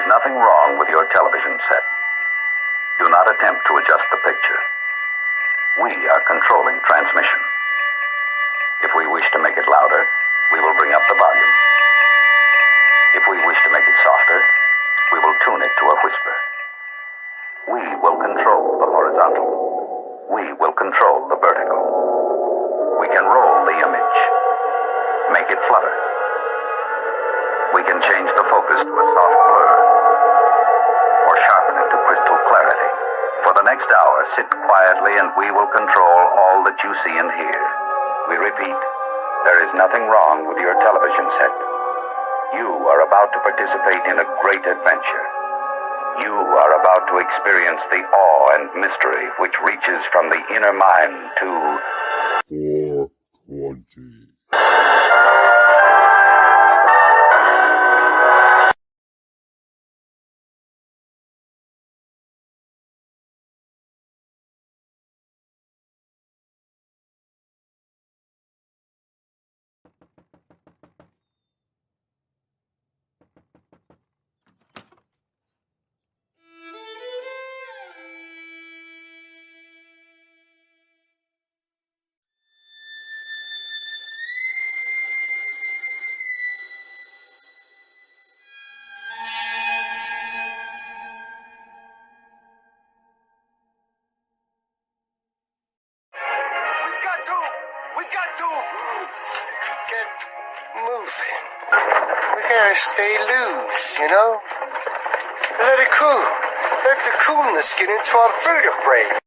is nothing wrong with your television set. Do not attempt to adjust the picture. We are controlling transmission. If we wish to make it louder, we will bring up the volume. If we wish to make it softer, we will tune it to a whisper. We will control the horizontal. We will control the vertical. We can roll the image, make it flutter. We can change the focus to a soft blur, or sharpen it to crystal clarity. For the next hour, sit quietly and we will control all that you see and hear. We repeat, there is nothing wrong with your television set. You are about to participate in a great adventure. You are about to experience the awe and mystery which reaches from the inner mind to 420. We've got to get moving. We gotta stay loose, you know? Let it cool. Let the coolness get into our vertebrae.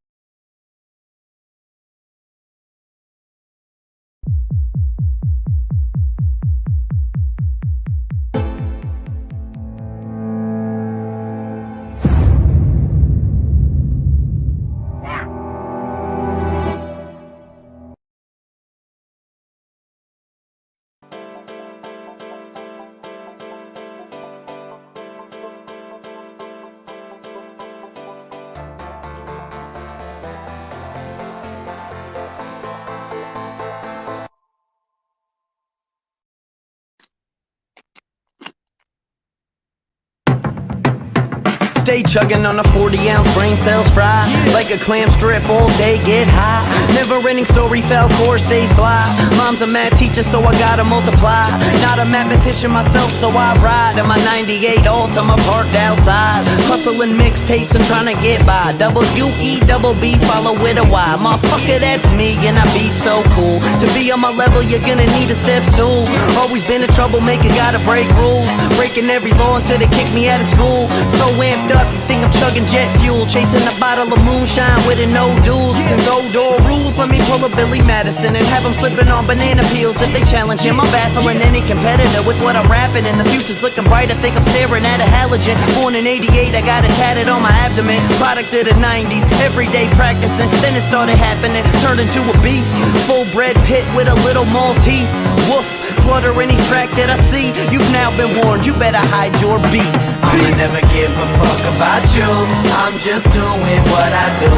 Stay chugging on a 40-ounce, brain cells fry. Like a clam strip all day, get high. Never-ending story, fell course, stay fly. Mom's a math teacher, so I gotta multiply. Not a mathematician myself, so I ride in my 98 Altima parked outside. Hustling mixtapes and trying to get by. W-E-double-B, follow with a Y. Motherfucker, that's me, and I be so cool. To be on my level, you're gonna need a step stool. Always been a troublemaker, gotta break rules. Breaking every law until they kick me out of school. So amped up, you think I'm chugging jet fuel. Chasing a bottle of moonshine with it, no duels. And no door rules, let me pull a Billy Madison and have them slipping on banana peels. If they challenge him, I'm baffling any competitor with what I'm rapping. And the future's looking bright, I think I'm staring at a halogen. Born in 88, I got it tatted on my abdomen. Product of the 90s, everyday practicing. Then it started happening, turned into a beast. Full bred pit with a little Maltese. Woof, slaughter any track that I see. You've now been warned, you better hide your beats. I'ma never give a fuck about you. I'm just doing what I do.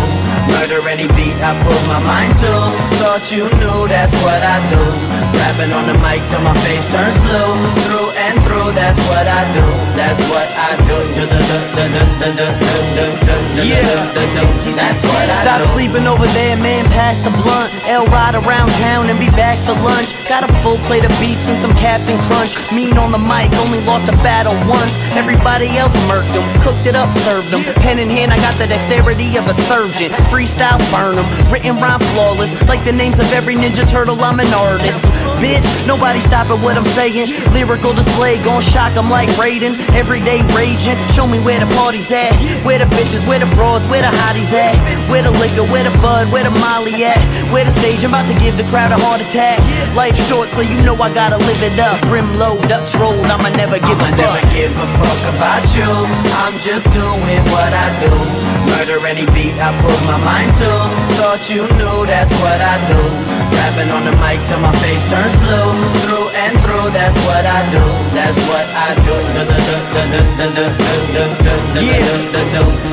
Murder any beat I put my mind to. Thought you knew that's what I do. Rapping on the mic till my face turns blue. Through and through, that's what I do. That's what I do. Yeah, that's what I do. Stop sleeping over there, man, pass the blunt. L ride around town and be back for lunch. Got a full plate of beats and some Captain Crunch. Mean on the mic, only lost a battle once. Everybody else murked them, cooked it up, served them. Pen in hand, I got the dexterity of a surgeon. Freestyle, burn them, written rhyme flawless. Like the names of every Ninja Turtle, I'm an artist. Bitch, nobody stopping what I'm saying. Lyrical display, gon' shock them like Raiden. Everyday raging, show me where the party's at. Where the bitches, where the broads, where the hotties at. Where the liquor, where the bud, where the molly at. Where the stage, I'm about to give the crowd a heart attack. Life short, so you know I gotta live it up. Rim low, ducks rolled, I'ma never give a fuck. Never give a fuck about you. I'm just doing what I do. Murder any beat I put my mind to. Thought you knew that's what I do. Rapping on the mic till my face turns blue. Through and through, that's what I do. That's what I do.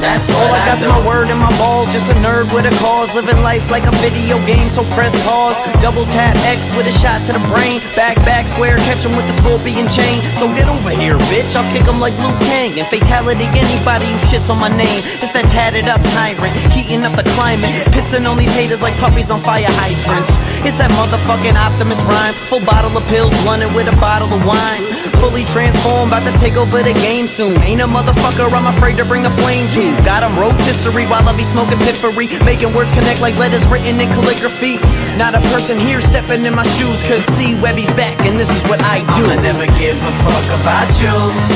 That's all I got to my word and my balls. Just a nerd with a cause, living life like a video game. So press pause, double tap X with a shot to the brain. Back square, catch him with the scorpion chain. So get over here, bitch. I'll kick him like Liu Kang. And fatality anybody who shits on my name. It's that tatted up tyrant, heating up the climate, pissing on these haters like puppies on fire hydrants. It's that motherfucking Optimus rhyme. Full bottle of pills, blunted with a bottle of wine. Fully transformed, about to take over the game soon. Ain't a motherfucker I'm afraid to bring the flame to. Got him rotisserie while I be smoking piffery, making words connect like letters written in calligraphy. Not a person here stepping in my shoes, cause see Webby's back and this is what I do. I'ma never give a fuck about you,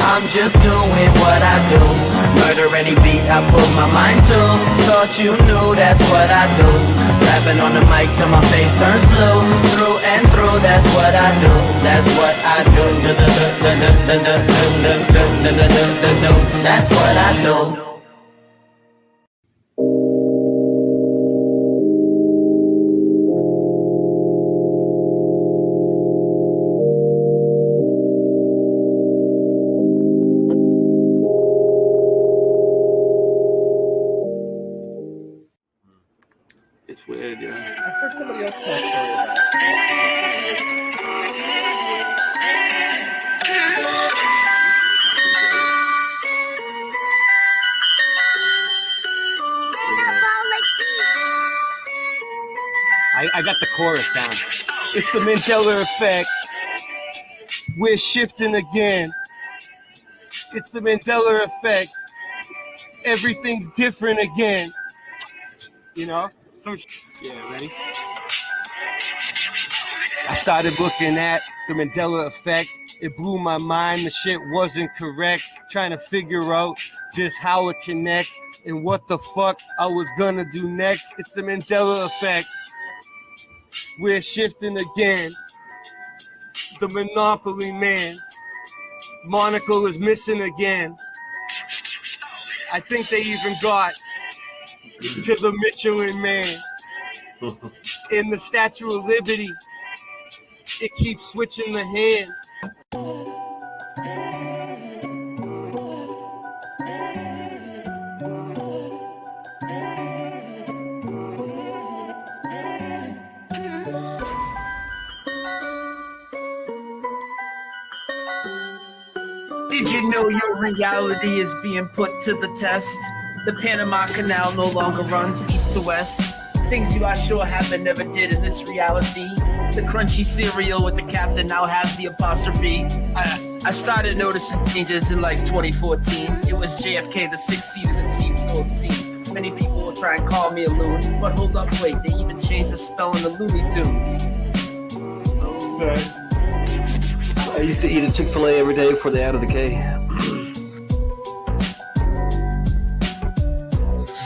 I'm just doing what I do. Murder any beat I put my mind to. Thought you knew that's what I do. Rapping on the mic till my face turns blue. Through and through, that's what I do. That's what I do. That's what I do. It's weird, yeah. I've heard somebody else tell a story about it. I got the chorus down. It's the Mandela effect. We're shifting again. It's the Mandela effect. Everything's different again. You know? So, yeah, ready? I started looking at the Mandela effect. It blew my mind. The shit wasn't correct. Trying to figure out just how it connects and what the fuck I was gonna do next. It's the Mandela effect. We're shifting again. The Monopoly man. Monocle is missing again. I think they even got to the Michelin man. In the Statue of Liberty, it keeps switching the hand. Did you know your reality is being put to the test? The Panama Canal no longer runs east to west. Things you are sure happen never did in this reality. The crunchy cereal with the captain now has the apostrophe. I started noticing changes in like 2014. It was JFK the sixth seater that seemed so obscene. Many people will try and call me a loon, but hold up, wait, they even changed the spelling of Looney Tunes. Okay. I used to eat a Chick-fil-A every day before they added the K.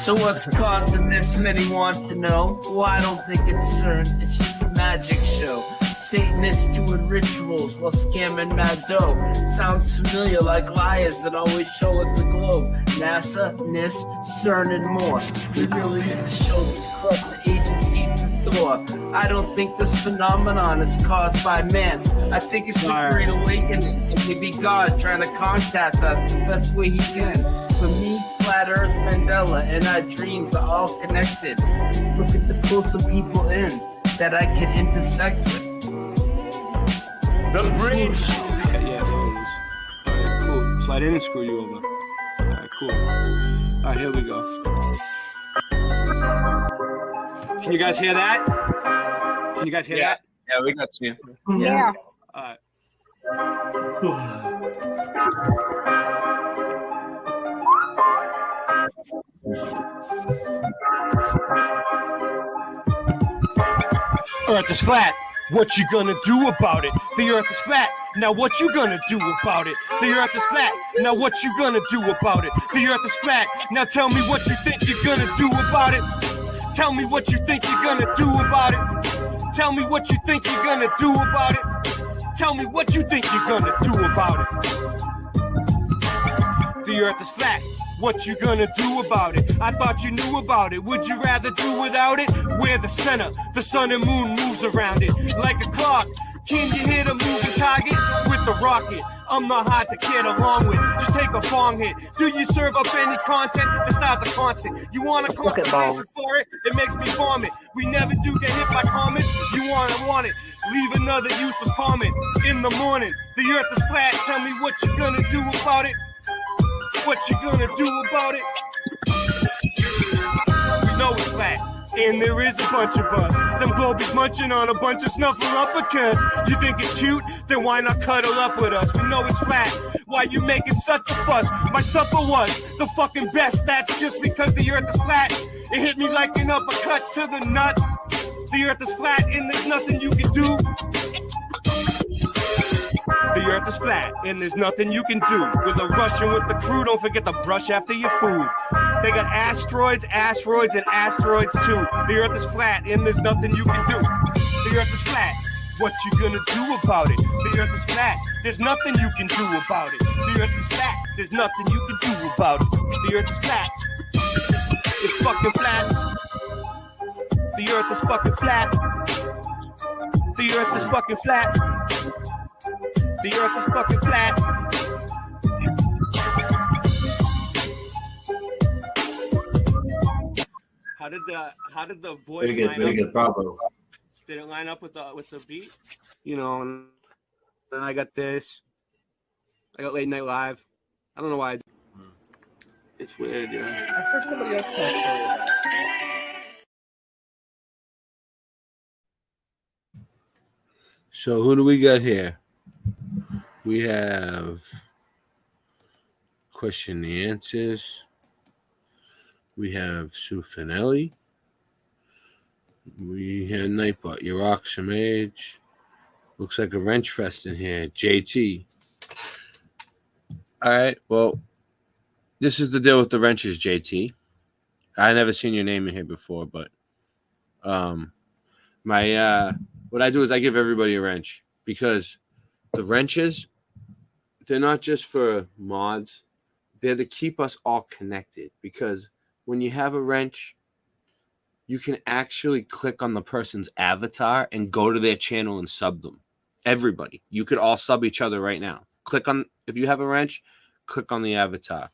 So what's causing this? Many want to know. Well, I don't think it's CERN. It's just a magic show. Satanists doing rituals while scamming mad dough. Sounds familiar, like liars that always show us the globe. NASA, NIST, CERN, and more. We really need to show these corrupt agencies the door. I don't think this phenomenon is caused by man. I think it's a great awakening. It may be God trying to contact us the best way he can. For me, Flat Earth, Mandela, and our dreams are all connected. Looking to pull some people in that I can intersect with. The bridge. Yeah, there it is. All right, cool. So I didn't screw you over. All right, cool. All right, here we go. Can you guys hear that? Can you guys hear that? Yeah, we got you. Yeah. All right. Earth is flat. What you gonna do about it? The earth is flat. Now what you gonna do about it? The earth is flat. Now what you gonna do about it? The earth is flat. Now tell me what you think you're gonna do about it. Tell me what you think you're gonna do about it. Tell me what you think you're gonna do about it. Tell me what you think you're gonna do about it. The earth is flat. What you gonna do about it? I thought you knew about it. Would you rather do without it? We're the center. The sun and moon moves around it. Like a clock, Can you hit a moving target with the rocket? I'm not hard to get along with. Just take a bong hit. Do you serve up any content? The style's a constant. You want a conversation for it? It makes me vomit. We never do get hit by comments. You want it. Leave another useless comment. In the morning, the earth is flat. Tell me what you gonna do about it. What you gonna do about it? We know it's flat. And there is a bunch of us. Them globies munching on a bunch of snuffleupagus. You think it's cute? Then why not cuddle up with us? We know it's flat. Why you making such a fuss? My supper was the fucking best. That's just because the earth is flat. It hit me like an uppercut to the nuts. The earth is flat and there's nothing you can do. The earth is flat and there's nothing you can do. With a Russian with the crew, don't forget to brush after your food. They got asteroids, asteroids, and asteroids too. The earth is flat and there's nothing you can do. The earth is flat. What you gonna do about it? The earth is flat. There's nothing you can do about it. The earth is flat. There's nothing you can do about it. The earth is flat. It's fucking flat. The earth is fucking flat. The earth is fucking flat. The earth is fucking flat. How did the voice line up? Did it line up with the beat? You know, and then I got this. I got Late Night Live. I don't know why. It's weird, yeah. I've heard somebody else tell a story about it. So who do we got here? We have Question and Answers. We have Sue Finelli. We have Nightbot, Yarash Shamage. Looks like a wrench fest in here. JT. All right, well, this is the deal with the wrenches, JT. I never seen your name in here before, but what I do is I give everybody a wrench because the wrenches, they're not just for mods. They're to keep us all connected because when you have a wrench, you can actually click on the person's avatar and go to their channel and sub them. Everybody. You could all sub each other right now. If you have a wrench, click on the avatar.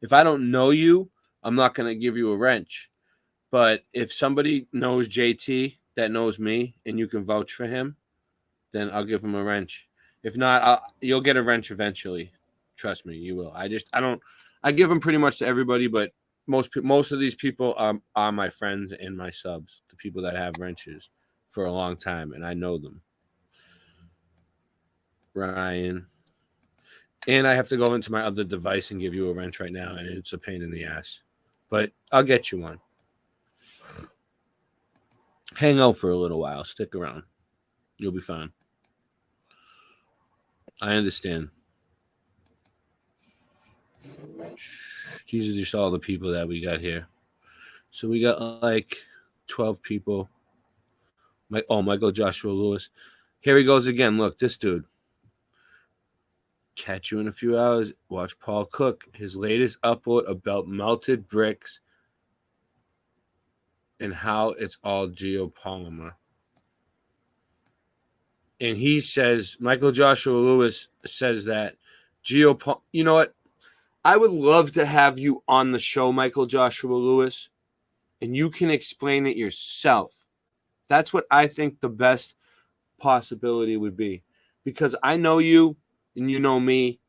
If I don't know you, I'm not going to give you a wrench. But if somebody knows JT that knows me and you can vouch for him, then I'll give him a wrench. If not, you'll get a wrench eventually. Trust me, you will. I give them pretty much to everybody, but most of these people are my friends and my subs, the people that have wrenches for a long time, and I know them. Ryan. And I have to go into my other device and give you a wrench right now, and it's a pain in the ass. But I'll get you one. Hang out for a little while. Stick around. You'll be fine. I understand. These are just all the people that we got here. So we got like 12 people. Michael Joshua Lewis. Here he goes again. Look, this dude. Catch you in a few hours. Watch Paul Cook. His latest upload about melted bricks and how it's all geopolymer. And he says, Michael Joshua Lewis says that you know what? I would love to have you on the show, Michael Joshua Lewis, and you can explain it yourself. That's what I think the best possibility would be. Because I know you, and you know me,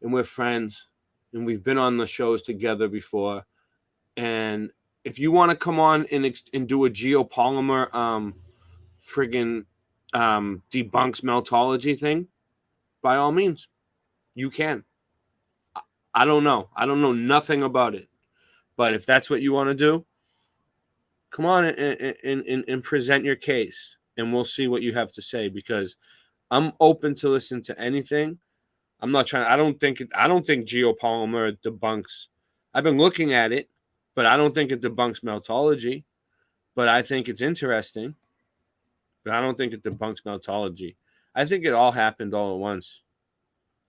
and we're friends, and we've been on the shows together before. And if you want to come on and do a geopolymer debunks meltology thing, by all means, you can. I don't know. I don't know nothing about it. But if that's what you want to do, come on and present your case, and we'll see what you have to say, because I'm open to listen to anything. I'm not trying. I don't think geopolymer debunks. I've been looking at it, but I don't think it debunks meltology. But I think it's interesting. But I don't think it debunks meltology. I think it all happened all at once.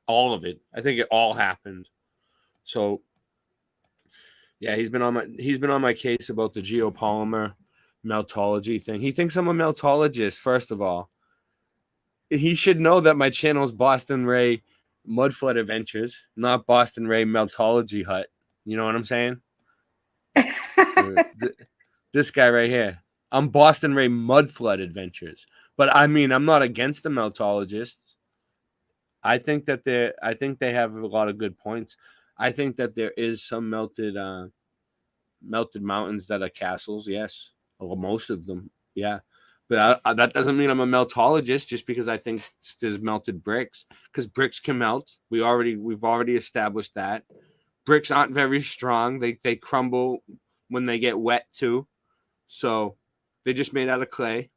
All of it. I think it all happened. So yeah, he's been on my case about the geopolymer meltology thing. He thinks I'm a meltologist, first of all. he should know that my channel is Boston Ray Mudflood Adventures, not Boston Ray Meltology Hut. You know what I'm saying? This guy right here. I'm Boston Ray Mudflood Adventures. But I mean, I'm not against the meltologists. I think they have a lot of good points. I think that there is some melted mountains that are castles, yes. Well, most of them, yeah. But that doesn't mean I'm a meltologist just because I think there's melted bricks. Because bricks can melt. We've already established that. Bricks aren't very strong. They crumble when they get wet too. So they're just made out of clay.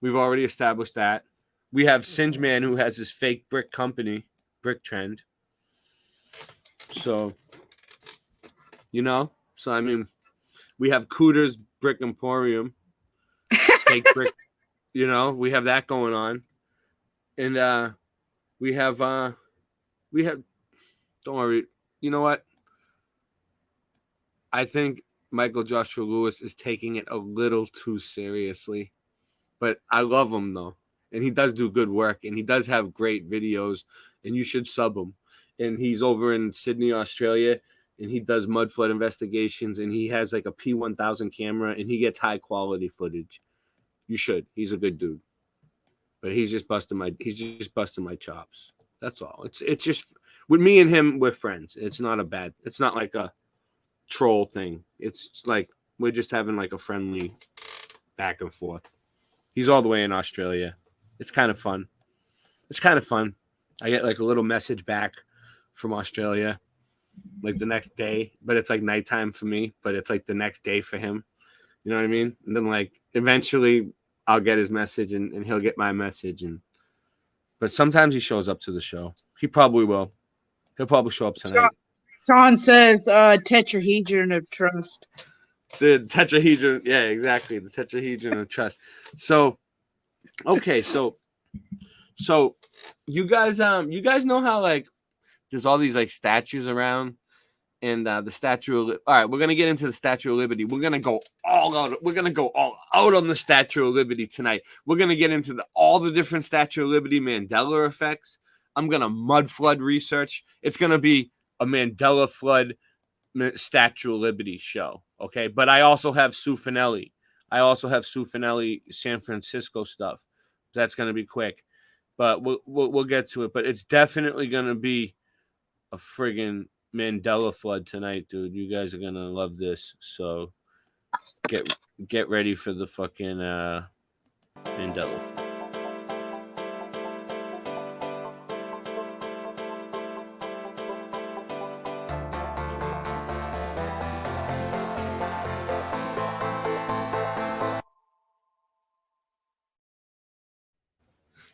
We've already established that. We have Singe Man who has his fake brick company, Brick Trend. So, so I mean, we have Cooter's Brick Emporium, fake brick, we have that going on. And we have, don't worry, you know what? I think Michael Joshua Lewis is taking it a little too seriously, but I love him though. And he does do good work and he does have great videos and you should sub him. And he's over in Sydney, Australia, and he does mud flood investigations and he has like a P1000 camera and he gets high quality footage. You should. He's a good dude. But he's just busting my chops. That's all. It's just with me and him, we're friends. It's not like a troll thing. It's like we're just having like a friendly back and forth. He's all the way in Australia. It's kind of fun. I get like a little message back from Australia like the next day, but it's like nighttime for me, but it's like the next day for him. You know what I mean? And then like eventually I'll get his message and he'll get my message. But sometimes he shows up to the show. He probably will. He'll probably show up tonight. Sean says tetrahedron of trust. The tetrahedron, yeah, exactly. The tetrahedron of trust. So, okay, so you guys know how like there's all these like statues around, and the Statue of all right, we're gonna get into the Statue of Liberty. We're gonna go all out. We're gonna go all out on the Statue of Liberty tonight. We're gonna get into all the different Statue of Liberty Mandela effects. I'm gonna mud flood research. It's gonna be a Mandela flood Statue of Liberty show. Okay, but I also have Sue Finelli. San Francisco stuff. That's gonna be quick, but we'll get to it. But it's definitely gonna be a friggin' Mandela flood tonight, dude. You guys are gonna love this. So get ready for the fucking Mandela flood.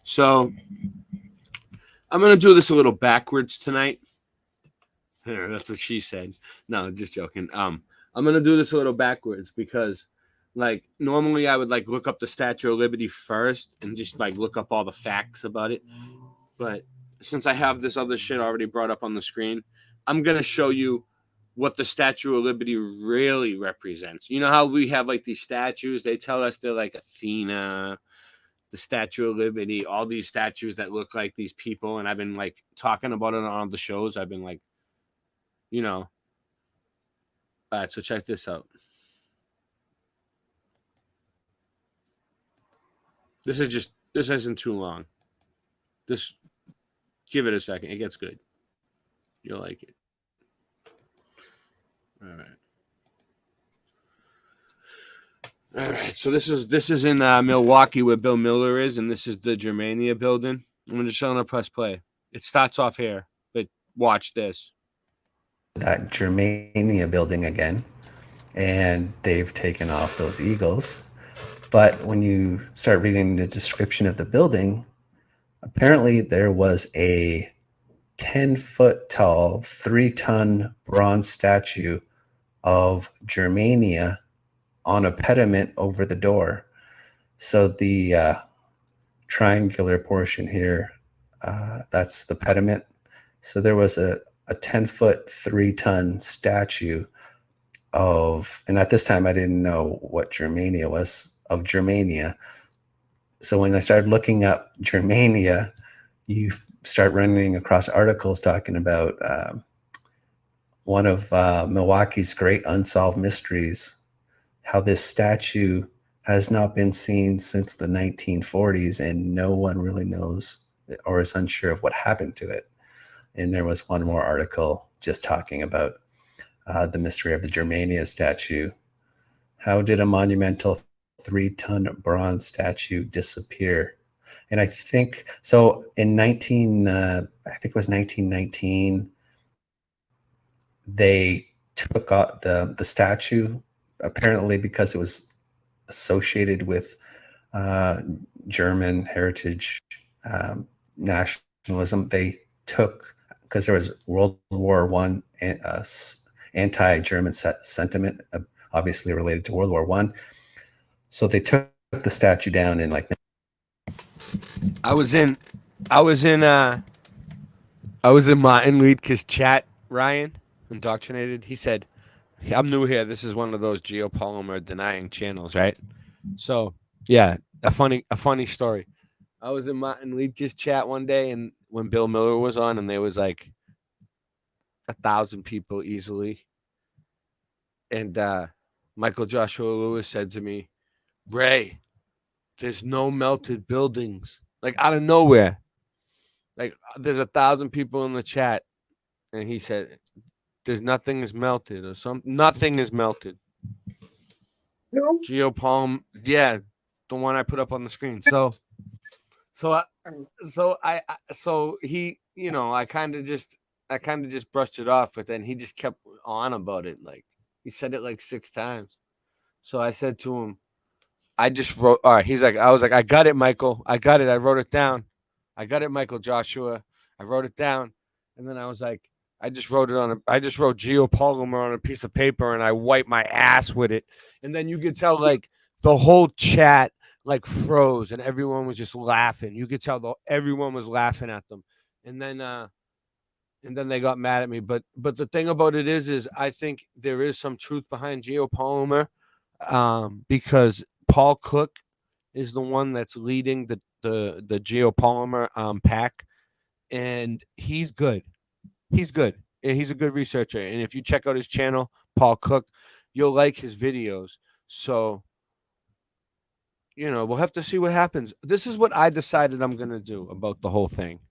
So I'm going to do this a little backwards tonight. That's what she said. No, just joking. I'm going to do this a little backwards because like normally I would like look up the Statue of Liberty first and just like look up all the facts about it. But since I have this other shit already brought up on the screen, I'm going to show you what the Statue of Liberty really represents. You know how we have like these statues? They tell us they're like Athena, the Statue of Liberty, all these statues that look like these people. And I've been like talking about it on the shows. I've been like, all right, so check this out. This isn't too long. Give it a second. It gets good. You'll like it. All right, so this is in Milwaukee where Bill Miller is, and this is the Germania building. I'm just going to press play. It starts off here, but watch this. That Germania building again, and they've taken off those eagles. But when you start reading the description of the building, apparently there was a 10-foot tall, 3-ton bronze statue of Germania on a pediment over the door. So the triangular portion here, that's the pediment. So there was a 10-foot, 3-ton statue of, and at this time I didn't know what Germania was, of Germania so when I started looking up Germania, you start running across articles talking about one of Milwaukee's great unsolved mysteries, how this statue has not been seen since the 1940s and no one really knows or is unsure of what happened to it. And there was one more article just talking about the mystery of the Germania statue. How did a monumental 3-ton bronze statue disappear? And I think so. In I think it was 1919, they took out the statue, apparently because it was associated with German heritage, nationalism. They took, because there was World War One anti-German sentiment, obviously related to World War One. So they took the statue down in like. I was in Martin Liedke's chat, Ryan, Indoctrinated. He said, I'm new here. This is one of those geopolymer denying channels, right? So yeah, a funny story. I was in Martin Liedke's chat one day, and when Bill Miller was on, and there was like 1,000 people easily. And Michael Joshua Lewis said to me, Ray, there's no melted buildings. Like out of nowhere. Like there's 1,000 people in the chat. And he said, there's nothing is melted or something. Nothing is melted. No. Geopalm. Yeah. The one I put up on the screen. So he, you know, I kind of just brushed it off, but then he just kept on about it. Like he said it like 6 times. So I said to him, I just wrote, all right. I was like, I got it, Michael. I got it. I wrote it down. I got it, Michael Joshua. I wrote it down. And then I was like, I just wrote geopolymer on a piece of paper and I wiped my ass with it. And then you could tell like the whole chat like froze and everyone was just laughing. You could tell everyone was laughing at them. And then they got mad at me. But the thing about it is I think there is some truth behind geopolymer, because Paul Cook is the one that's leading the geopolymer pack, and he's good. He's good. And he's a good researcher. And if you check out his channel, Paul Cook, you'll like his videos. So, you know, we'll have to see what happens. This is what I decided I'm going to do about the whole thing.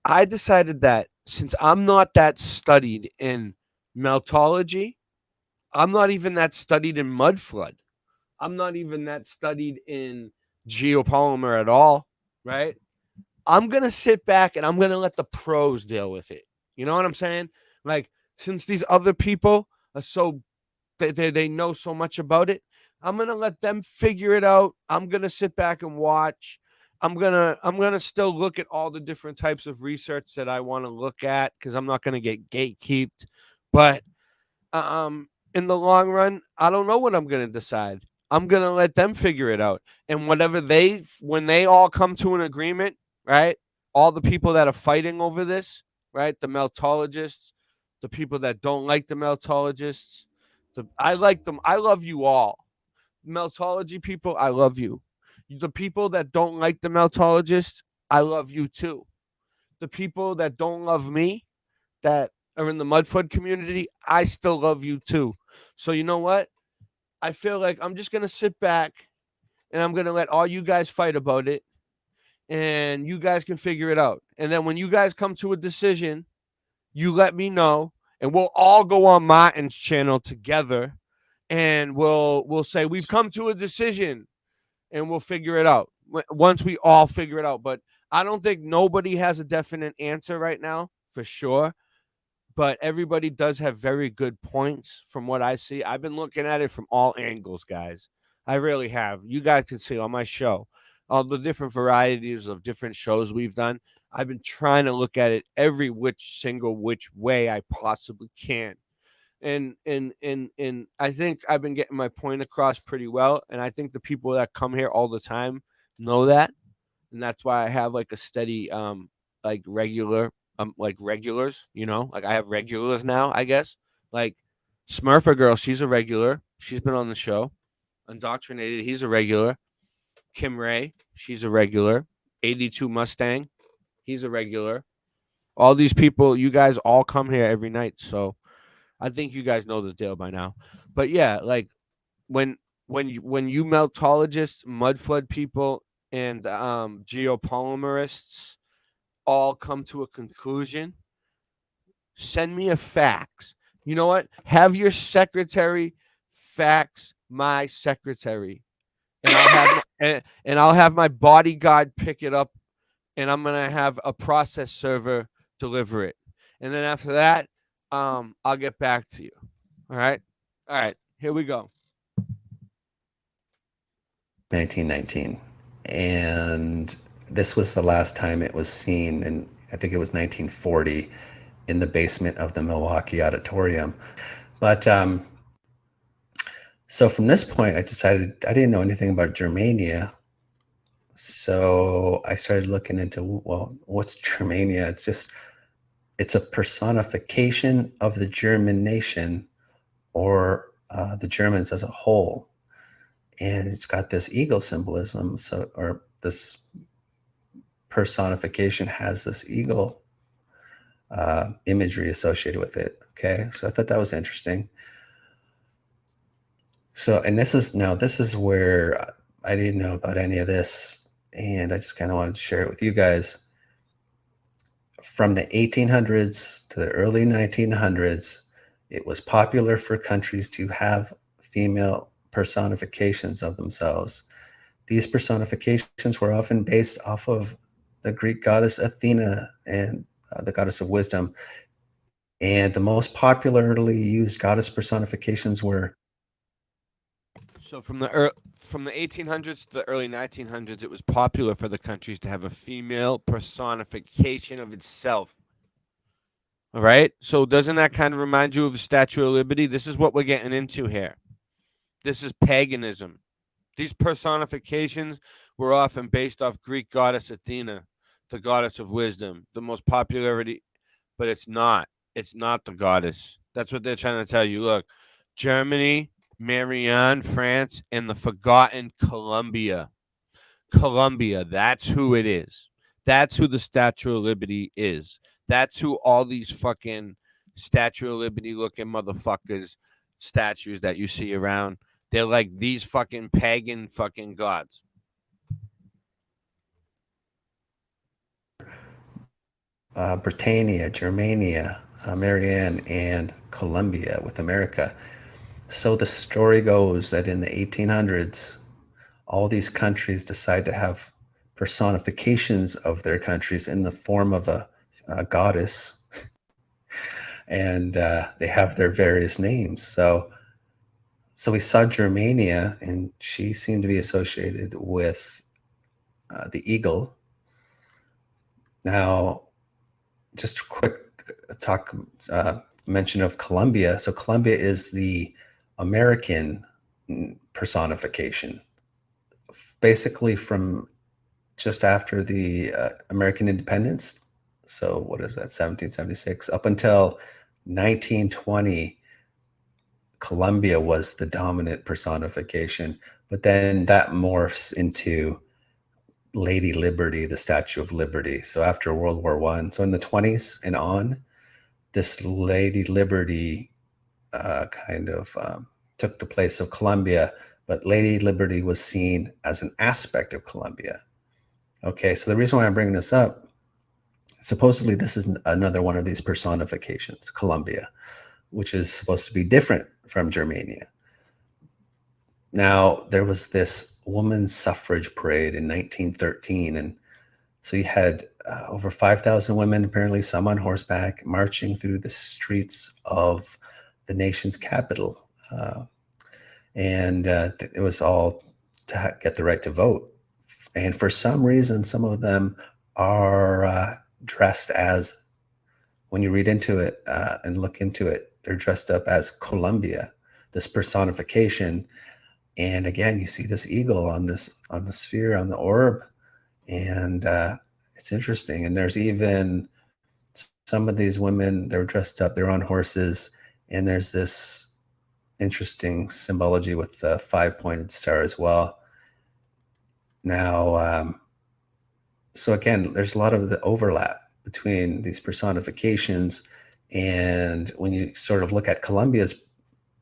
I decided that since I'm not that studied in meltology, I'm not even that studied in mud flood. I'm not even that studied in geopolymer at all, right? I'm going to sit back and I'm going to let the pros deal with it. You know what I'm saying? Like, since these other people are so, they know so much about it, I'm going to let them figure it out. I'm going to sit back and watch. I'm gonna still look at all the different types of research that I want to look at, because I'm not going to get gatekeeped. But in the long run, I don't know what I'm going to decide. I'm going to let them figure it out. And when they all come to an agreement, right? All the people that are fighting over this, right? The meltologists, the people that don't like the meltologists, I like them. I love you all. Meltology people, I love you. The people that don't like the meltologists, I love you too. The people that don't love me, that are in the Mudfoot community, I still love you too. So you know what? I feel like I'm just going to sit back and I'm going to let all you guys fight about it, and you guys can figure it out. And then when you guys come to a decision, you let me know, and we'll all go on Martin's channel together, and we'll say we've come to a decision, and we'll figure it out once we all figure it out. But I don't think nobody has a definite answer right now for sure. But everybody does have very good points from what I see. I've been looking at it from all angles, guys. I really have. You guys can see on my show all the different varieties of different shows we've done. I've been trying to look at it every which way I possibly can. And I think I've been getting my point across pretty well. And I think the people that come here all the time know that. And that's why I have like a steady regulars, you know, like I have regulars now, I guess. Like Smurfer Girl, she's a regular. She's been on the show. Indoctrinated, he's a regular. Kim Ray, she's a regular. 82 Mustang, he's a regular. All these people, you guys all come here every night, so I think you guys know the deal by now. But yeah, like when you meltologists, mud flood people, and geopolymerists all come to a conclusion, send me a fax. You know what? Have your secretary fax my secretary, and I'll have my bodyguard pick it up, and I'm gonna have a process server deliver it, and then after that, I'll get back to you. All right. Here we go. 1919. And this was the last time it was seen, and I think it was 1940 in the basement of the Milwaukee Auditorium. But so from this point, I decided I didn't know anything about Germania. So I started looking into, well, what's Germania? It's a personification of the German nation, or the Germans as a whole. And it's got this eagle symbolism. So, or this personification has this eagle imagery associated with it. Okay. So I thought that was interesting. So, and this is where I didn't know about any of this, and I just kind of wanted to share it with you guys. From the 1800s to the early 1900s, it was popular for countries to have female personifications of themselves. These personifications were often based off of the Greek goddess Athena and the goddess of wisdom. And the most popularly used goddess personifications were. So from the 1800s to the early 1900s, it was popular for the countries to have a female personification of itself. All right. So doesn't that kind of remind you of the Statue of Liberty? This is what we're getting into here. This is paganism. These personifications were often based off Greek goddess Athena, the goddess of wisdom, the most popularity, but it's not. It's not the goddess. That's what they're trying to tell you. Look, Germany, Marianne, France, and the forgotten Colombia. Colombia, that's who it is. That's who the Statue of Liberty is. That's who all these fucking Statue of Liberty looking motherfuckers, statues that you see around, they're like these fucking pagan fucking gods. Britannia, Germania, Marianne, and Colombia with America. So the story goes that in the 1800s, all these countries decide to have personifications of their countries in the form of a goddess, and they have their various names. So we saw Germania, and she seemed to be associated with the eagle. Now, just a quick mention of Colombia. So Colombia is the American personification, basically from just after the American independence. So what is that, 1776? Up until 1920, Colombia was the dominant personification, but then that morphs into Lady Liberty, the Statue of Liberty. So after World War I, so in the 20s and on, this Lady Liberty took the place of Colombia, but Lady Liberty was seen as an aspect of Colombia. Okay, so the reason why I'm bringing this up, supposedly this is another one of these personifications, Colombia, which is supposed to be different from Germania. Now, there was this women's suffrage parade in 1913, and so you had over 5,000 women, apparently some on horseback, marching through the streets of the nation's capital. And it was all to get the right to vote. And for some reason, some of them are dressed as, when you read into it and look into it, they're dressed up as Columbia, this personification. And again, you see this eagle on the sphere, on the orb, and it's interesting. And there's even some of these women, they're dressed up, they're on horses, and there's this interesting symbology with the 5-pointed star as well. Now, so again, there's a lot of the overlap between these personifications, and when you sort of look at Columbia's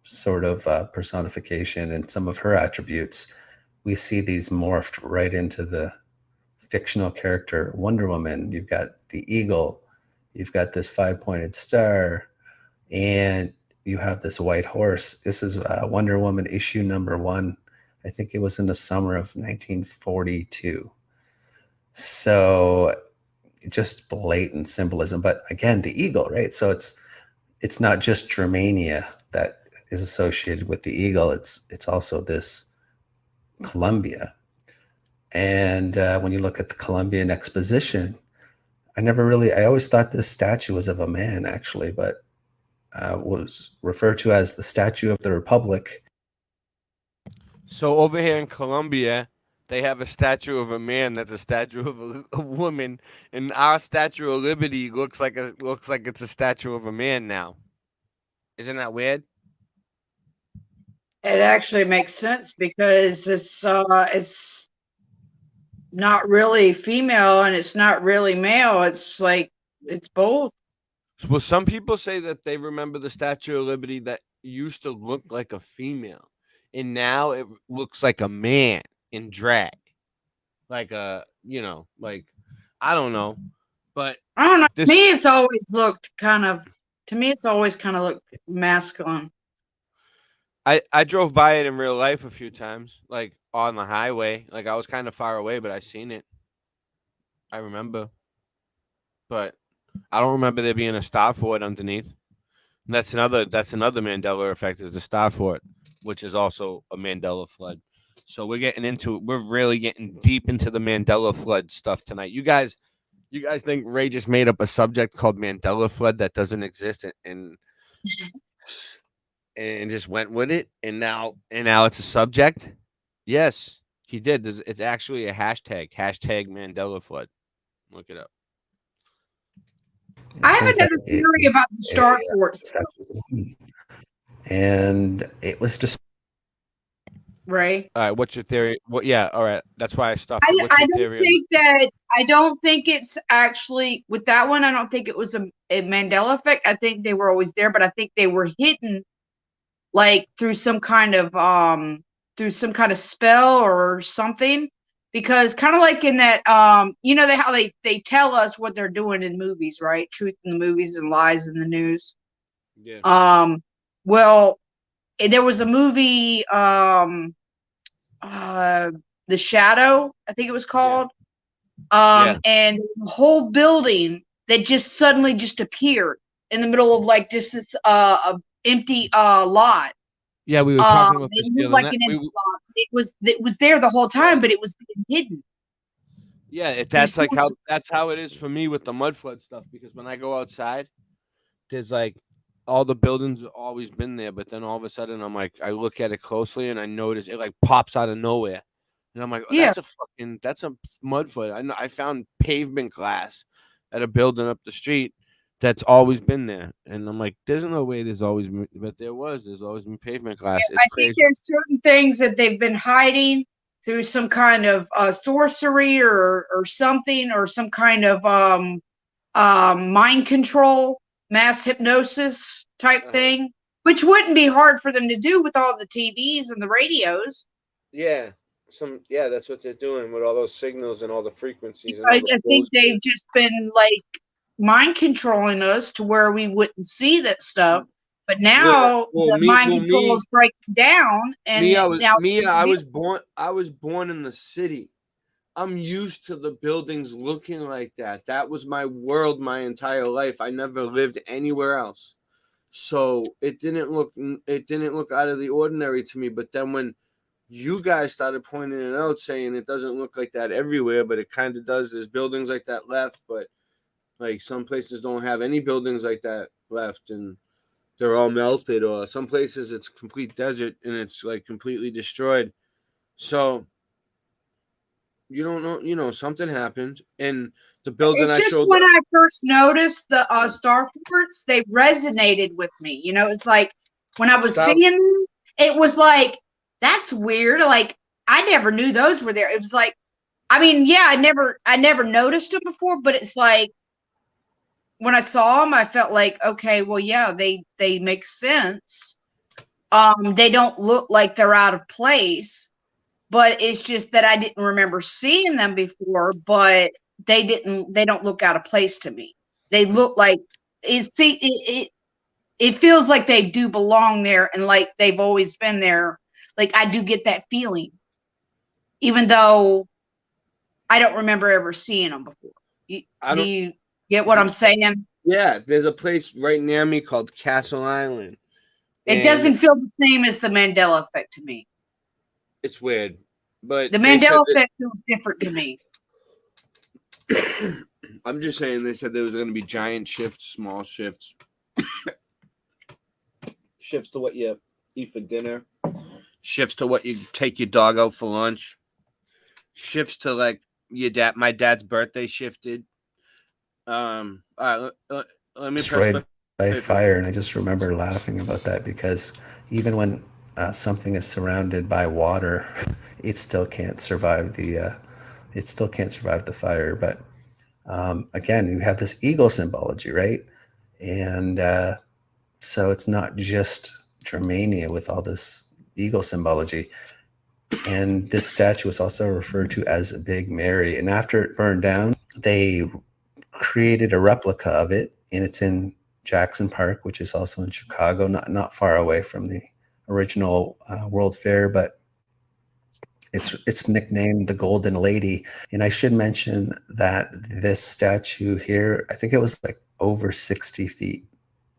sort of personification and some of her attributes, we see these morphed right into the fictional character Wonder Woman. You've got the eagle, you've got this 5-pointed star, and you have this white horse. This is Wonder Woman issue #1. I think it was in the summer of 1942. So just blatant symbolism. But again, the eagle, right? So it's not just Germania that is associated with the eagle. It's also this Columbia. And when you look at the Columbian Exposition, I always thought this statue was of a man, actually, but was referred to as the Statue of the Republic. So over here in Colombia, they have a statue of a man that's a statue of a woman, and our Statue of Liberty looks like it's a statue of a man now. Isn't that weird? It actually makes sense because it's not really female and it's not really male. It's like it's both. Well, some people say that they remember the Statue of Liberty that used to look like a female, and now it looks like a man in drag, like like I don't know, but I don't know. this To me, it's always looked looked masculine. I drove by it in real life a few times, like on the highway. Like I was kind of far away, but I seen it. I remember, but I don't remember there being a star fort underneath. And that's another Mandela effect, is the star fort, which is also a Mandela flood. So we're really getting deep into the Mandela flood stuff tonight. You guys think Ray just made up a subject called Mandela flood that doesn't exist and just went with it, and now it's a subject? Yes, he did. It's actually a hashtag Mandela flood. Look it up. I have another theory about the star forts. And it was just Right. All right, what's your theory? Yeah, all right. That's why I stopped. I don't think it's actually with that one. I don't think it was a Mandela effect. I think they were always there, but I think they were hidden, like through some kind of spell or something. Because kind of like in that, how they tell us what they're doing in movies, right? Truth in the movies and lies in the news. Yeah. Well, there was a movie, The Shadow, I think it was called. And the whole building that just suddenly just appeared in the middle of like just this empty lot. Yeah, we were talking about this the other night. It was there the whole time, but it was being hidden. Yeah, that's how it is for me with the mud flood stuff, because when I go outside, there's like all the buildings have always been there, but then all of a sudden I look at it closely and I notice it like pops out of nowhere. And I'm like, oh, that's a mud flood. I found pavement glass at a building up the street that's always been there. And I'm like, there's no way there's always been, but there's always been pavement glass. I think there's certain things that they've been hiding through some kind of sorcery or something, or some kind of mind control, mass hypnosis type thing, which wouldn't be hard for them to do with all the TVs and the radios. Yeah. That's what they're doing with all those signals and all the frequencies. I think they've just been like mind controlling us to where we wouldn't see that stuff. But now the mind control is breaking down. And I was born in the city. I'm used to the buildings looking like that. That was my world my entire life. I never lived anywhere else. So it didn't look out of the ordinary to me. But then when you guys started pointing it out, saying it doesn't look like that everywhere, but it kind of does. There's buildings like that left, but like some places don't have any buildings like that left, and they're all melted, or some places it's complete desert and it's like completely destroyed. So you don't know, something happened. And the building when I first noticed the star forts, they resonated with me. It's like when I was seeing them, it was like, that's weird. Like I never knew those were there. It was like I mean, yeah, I never noticed them before, but it's like when I saw them, I felt like, okay, well, yeah, they make sense. They don't look like they're out of place, but it's just that I didn't remember seeing them before, but they don't look out of place to me. They look like it feels like they do belong there and like they've always been there. Like I do get that feeling, even though I don't remember ever seeing them before. Do you get what I'm saying? Yeah, there's a place right near me called Castle Island. It doesn't feel the same as the Mandela effect to me. It's weird, but the Mandela effect feels different to me. I'm just saying, they said there was going to be giant shifts, small shifts, shifts to what you eat for dinner, shifts to what you take your dog out for lunch, shifts to like my dad's birthday shifted. All right, let me destroyed by fire, and I just remember laughing about that because even when something is surrounded by water, it still can't survive the fire. But again, you have this eagle symbology, right? And so it's not just Germania with all this eagle symbology. And this statue was also referred to as Big Mary. And after it burned down, they created a replica of it, and it's in Jackson Park, which is also in Chicago, not far away from the original World Fair, but it's nicknamed the Golden Lady. And I should mention that this statue here, I think it was like over 60 feet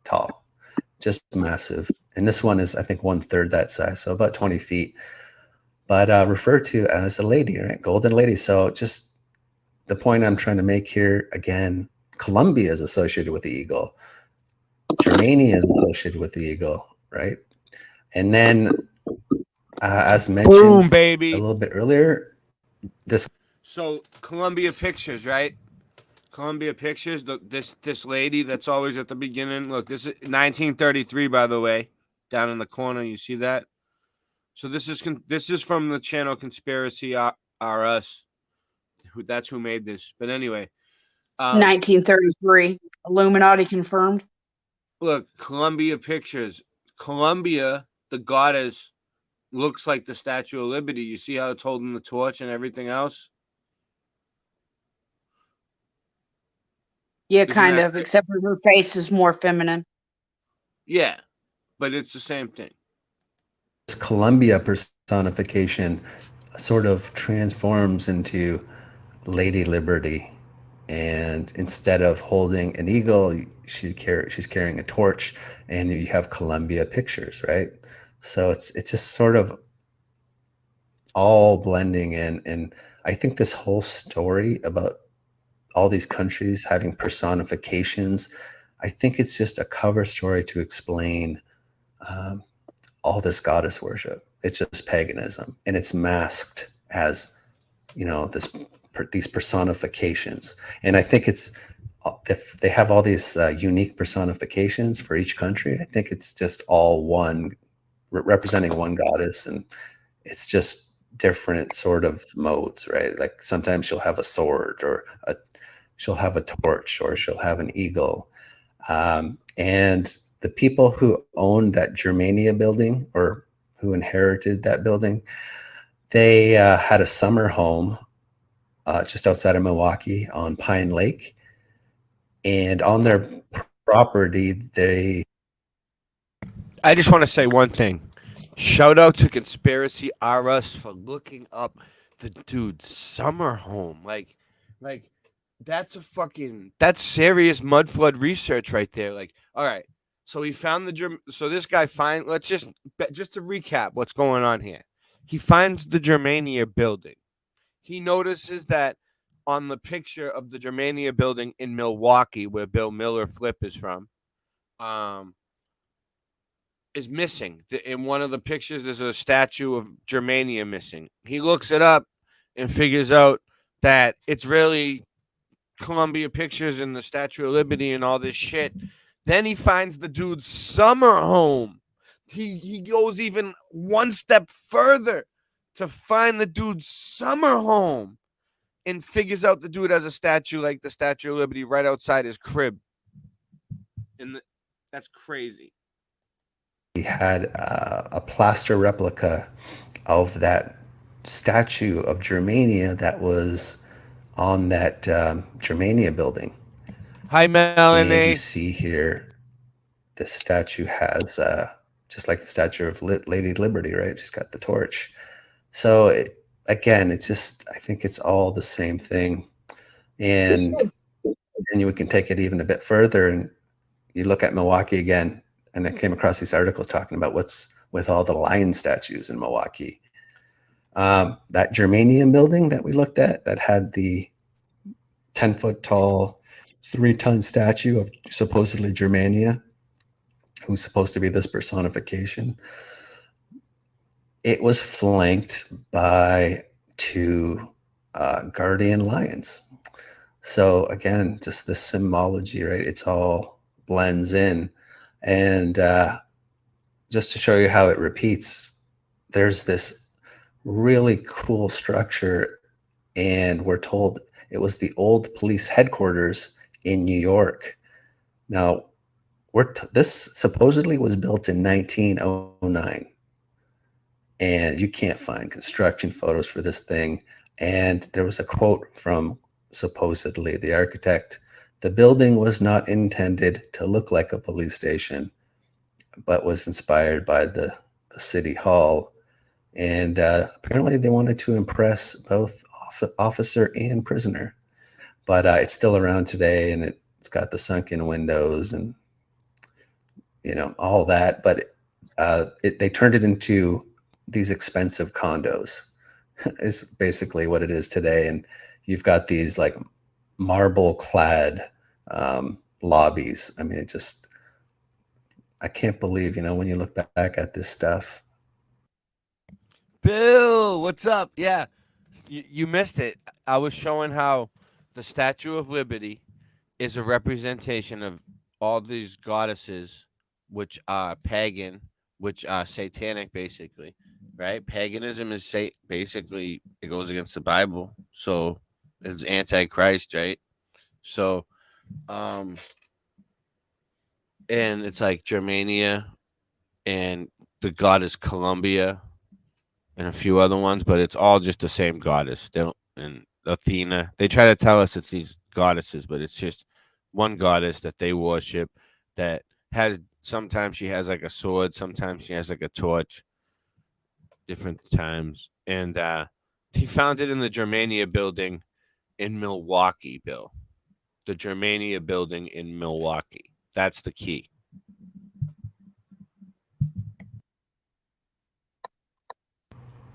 tall, just massive. And this one is, I think, 1/3 that size, so about 20 feet, but referred to as a lady, right? Golden Lady. So just the point I'm trying to make here, again, Colombia is associated with the eagle. Germania is associated with the eagle, right? And then, as mentioned, boom, baby, a little bit earlier, So Columbia Pictures, right? Columbia Pictures. This lady that's always at the beginning. Look, this is 1933, by the way, down in the corner. You see that? So this is from the channel Conspiracy R Us. That's who made this. But anyway, 1933, Illuminati confirmed. Look, Columbia Pictures. Columbia, the goddess, looks like the Statue of Liberty. You see how it's holding the torch and everything else? Yeah, kind of, except for her face is more feminine. Yeah, but it's the same thing. This Columbia personification sort of transforms into Lady Liberty. And instead of holding an eagle, she's carrying a torch, and you have Columbia Pictures, right? So it's just sort of all blending in. And I think this whole story about all these countries having personifications, I think it's just a cover story to explain all this goddess worship. It's just paganism, and it's masked as, these personifications. And I think it's, if they have all these unique personifications for each country, I think it's just all one, representing one goddess, and it's just different sort of modes, right? Like sometimes she'll have a sword, or she'll have a torch, or she'll have an eagle. And the people who owned that Germania building, or who inherited that building, they had a summer home just outside of Milwaukee on Pine Lake. And on their property, I just want to say one thing. Shout out to Conspiracy R Us for looking up the dude's summer home. Like that's serious mud flood research right there. Like, all right, so he found this guy let's just to recap what's going on here. He finds the Germania building. He notices that on the picture of the Germania building in Milwaukee, where Bill Miller Flip is from, is missing. In one of the pictures, there's a statue of Germania missing. He looks it up and figures out that it's really Columbia Pictures and the Statue of Liberty and all this shit. Then he finds the dude's summer home. He goes even one step further to find the dude's summer home. and figures out to do it as a statue, like the Statue of Liberty, right outside his crib. And that's crazy. He had a plaster replica of that statue of Germania that was on that Germania building. Hi, And you Melanie. see here, this statue has, just like the statue of Lady Liberty, right? She's got the torch. So again, it's just, I think it's all the same thing. And then you can take it even a bit further, and you look at Milwaukee again, and I came across these articles talking about what's with all the lion statues in Milwaukee. That Germanium building that we looked at that had the 10-foot tall, 3-ton statue of supposedly Germania, who's supposed to be this personification. It was flanked by 2 guardian lions. So again, just the symbology, right? It's all blends in. And just to show you how it repeats, there's this really cool structure, and we're told it was the old police headquarters in New York. Now, this supposedly was built in 1909, and you can't find construction photos for this thing. And there was a quote from supposedly the architect: "The building was not intended to look like a police station, but was inspired by the city hall." And apparently they wanted to impress both officer and prisoner. But it's still around today, and it's got the sunken windows and, you know, all that. But they turned it into these expensive condos is basically what it is today. And you've got these like marble clad lobbies. I mean, I can't believe, you know, when you look back at this stuff. Bill, what's up? Yeah, you missed it. I was showing how the Statue of Liberty is a representation of all these goddesses, which are pagan, which are satanic, basically, right? Paganism is basically, it goes against the Bible, so it's antichrist, right? So, and it's like Germania, and the goddess Columbia, and a few other ones, but it's all just the same goddess. They don't, and Athena. They try to tell us it's these goddesses, but it's just one goddess that they worship. That has, sometimes she has like a sword, sometimes she has like a torch. Different times, and he found it in the Germania building in Milwaukee. Bill, the Germania building in Milwaukee. That's the key.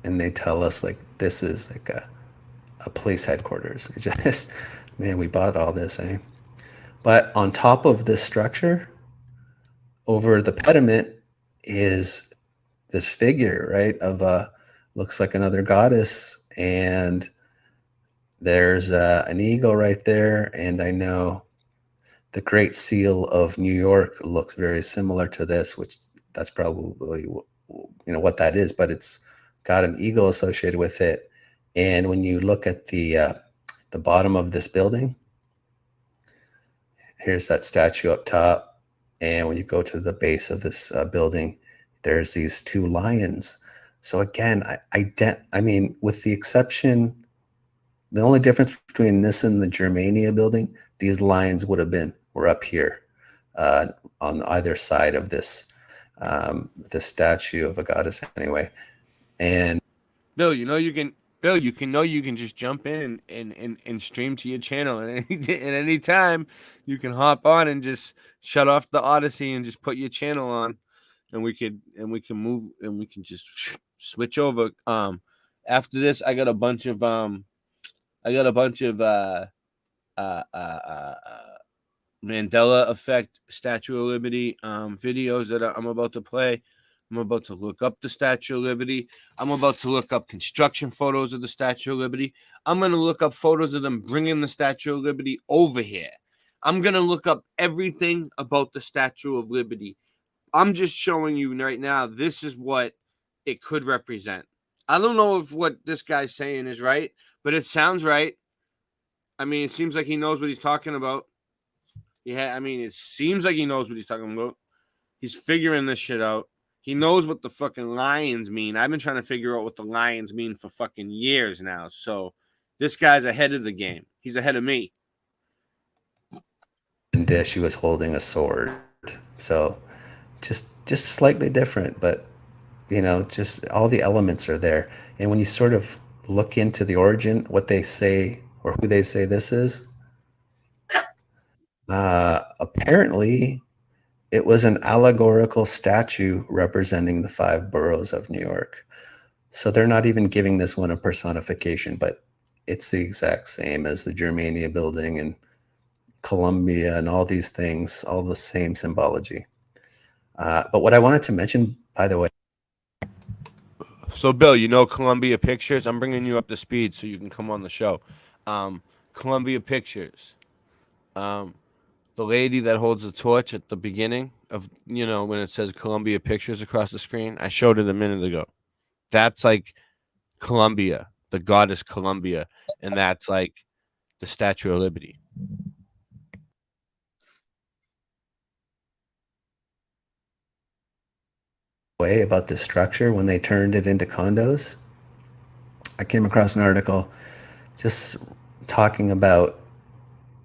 And they tell us like this is like a police headquarters. It's just, man, we bought all this, eh? But on top of this structure, over the pediment is this figure, right? Of looks like another goddess, and there's an eagle right there. And I know the Great Seal of New York looks very similar to this, which that's probably, you know, what that is, but it's got an eagle associated with it. And when you look at the bottom of this building, here's that statue up top. And when you go to the base of this building, there's these 2 lions. So again, I mean, with the exception, the only difference between this and the Germania building, these lions were up here on either side of this statue of a goddess anyway. And Bill, you can just jump in and stream to your channel at any time. You can hop on and just shut off the Odyssey and just put your channel on, and we can move, and we can just switch over. After this, I got a bunch of Mandela effect Statue of Liberty videos that I'm about to play. I'm about to look up the Statue of Liberty. I'm about to look up construction photos of the Statue of Liberty. I'm going to look up photos of them bringing the Statue of Liberty over here. I'm going to look up everything about the Statue of Liberty. I'm just showing you right now, this is what it could represent. I don't know if what this guy's saying is right, but it sounds right. I mean, it seems like he knows what he's talking about. Yeah, I mean, it seems like he knows what he's talking about. He's figuring this shit out. He knows what the fucking lions mean. I've been trying to figure out what the lions mean for fucking years now. So this guy's ahead of the game. He's ahead of me. And she was holding a sword. So just slightly different, but just all the elements are there. And when you sort of look into the origin, what they say or who they say this is, apparently it was an allegorical statue representing the 5 boroughs of New York. So they're not even giving this one a personification, but it's the exact same as the Germania building and Columbia and all these things, all the same symbology. But what I wanted to mention, by the way. So, Bill, you know Columbia Pictures? I'm bringing you up to speed so you can come on the show. Columbia Pictures. The lady that holds the torch at the beginning of, when it says Columbia Pictures across the screen, I showed it a minute ago. That's like Columbia, the goddess Columbia, and that's like the Statue of Liberty. Way about this structure when they turned it into condos. I came across an article just talking about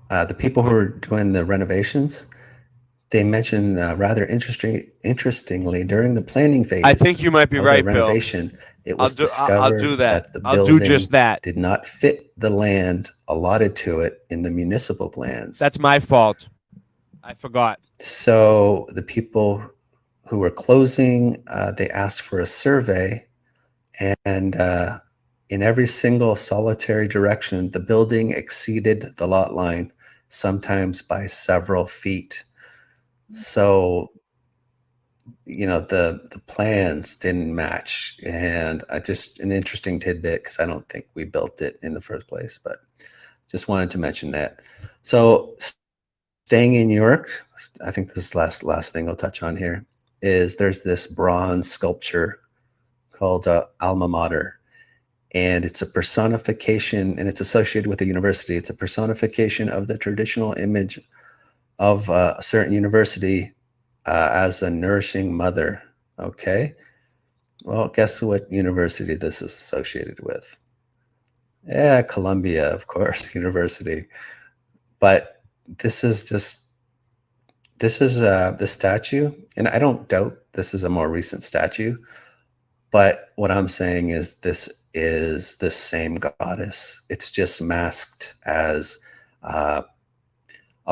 the people who are doing the renovations. They mentioned rather interestingly during the planning phase. I think you might be right, renovation, Bill. It was I'll do that. the I'll building do just that. did not fit the land allotted to it in the municipal plans. That's my fault. I forgot. So the people who were closing, they asked for a survey, and in every single solitary direction, the building exceeded the lot line, sometimes by several feet. So, the plans didn't match, and just an interesting tidbit because I don't think we built it in the first place, but just wanted to mention that. So, staying in New York, I think this is last thing I'll touch on here is there's this bronze sculpture called Alma Mater, and it's a personification, and it's associated with a university. It's a personification of the traditional image of a certain university as a nourishing mother. Okay, well, guess what university this is associated with? Yeah, Columbia, of course, University. But this is the statue, and I don't doubt this is a more recent statue, but what I'm saying is this is the same goddess. It's just masked as a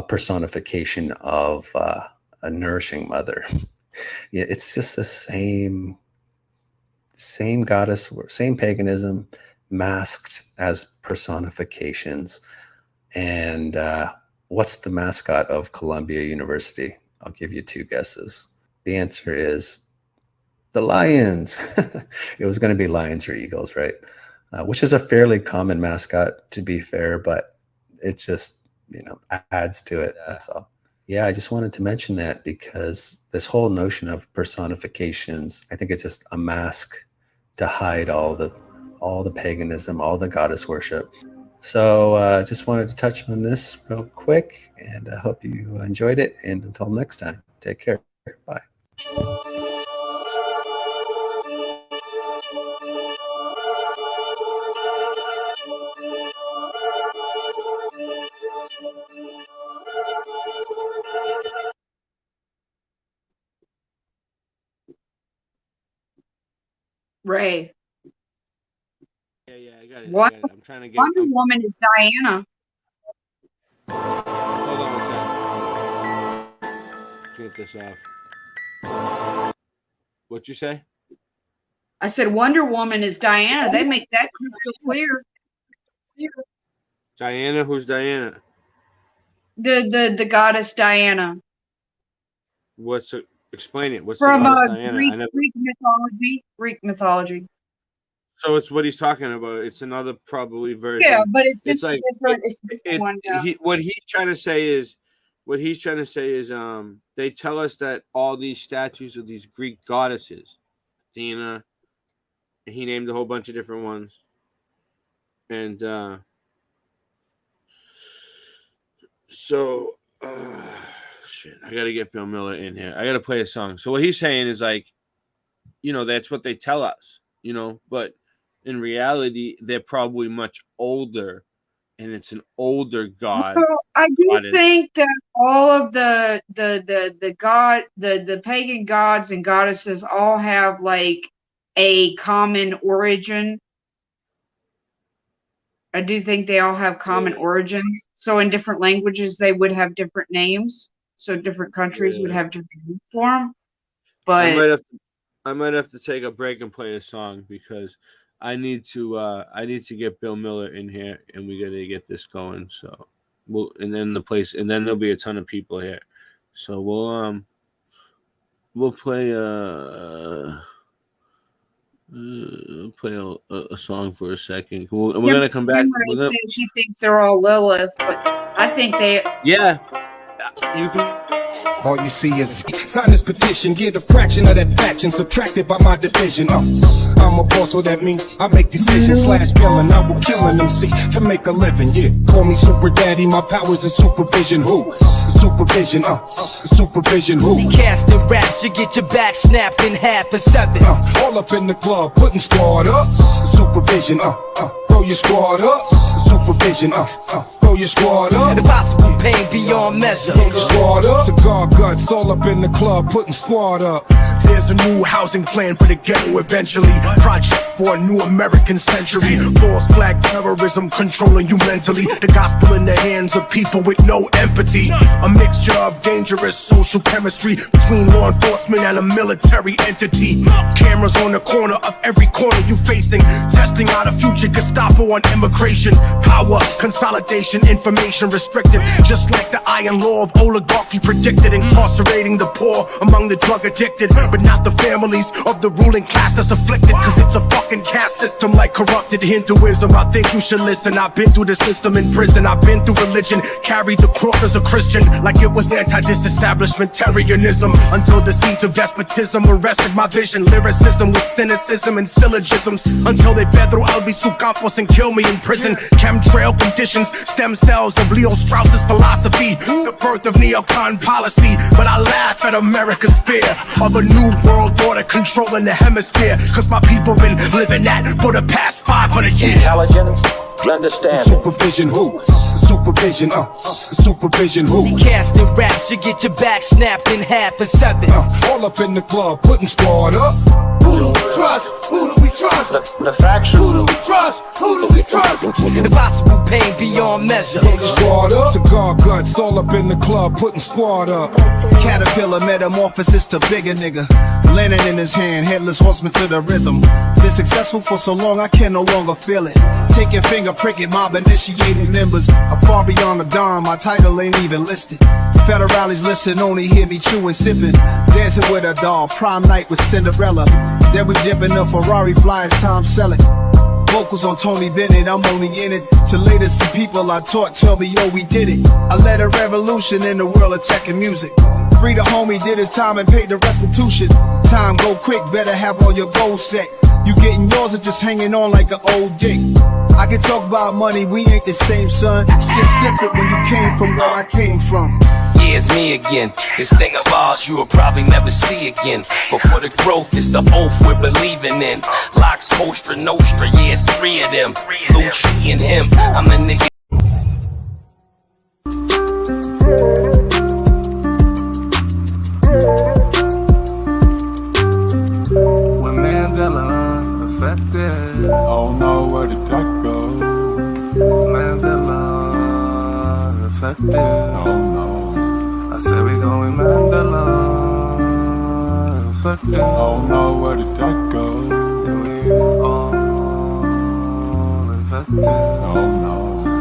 personification of a nourishing mother. Yeah, it's just the same goddess, same paganism, masked as personifications. And what's the mascot of Columbia University? I'll give you 2 guesses. The answer is the lions. It was going to be lions or eagles, right? Which is a fairly common mascot, to be fair, but it just, adds to it. That's all. Yeah, I just wanted to mention that because this whole notion of personifications, I think it's just a mask to hide all the paganism, all the goddess worship. So just wanted to touch on this real quick, and I hope you enjoyed it. And until next time, take care. Bye. Ray. Yeah, I got it. What? I'm trying to get. Wonder Woman is Diana. Hold on one second. Get this off. What'd you say? I said Wonder Woman is Diana. They make that crystal clear. Diana? Who's Diana? The goddess Diana. Explain it. What's From the goddess Diana? Greek mythology. So it's what he's talking about. It's another probably version. Yeah, but it's just like different. It's different one. Yeah. What he's trying to say is they tell us that all these statues of these Greek goddesses, Athena, and he named a whole bunch of different ones, and So, shit, I got to get Bill Miller in here. I got to play a song. So what he's saying is like, you know, that's what they tell us, you know, but in reality, they're probably much older, and it's an older god. Well, I do think that all of the pagan gods and goddesses all have like a common origin. I do think they all have common origins. So in different languages, they would have different names. So different countries would have different names for them. But I might have to take a break and play a song because I need to get Bill Miller in here, and we got to get this going. So and then there'll be a ton of people here. So we'll play a song for a second. We're gonna come back. She thinks they're all Lilith, but I think they. Yeah, you can. All you see is sign this petition, get a fraction of that faction subtracted by my division. I'm a boss, so that means I make decisions. /villain, I will kill an MC to make a living. Yeah, call me super daddy, my powers is supervision. Who? Supervision, supervision. Who? Casting raps, you get your back snapped in half and 7. All up in the club, putting squad up. Supervision, throw your squad up. Supervision, throw your squad up. Impossible pain beyond measure. Squad up. Cigar guts, all up in the club, putting squad up. There's a new housing plan for the ghetto eventually. Project for a new American century. False flag terrorism controlling you mentally. The gospel in the hands of people with no empathy. A mixture of dangerous social chemistry between law enforcement and a military entity. Cameras on the corner of every corner you facing. Testing out a future Gestapo on immigration. Power, consolidation, information restricted. Just like the iron law of oligarchy predicted. Incarcerating the poor among the drug addicted. But not the families of the ruling class that's afflicted. Cause it's a fucking caste system like corrupted Hinduism. I think you should listen. I've been through the system in prison. I've been through religion. Carried the cross as a Christian like it was anti-disestablishmentarianism. Until the seeds of despotism arrested my vision. Lyricism with cynicism and syllogisms. Until they Pedro Albizu Campos and kill me in prison. Chemtrail conditions, stem cells of Leo Strauss's philosophy. The birth of neocon policy. But I laugh at America's fear of a new world order controlling the hemisphere. Cause my people been living that for the past 500 years. Intelligence, understanding. Supervision who? Supervision, supervision who? Casting raps, you get your back snapped in half and 7. All up in the club, putting squad up. Who do we trust? Who do we trust? The faction. Who do we trust? Who do we trust? Impossible pain beyond measure. Squad up. Cigar guts, all up in the club, putting squad up. Caterpillar metamorphosis to bigger nigga. Lantern in his hand, headless horseman to the rhythm. Been successful for so long, I can no longer feel it. Take your finger, prick it, mob initiated members. Are far beyond the dime, my title ain't even listed. Federales listen, only hear me chewing, sipping. Dancing with a doll, prom night with Cinderella. Then we dip in the Ferrari, fly as time sell it. Vocals on Tony Bennett, I'm only in it to later see people I taught tell me, yo, we did it. I led a revolution in the world of tech and music. Free the homie, did his time and paid the restitution. Time go quick, better have all your goals set. You getting yours or just hanging on like an old dick? I can talk about money, we ain't the same, son. It's just different when you came from where I came from. Yeah, it's me again. This thing of ours you will probably never see again. But for the growth, it's the oath we're believing in. Locks, Kostra, Nostra, yeah, it's 3 of them. Lucci and him, I'm the nigga. When Mandela affected, don't know where the duck goes. Mandela affected, don't know. I said we going Mandela affected, don't know where the duck goes. And we all infected, don't know.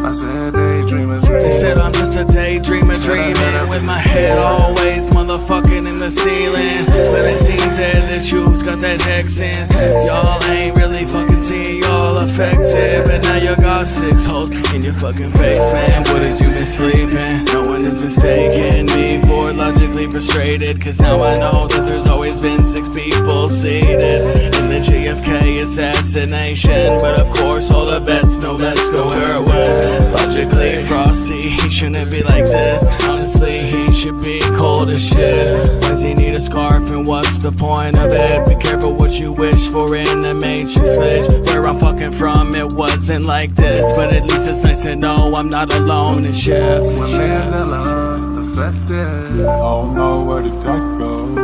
I said daydreamers dream. They said I'm just a daydreamer dreaming with my head always motherfucking in the ceiling. But it seems that the shoes got that neck sense. Y'all ain't really fucking seeing y'all affected. But now you got 6 holes in your fucking face, man. What is you been sleeping? No one is mistaken me for logically frustrated. Cause now I know that there's always been 6 people seated in the JFK assassination. But of course all the bets know let's go where it went. Logically frosty he shouldn't be like this. Honestly, he should be cold as shit. Does he need a scarf and what's the point of it? Be careful what you wish for in the matrix glitch. Where I'm fucking from, it wasn't like this, but at least it's nice to know I'm not alone in shifts. When Mandela affected, I don't know where the dark goes.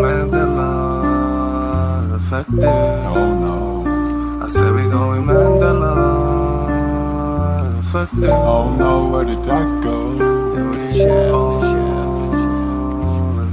Mandela affected, oh no. I said we going Mandela affected, I don't know where the dark goes. And we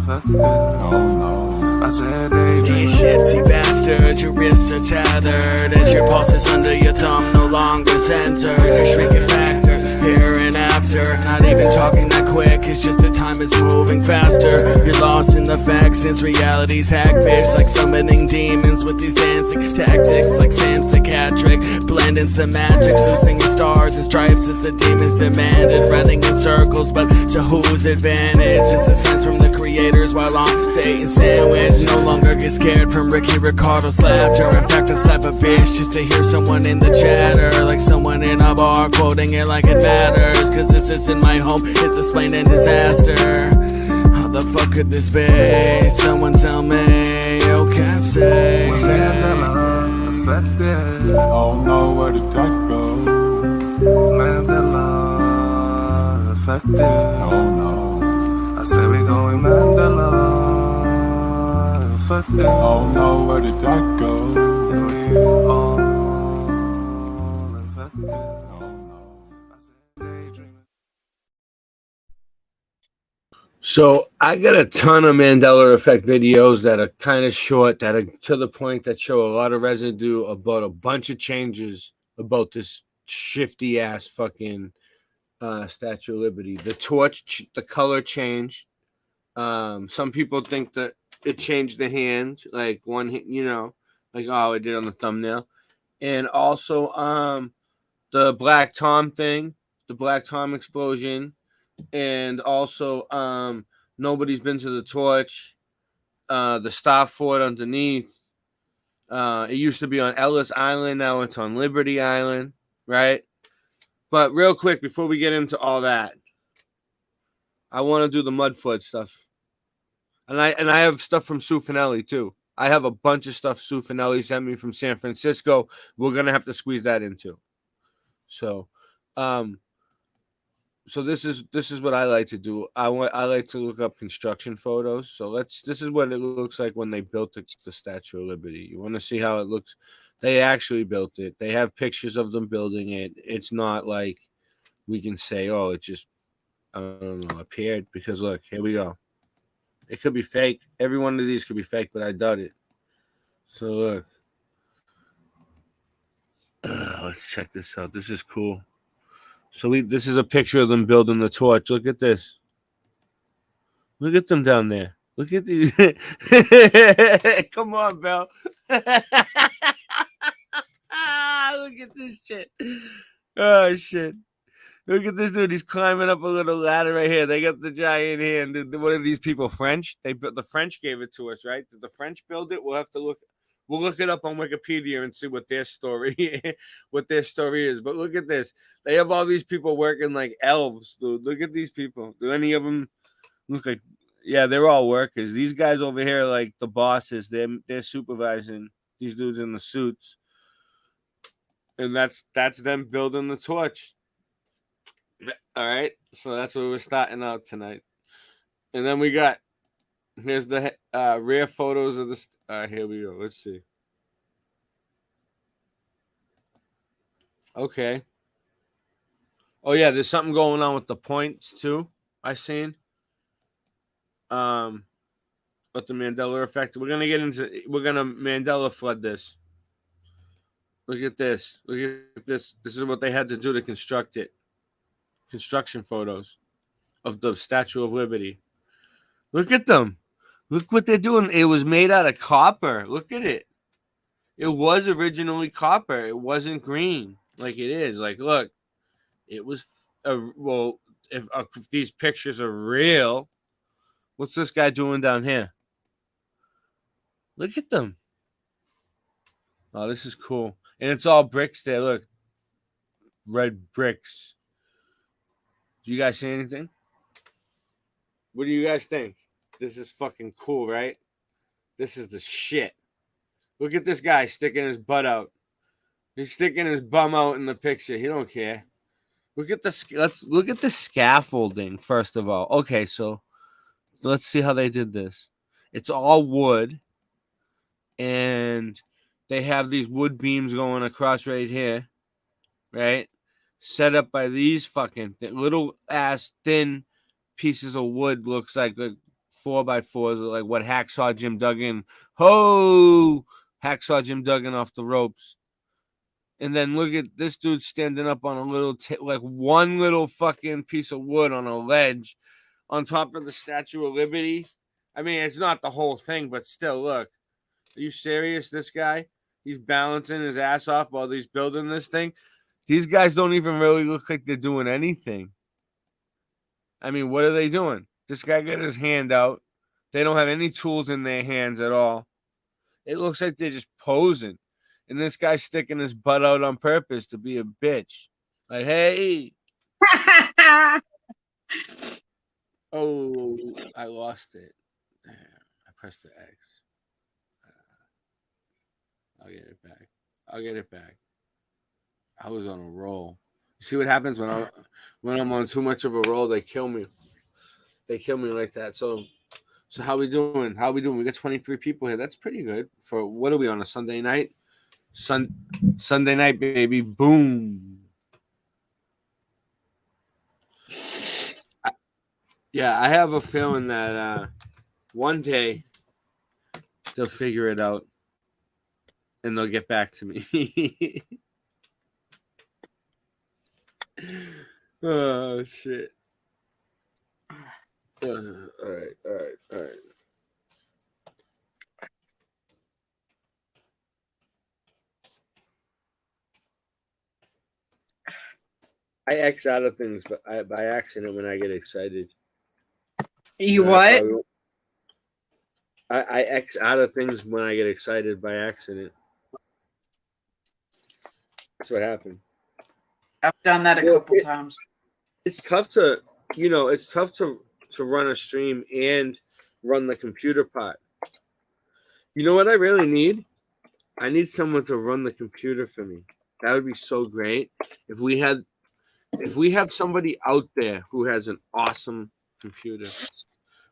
affected, oh no. I said these shifty bastards, your wrists are tethered as your pulses under your thumb no longer centered. You're shrinking factor here and after. Not even talking that quick, it's just the time is moving faster. You're lost in the facts since reality's hack-bitch. Like summoning demons with these dancing tactics. Like Sam Psychiatric, blending semantics. Losing your stars and stripes as the demons demanded. Running in circles, but to whose advantage? It's a sense from the creators while on Satan's sandwich. No longer get scared from Ricky Ricardo's laughter. In fact, I slap a bitch just to hear someone in the chatter. Like someone in a bar quoting it like it matters. Cause this isn't my home, it's a splaining disaster. How the fuck could this be? Someone tell me, yo, can't say. when Mandela affected, I don't know where the dark goes. Mandela affected, oh no. I said we going Mandela. I don't know where the dark goes. And we all infected. Oh no. I said daydreaming. So I got a ton of Mandela effect videos that are kind of short, that are to the point, that show a lot of residue about a bunch of changes about this shifty ass fucking Statue of Liberty. The torch, the color changed. Some people think that it changed the hand, like one, you know, like oh, it did on the thumbnail, and also the Black Tom thing, the Black Tom explosion, and also nobody's been to the torch, the Star Fort underneath. It used to be on Ellis Island, now it's on Liberty Island, right? But real quick before we get into all that, I want to do the Mudfoot stuff. And I have stuff from Sue Finelli too. I have a bunch of stuff Sue Finelli sent me from San Francisco. We're gonna have to squeeze that in too. So, so this is what I like to do. I like to look up construction photos. So this is what it looks like when they built the Statue of Liberty. You want to see how it looks? They actually built it. They have pictures of them building it. It's not like we can say, oh, it just I don't know appeared, because look, here we go. It could be fake. Every one of these could be fake, but I doubt it. So look. Let's check this out. This is cool. So this is a picture of them building the torch. Look at this. Look at them down there. Look at these. Come on, Belle. Look at this shit. Oh, shit. Look at this dude. He's climbing up a little ladder right here. They got the giant hand. What are these people? French? The French gave it to us, right? Did the French build it? We'll have to look. We'll look it up on Wikipedia and see what their story is. But look at this. They have all these people working like elves, dude. Look at these people. Do any of them look like? Yeah, they're all workers. These guys over here, like the bosses, they're supervising these dudes in the suits, and that's them building the torch. All right, so that's where we're starting out tonight. And then we got, here's the rare photos of this. Here we go. Let's see. Okay. Oh yeah, there's something going on with the points too. I seen. But the Mandela effect. We're gonna Mandela flood this. Look at this. Look at this. This is what they had to do to construct it. Construction photos of the Statue of Liberty. Look at them. Look what they're doing. It was made out of copper. Look at it. It was originally copper. It wasn't green like it is. Like, look, it was. Well, if these pictures are real, what's this guy doing down here? Look at them. Oh, this is cool. And it's all bricks there. Look, red bricks. Do you guys see anything? What do you guys think? This is fucking cool, right? This is the shit. Look at this guy sticking his butt out. He's sticking his bum out in the picture. He don't care. Let's look at the scaffolding first of all. Okay, so let's see how they did this. It's all wood, and they have these wood beams going across right here, right? Set up by these fucking little ass thin pieces of wood. Looks like 4x4s, like what Hacksaw Jim Duggan. Hacksaw Jim Duggan off the ropes. And then look at this dude standing up on a little, like one little fucking piece of wood on a ledge on top of the Statue of Liberty. I mean, it's not the whole thing, but still, look. Are you serious, this guy? He's balancing his ass off while he's building this thing. These guys don't even really look like they're doing anything. I mean, what are they doing? This guy got his hand out. They don't have any tools in their hands at all. It looks like they're just posing. And this guy's sticking his butt out on purpose to be a bitch. Like, hey. Oh, I lost it. Damn, I pressed the X. I'll get it back. I was on a roll. You see what happens when I'm on too much of a roll? They kill me. They kill me like that. So how we doing? We got 23 people here. That's pretty good. For what are we on, a Sunday night? Sunday night, baby. Boom. I have a feeling that one day they'll figure it out and they'll get back to me. Oh, shit. All right. I X out of things by accident when I get excited. You what? I X out of things when I get excited by accident. That's what happened. I've done that a couple times. It's tough to, to run a stream and run the computer part. You know what I really need? I need someone to run the computer for me. That would be so great if we have somebody out there who has an awesome computer.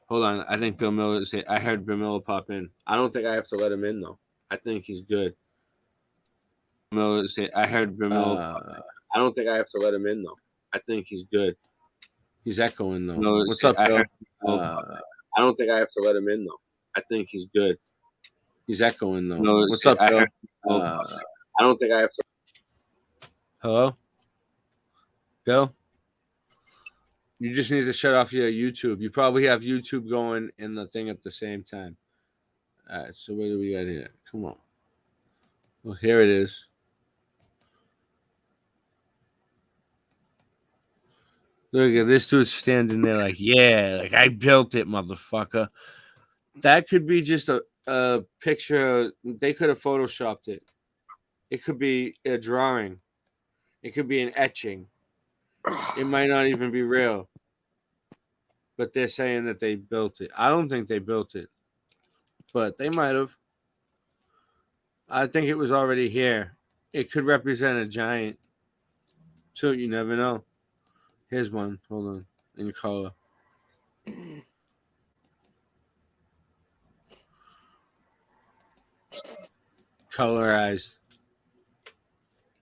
Hold on, I think Bill Miller is here. I heard Bill Miller pop in. I don't think I have to let him in though. I think he's good. Miller is here. I heard Bill Miller pop in. I don't think I have to let him in though. I think he's good. He's echoing though. No, what's up, Bill? I don't think I have to let him in though. I think he's good. He's echoing though. No, what's up, Bill? I don't think I have to. Hello, Bill? You just need to shut off your YouTube. You probably have YouTube going and the thing at the same time. All right, so what do we got here? Come on. Well, here it is. Look at this dude standing there like, yeah, like I built it, motherfucker. That could be just a picture. They could have photoshopped it. It could be a drawing. It could be an etching. It might not even be real. But they're saying that they built it. I don't think they built it. But they might have. I think it was already here. It could represent a giant. So you never know. Here's one. Hold on. In color. Colorized.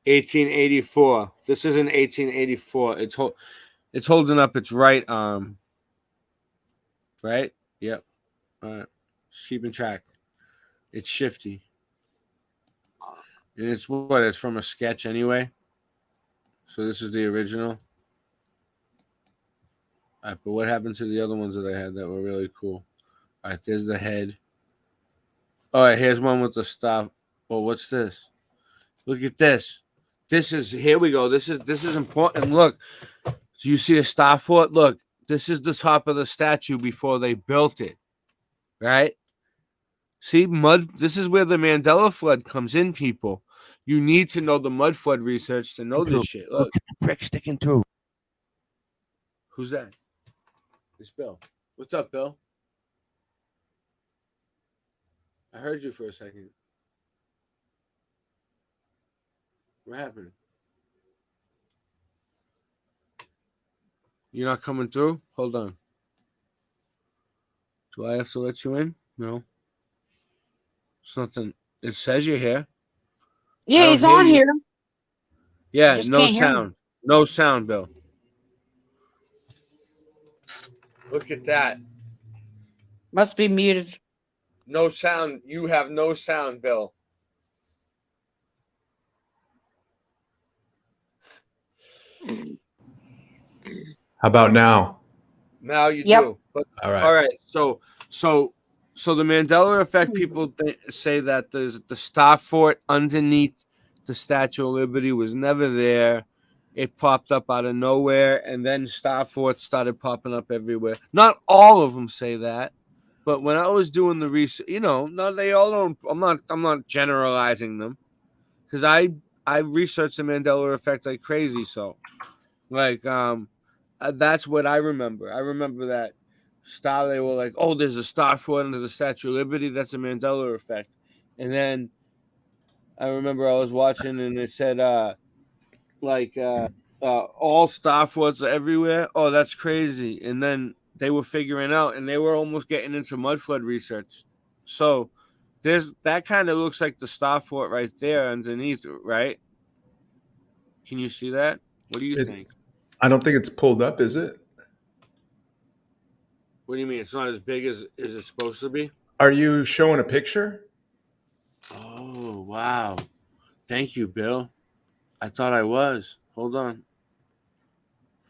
1884. This is in 1884. It's holding up its right arm. Right? Yep. All right. Just keeping track. It's shifty. And it's what? It's from a sketch anyway. So this is the original. All right, but what happened to the other ones that I had that were really cool? All right, there's the head. All right, here's one with the stop. Well, what's this? Look at this. Here we go. This is important. Look, do you see a star fort? Look, this is the top of the statue before they built it, right? See, mud. This is where the Mandela flood comes in, people. You need to know the mud flood research to know this shit. Look at the brick sticking through. Who's that? It's Bill. What's up, Bill? I heard you for a second. What happened? You're not coming through? Hold on. Do I have to let you in? No. Something. It says you're here. Yeah, he's on here. Yeah, Just no can't hear him. sound. No sound, Bill. Look at that. Must be muted. No sound. You have no sound, Bill. How about now? Now you Yep. do. But, All right. All right. So the Mandela effect, people say that there's the star fort underneath the Statue of Liberty was never there. It popped up out of nowhere, and then star forts started popping up everywhere. Not all of them say that, but when I was doing the research, not they all don't. I'm not generalizing them, because I researched the Mandela effect like crazy. So, that's what I remember. I remember that they were like, oh, there's a star fort under the Statue of Liberty. That's a Mandela effect. And then I remember I was watching and it said, all star forts are everywhere. Oh, that's crazy. And then they were figuring out, and they were almost getting into mud flood research. So that kind of looks like the star fort right there underneath, right? Can you see that? What do you think? I don't think it's pulled up, is it? What do you mean? It's not as big as it's supposed to be? Are you showing a picture? Oh, wow. Thank you, Bill. I thought I was. Hold on.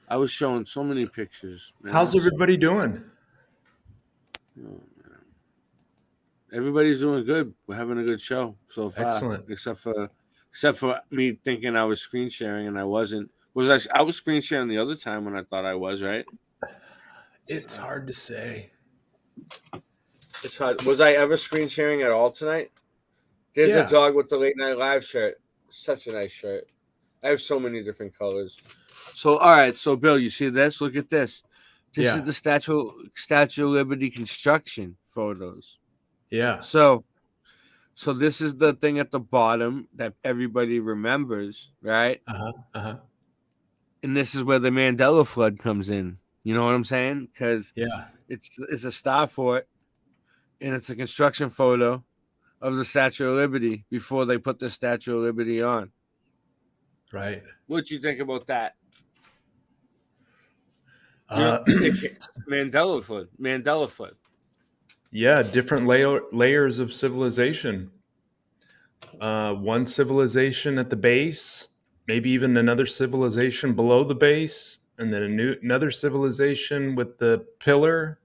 I was showing so many pictures. Man. How's everybody doing? Oh, everybody's doing good. We're having a good show so far. Excellent. Except for me thinking I was screen sharing and I wasn't. I was screen sharing the other time when I thought I was, right? It's hard to say. It's hard. Was I ever screen sharing at all tonight? There's a dog with the Late Night Live shirt. Such a nice shirt. I have so many different colors. So, all right. So, Bill, you see this? Look at this. This is the Statue of Liberty construction photos. Yeah. So this is the thing at the bottom that everybody remembers, right? And this is where the Mandela flood comes in. You know what I'm saying? Because it's a star fort, and it's a construction photo of the Statue of Liberty before they put the Statue of Liberty on. Right. What you think about that? Mandela flood. Yeah, different layers of civilization. One civilization at the base, maybe even another civilization below the base, and then another civilization with the pillar,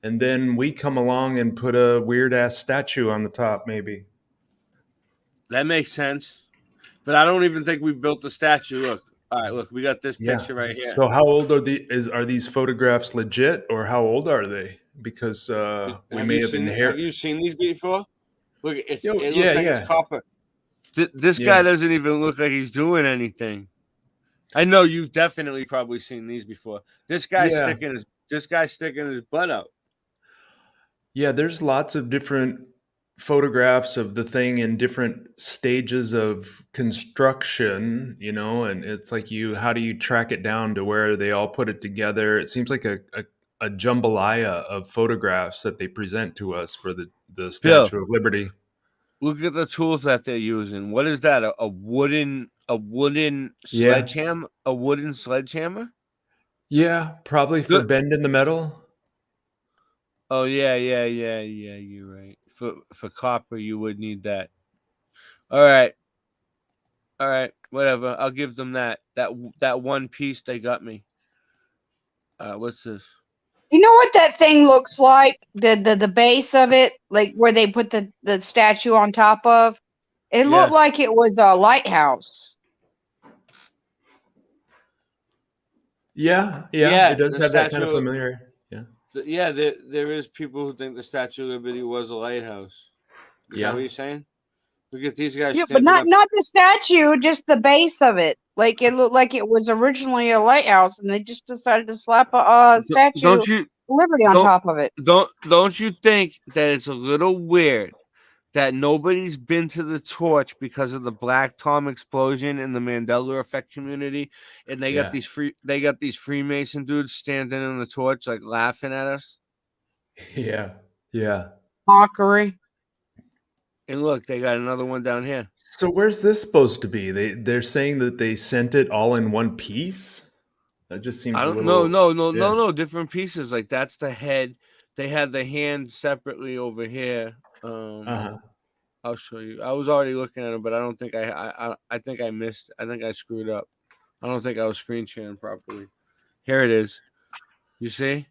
and then we come along and put a weird-ass statue on the top, maybe. That makes sense. But I don't even think we built the statue. Look. All right, look, we got this picture right here. So how old are these photographs legit, or how old are they? Because we may have inherited. Have you seen these before? Look, it looks like it's copper. This guy doesn't even look like he's doing anything. I know you've definitely probably seen these before. This guy's sticking his butt out. Yeah, there's lots of different photographs of the thing in different stages of construction, and it's like how do you track it down to where they all put it together? It seems like a jambalaya of photographs that they present to us for the Statue of Liberty. Look at the tools that they're using. What is that? A wooden sledgehammer? A wooden sledgehammer? Yeah, probably for bending the metal. Oh yeah. You're right. For copper, you would need that. All right, whatever. I'll give them that one piece they got me. What's this? You know what that thing looks like? The base of it, like where they put the statue on top of. It looked like it was a lighthouse. Yeah. It does have that kind of familiar. Yeah, there is people who think the Statue of Liberty was a lighthouse. Is that what you're saying? Look at these guys Yeah, but standing up. not the statue, just the base of it. Like it looked like it was originally a lighthouse, and they just decided to slap a statue Don't of you Liberty on top of it. don't you think that it's a little weird that nobody's been to the torch because of the Black Tom explosion in the Mandela effect community, and they got these Freemason dudes standing in the torch like laughing at us? Yeah. Yeah. Mockery. And look, they got another one down here. So where's this supposed to be? They're saying that they sent it all in one piece? That just seems I a don't little no, different pieces. Like that's the head. They had the hand separately over here. I'll show you. I was already looking at them, but I don't think I think I missed. I think I screwed up. I don't think I was screen sharing properly. Here it is. You see?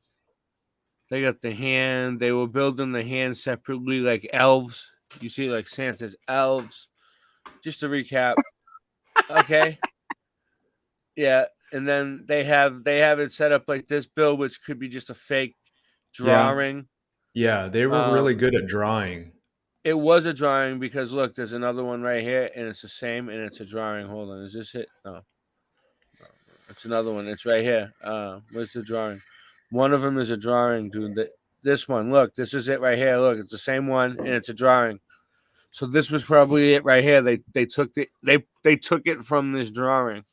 They got the hand. They were building the hand separately like elves. You see, like Santa's elves. Just to recap. Okay. Yeah. And then they have it set up like this, Bill, which could be just a fake drawing. Yeah, they were really good at drawing. It was a drawing because look, there's another one right here, and it's the same, and it's a drawing. Hold on, is this it? No, it's another one. It's right here. Where's the drawing? One of them is a drawing, dude. This one, look, this is it right here. Look, it's the same one, and it's a drawing. So this was probably it right here. They took it. They took it from this drawing.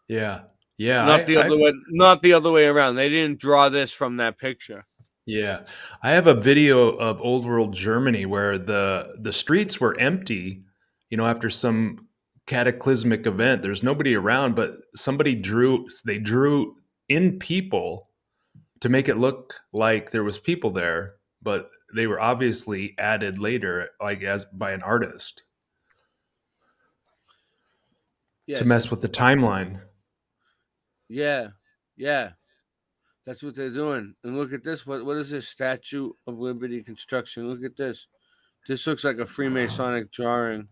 Yeah, yeah. Not the other way around. They didn't draw this from that picture. Yeah, I have a video of old world Germany where the streets were empty, after some cataclysmic event. There's nobody around, but they drew in people to make it look like there was people there, but they were obviously added later, like as by an artist to mess with the timeline. Yeah, yeah. That's what they're doing. And look at this. What is this? Statue of Liberty construction. Look at this. This looks like a Freemasonic drawing.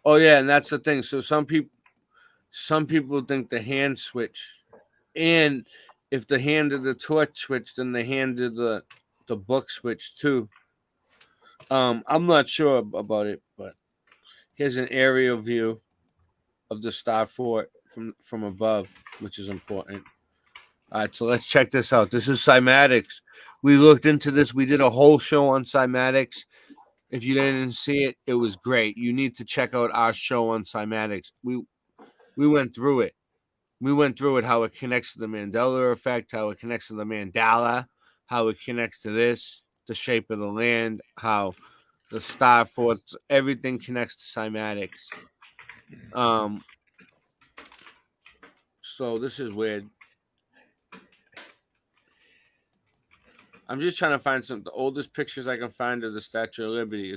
Oh yeah, and that's the thing. So some people think the hand switch. And if the hand of the torch switch, then the hand of the book switch too. I'm not sure about it, but here's an aerial view of the Star Fort from above, which is important. All right, so let's check this out. This is cymatics. We looked into this. We did a whole show on cymatics. If you didn't see it, it was great. You need to check out our show on cymatics. We went through it. We went through it, how it connects to the Mandela effect, how it connects to the Mandala, how it connects to this, the shape of the land, how the star forts, everything connects to cymatics. So this is weird. I'm just trying to find the oldest pictures I can find of the Statue of Liberty.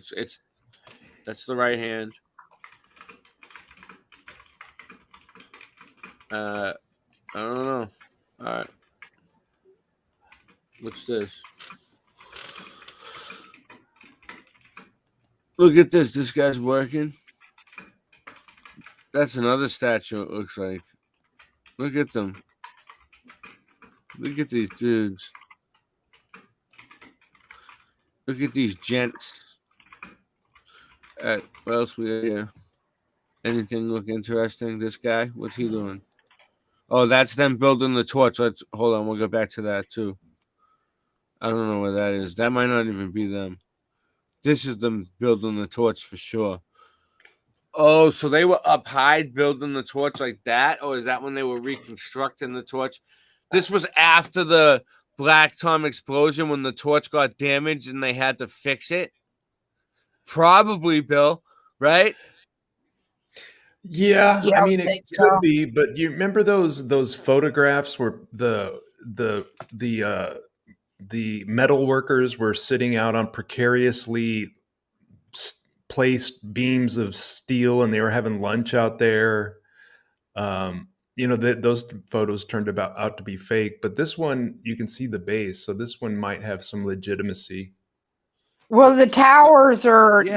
That's the right hand. I don't know. All right. What's this? Look at this. This guy's working. That's another statue, it looks like. Look at them. Look at these dudes. Look at these gents. What else we got here? Anything look interesting? This guy, what's he doing? Oh, that's them building the torch. Hold on. We'll go back to that too. I don't know where that is. That might not even be them. This is them building the torch for sure. Oh, so they were up high building the torch like that? Or is that when they were reconstructing the torch? This was after the Black Tom explosion when the torch got damaged and they had to fix it? Probably, Bill, right? Yeah, I mean it could be, but you remember those photographs where the metal workers were sitting out on precariously placed beams of steel and they were having lunch out there. Those photos turned out to be fake, but this one you can see the base, so this one might have some legitimacy. Well, the towers are in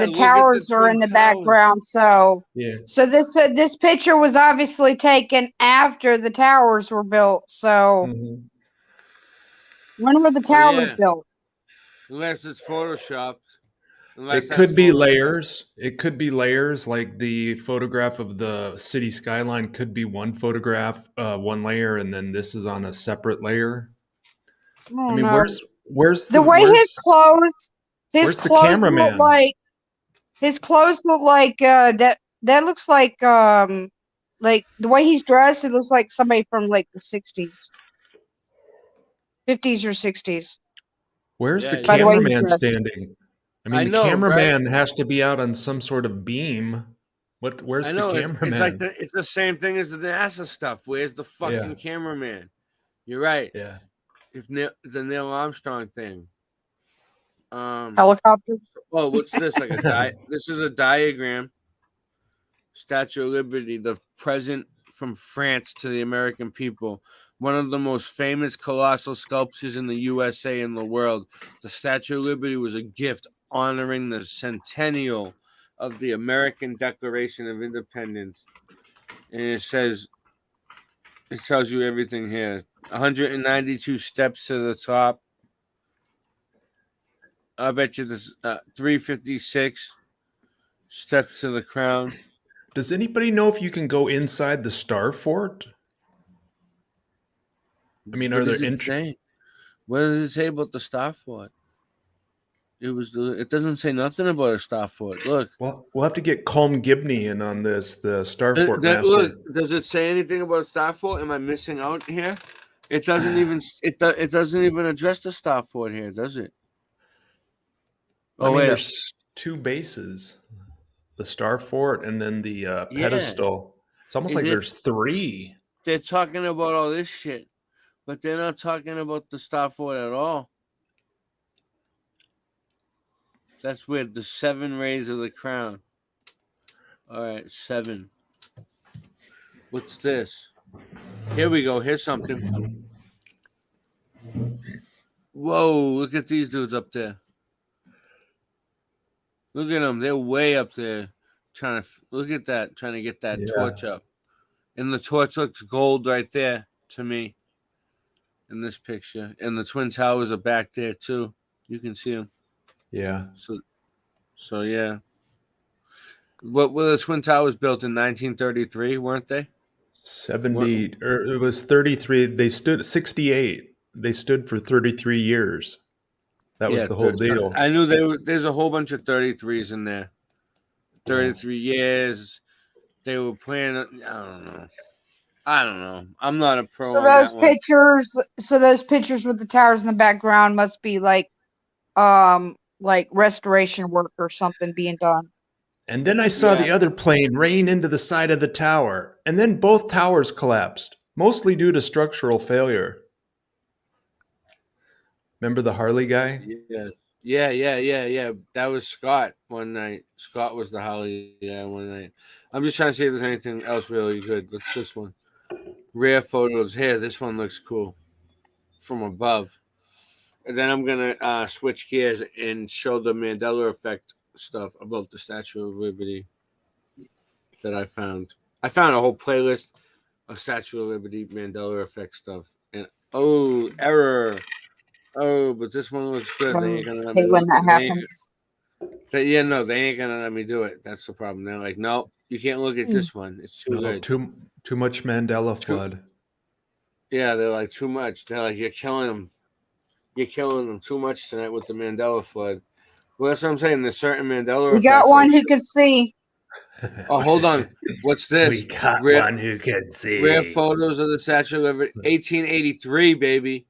the background, so So this picture was obviously taken after the towers were built. So when were the towers built? Unless it's photoshopped. Unless It could that's be Photoshop. layers. It could be layers. Like the photograph of the city skyline could be one photograph, one layer, and then this is on a separate layer. I I don't mean, know. where's The the way his where's the clothes look cameraman? like that looks like the way he's dressed, it looks like somebody from like the 60s, 50s or 60s. Where's the By the way he's cameraman dressed. standing? I mean, I the know, right? cameraman has to be out on some sort of beam. Where's I the know it's like cameraman? it's the same thing as the NASA stuff. Where's the fucking Yeah. cameraman? You're right. Yeah. If the Neil Armstrong thing. Helicopter. Oh, what's this? Like this is a diagram. Statue of Liberty, the present from France to the American people. One of the most famous colossal sculptures in the USA and the world. The Statue of Liberty was a gift honoring the centennial of the American Declaration of Independence. And it tells you everything here. 192 steps to the top. I bet you this 356 steps to the crown. Does anybody know if you can go inside the Star Fort? I mean, What are there does it say? What does it say about the Star Fort? It doesn't say nothing about a Star Fort. Look. Well, we'll have to get Colm Gibney in on this, the Star Fort master. Look, does it say anything about Star Fort? Am I missing out here? It doesn't even it doesn't even address the Star Fort here, does it? I mean, there's two bases, the Star Fort and then the pedestal. It's almost like there's three. They're talking about all this shit, but they're not talking about the Star Fort at all. That's weird. The 7 rays of the crown. All right, 7. What's this? Here we go. Here's something. Whoa, look at these dudes up there. Look at them. They're way up there look at that, trying to get that torch up. And the torch looks gold right there to me in this picture. And the Twin Towers are back there too. You can see them. Yeah. So yeah. What were the Twin Towers built in 1933, weren't they? 70, or it was 33. They stood 68. They stood for 33 years. That was the whole deal. I knew there's a whole bunch of 33s in there. 33 years. They were playing. I don't know. I'm not a pro. So those pictures with the towers in the background must be like restoration work or something being done. And then I saw the other plane rain into the side of the tower, and then both towers collapsed, mostly due to structural failure. Remember the Harley guy? Yeah. That was Scott one night. Scott was the Harley guy one night. I'm just trying to see if there's anything else really good. What's this one? Rare photos. Here, this one looks cool from above. And then I'm gonna switch gears and show the Mandela effect stuff about the Statue of Liberty that I found. I found a whole playlist of Statue of Liberty Mandela effect stuff. And error. Oh, but this one looks good. They ain't gonna let me when that happens. They ain't gonna let me do it. That's the problem. They're like, no, you can't look at this one. It's too good. Too much Mandela flood. Yeah, they're like too much. They're like, you're killing them. You're killing them too much tonight with the Mandela flood. Well, that's what I'm saying. There's certain Mandela. We got one who can see. Oh, hold on. What's this? We got one who can see. Rare photos of the Statue of Liberty, 1883, baby.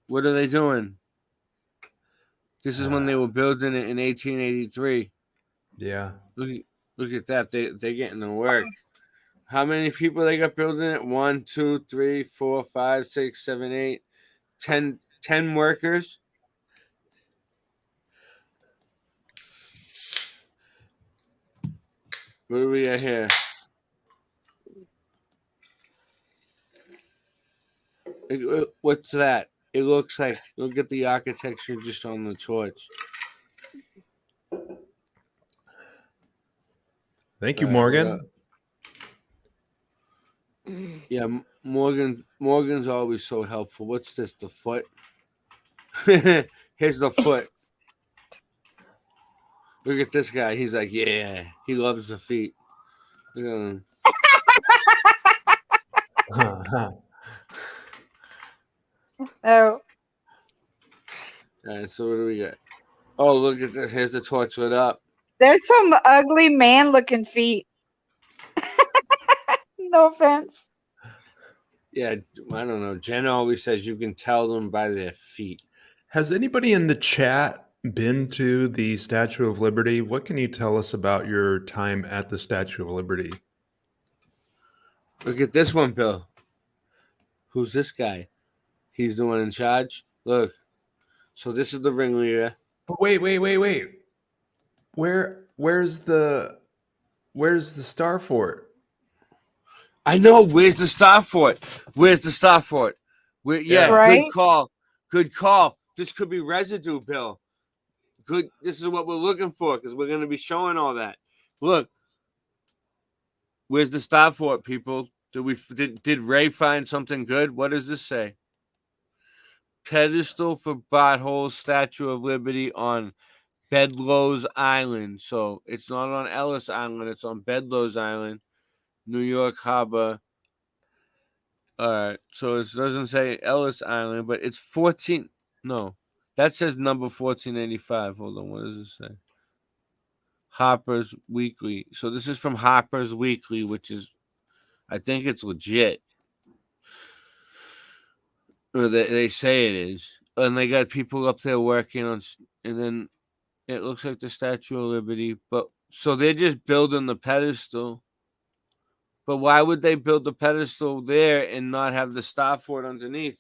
What are they doing? This is when they were building it in 1883. Yeah. Look at that. They're getting to work. How many people they got building it? 1, 2, 3, 4, 5, 6, 7, 8, 10 workers. What do we got here? What's that? It looks like, look at the architecture just on the torch. Thank you, Morgan. Yeah, Morgan's always so helpful. What's this? The foot? Here's the foot. Look at this guy. He's like, yeah, he loves the feet. Look at him. Oh, All right, so what do we got? Oh, look at this. Here's the torch lit up. there's some ugly man-looking feet. No offense. Yeah, I don't know. Jen always says you can tell them by their feet. Has anybody in the chat been to the Statue of Liberty? What can you tell us about your time at the Statue of Liberty? Look at this one, Bill. Who's this guy? He's the one in charge. Look. So this is the ringleader. But wait. Where's the Star Fort? I know. Where's the Star Fort? Where's the Star Fort? Yeah, right? Good call. Good call. This could be residue, Bill. Good. This is what we're looking for because we're going to be showing all that. Look. Where's the Star Fort, people? Did Ray find something good? What does this say? Pedestal for Butthole Statue of Liberty on Bedloe's Island. So it's not on Ellis Island. It's on Bedloe's Island, New York Harbor. All right. So it doesn't say Ellis Island, but it's 14. No, that says number 1485. Hold on. What does it say? Harper's Weekly. So this is from Harper's Weekly, which is, I think it's legit. Or they say it is. And they got people up there working on, and then it looks like the Statue of Liberty. But so they're just building the pedestal. But why would they build the pedestal there and not have the Star Fort underneath?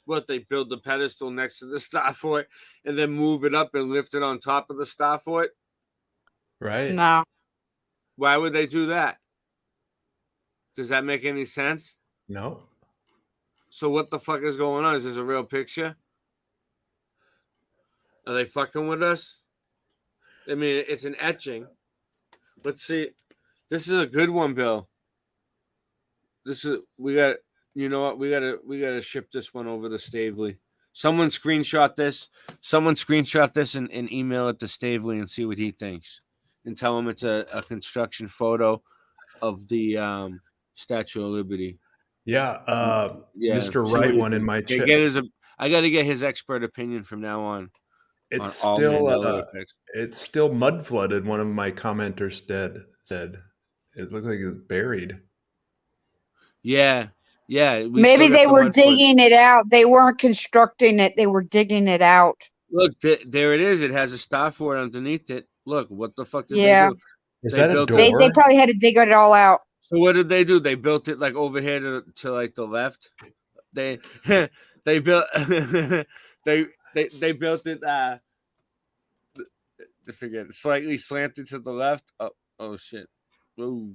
What, they build the pedestal next to the Star Fort and then move it up and lift it on top of the Star Fort? Right. No. Why would they do that? Does that make any sense? No. So what the fuck is going on? Is this a real picture? Are they fucking with us? I mean, it's an etching. Let's see. This is a good one, Bill. We got, you know what? We gotta ship this one over to Stavely. Someone screenshot this and email it to Stavely and see what he thinks. And tell him it's a construction photo of the Statue of Liberty. Yeah, Mr. Wright one in my chat. I got to get his expert opinion from now on. It's still mud flooded. One of my commenters said it looked like it was buried. Yeah. Maybe they were digging it out. They weren't constructing it. They were digging it out. Look, there it is. It has a Star Fort underneath it. Look, what the fuck did they do? Is that a door? They probably had to dig it all out. So what did they do? They built it like over here to like the left. They built they built it I forget, slightly slanted to the left. Oh shit. Ooh.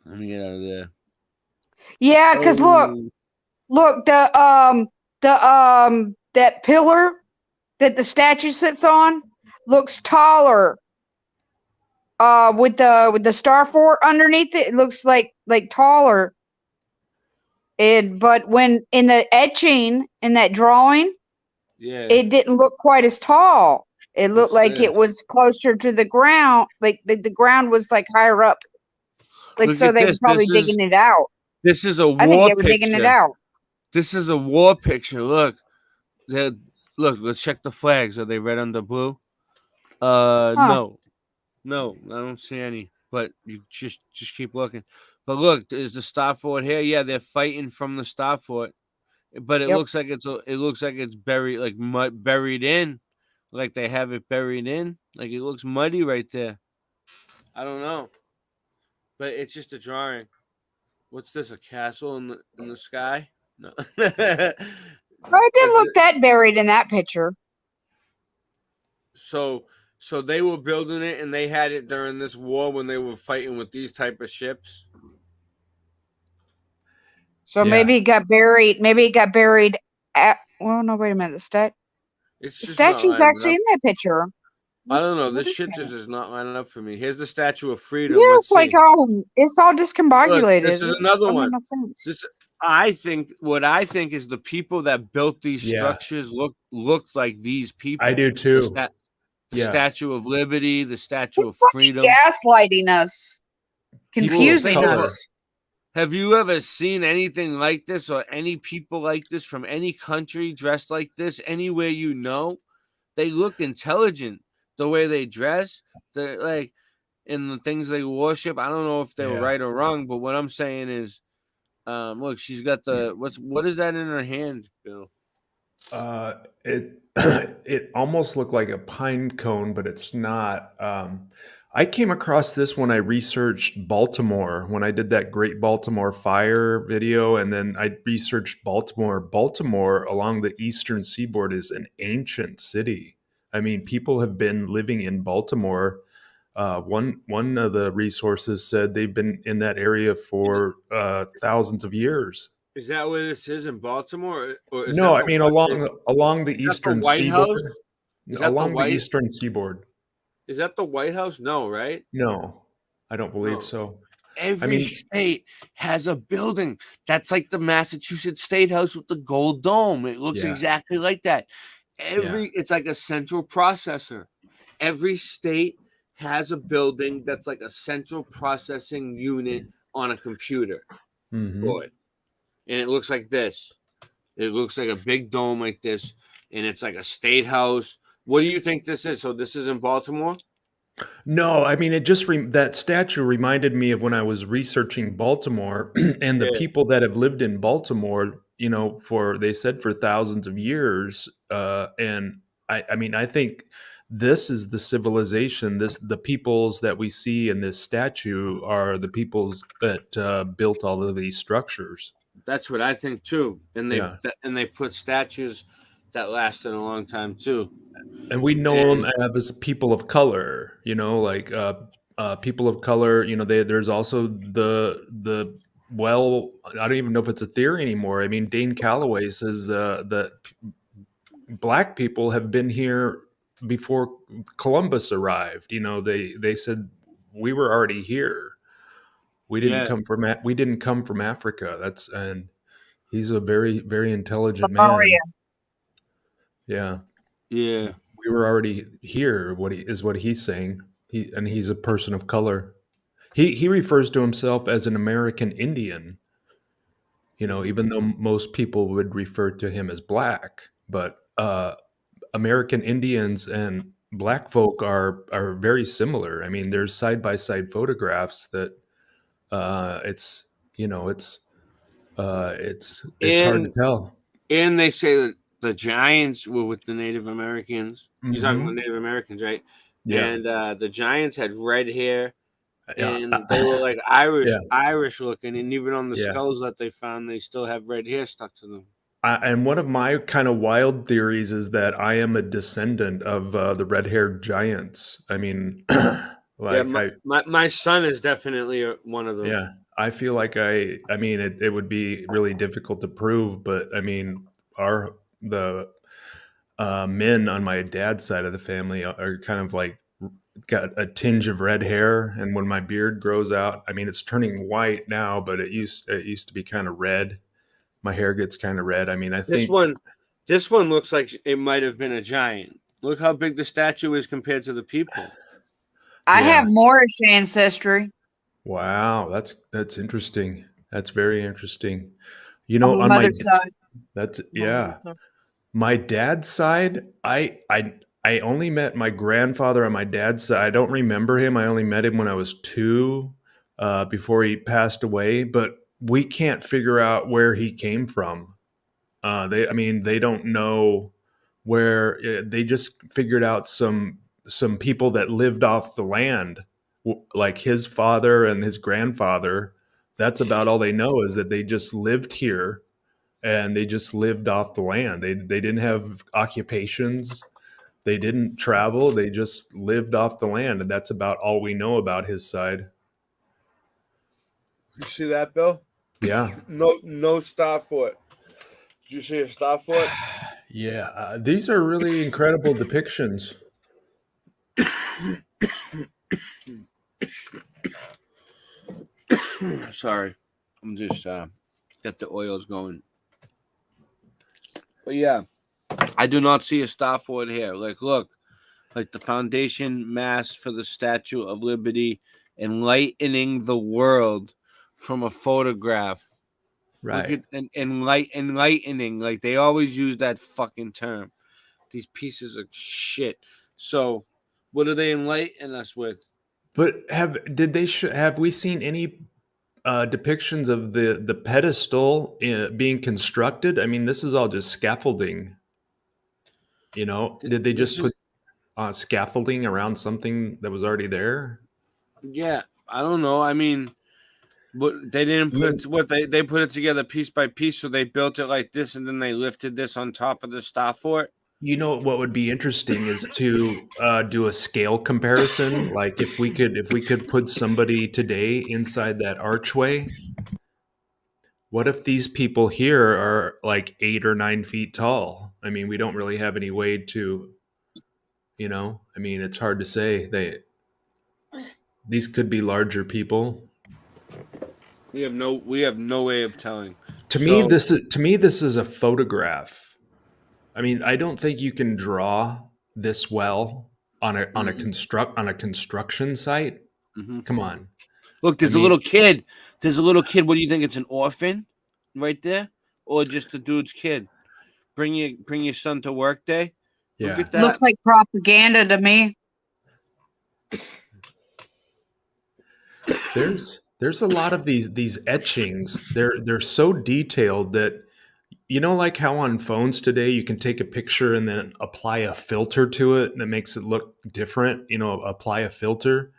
Let me get out of there. Yeah, because look, that pillar that the statue sits on looks taller. With the Star Fort underneath it, it looks like taller. But when in the etching in that drawing, it didn't look quite as tall. It looked like it was closer to the ground. Like the ground was like higher up. Like, so they were probably digging it out. This is a war I think they were picture. digging it out. This is a war picture. Look, let's check the flags. Are they red under blue? No, I don't see any. But you just keep looking. But look, is the Star Fort here? Yeah, they're fighting from the Star Fort. But it looks like it's buried, like buried in, like they have it buried in. Like it looks muddy right there. I don't know, but it's just a drawing. What's this? A castle in the sky? No. Well, it didn't look that buried in that picture. So they were building it, and they had it during this war when they were fighting with these type of ships. So maybe it got buried. Maybe it got buried at. Well, no, wait a minute. The statue's actually in that picture. I don't know. This shit just is not lining up for me. Here's the Statue of Freedom. Yeah, it's like, it's all discombobulated. Look, this is another one. I think is the people that built these structures look like these people. I do too. The Yeah. Statue of Liberty, the Statue He's of fucking Freedom. gaslighting us, People of confusing color. us. Have you ever seen anything like this or any people like this from any country dressed like this anywhere you know? They look intelligent. The way they dress, they're like, and the things they worship. I don't know if they were Yeah. right or wrong, but what I'm saying is, look, she's got the what is that in her hand, Bill? It it almost looked like a pine cone, but it's not. I came across this when I researched Baltimore, when I did that Great Baltimore Fire video, and then I researched Baltimore. Baltimore along the eastern seaboard is an ancient city. I mean, people have been living in Baltimore. One of the resources said they've been in that area for thousands of years. Is that where this is in Baltimore, or is No, that I mean along the is that the eastern White House? seaboard. Is that the Along the White? eastern seaboard. Is that the White House? No, right? No, I don't believe No. so. Every state has a building that's like the Massachusetts State House with the gold dome. It looks Yeah. exactly like that. It's like a central processor. Every state has a building that's like a central processing unit on a computer. Mhm. Good. And it looks like this. It looks like a big dome like this, and it's like a state house. What do you think this is? So this is in Baltimore? No, I mean, it just that statue reminded me of when I was researching Baltimore and the Yeah. people that have lived in Baltimore, you know, they said for thousands of years. And I mean, I think this is the civilization. The peoples that we see in this statue are the peoples that built all of these structures. That's what I think too. And they put statues that lasted a long time too. And we know them as people of color, you know, like people of color. You know, there's also the I don't even know if it's a theory anymore. I mean, Dane Calloway says that black people have been here before Columbus arrived. You know, they said we were already here. We didn't come from Africa. And he's a very, very intelligent man. Oh, yeah. Yeah. Yeah. We were already here. What he's saying. He's a person of color. He refers to himself as an American Indian. You know, even though most people would refer to him as black, but American Indians and black folk are very similar. I mean, there's side by side photographs that it's hard to tell. And they say that the Giants were with the Native Americans. You're talking about Mhm. Native Americans, right? Yeah. And the Giants had red hair, and they were like Irish looking. And even on the skulls that they found, they still have red hair stuck to them. And one of my kind of wild theories is that I am a descendant of the red-haired giants. I mean, my son is definitely one of them. Yeah, I feel like I mean, it would be really difficult to prove, but I mean, the men on my dad's side of the family are kind of like got a tinge of red hair, and when my beard grows out, I mean, it's turning white now, but it used to be kind of red. My hair gets kind of red. I mean, I think this one looks like it might have been a giant. Look how big the statue is compared to the people. I have Moorish ancestry. Wow, that's interesting. That's very interesting. You know, On on my my mother's side. that's yeah. My dad's side, I only met my grandfather on my dad's side. I don't remember him. I only met him when I was 2, before he passed away. But we can't figure out where he came from. They don't know where. They just figured out some people that lived off the land, like his father and his grandfather. That's about all they know, is that they just lived here. And they just lived off the land. They didn't have occupations. They didn't travel. They just lived off the land. And that's about all we know about his side. You see that, Bill? Yeah. No star foot. Did you see a star foot? Yeah. These are really incredible depictions. Sorry. I'm just got the oils going. But yeah, I do not see a star foot here. Like, look, like the foundation mass for the Statue of Liberty, enlightening the world from a photograph. Right. Look at enlightening. Like they always use that fucking term. These pieces of shit. So, what do they enlighten us with? But have we seen any depictions of the pedestal being constructed? I mean, this is all just scaffolding. You know, did they This just is put scaffolding around something that was already there? yeah. I don't know. I mean, but they didn't put it. What they put it together piece by piece. So they built it like this, and then they lifted this on top of the stuff for it. You know what would be interesting is to do a scale comparison. Like if we could put somebody today inside that archway. What if these people here are like 8 or 9 feet tall? I mean, we don't really have any way to, you know. I mean, it's hard to say. These could be larger people. We have no way of telling. To me, this is a photograph. I mean, I don't think you can draw this well on a construction site. Mm-hmm. Come on. Look, there's a little kid. There's a little kid. What do you think? It's an orphan, right there, or just a dude's kid? Bring your son to work day. Yeah, look at that. Looks like propaganda to me. There's a lot of these etchings. They're so detailed that, you know, like how on phones today you can take a picture and then apply a filter to it and it makes it look different. You know, apply a filter.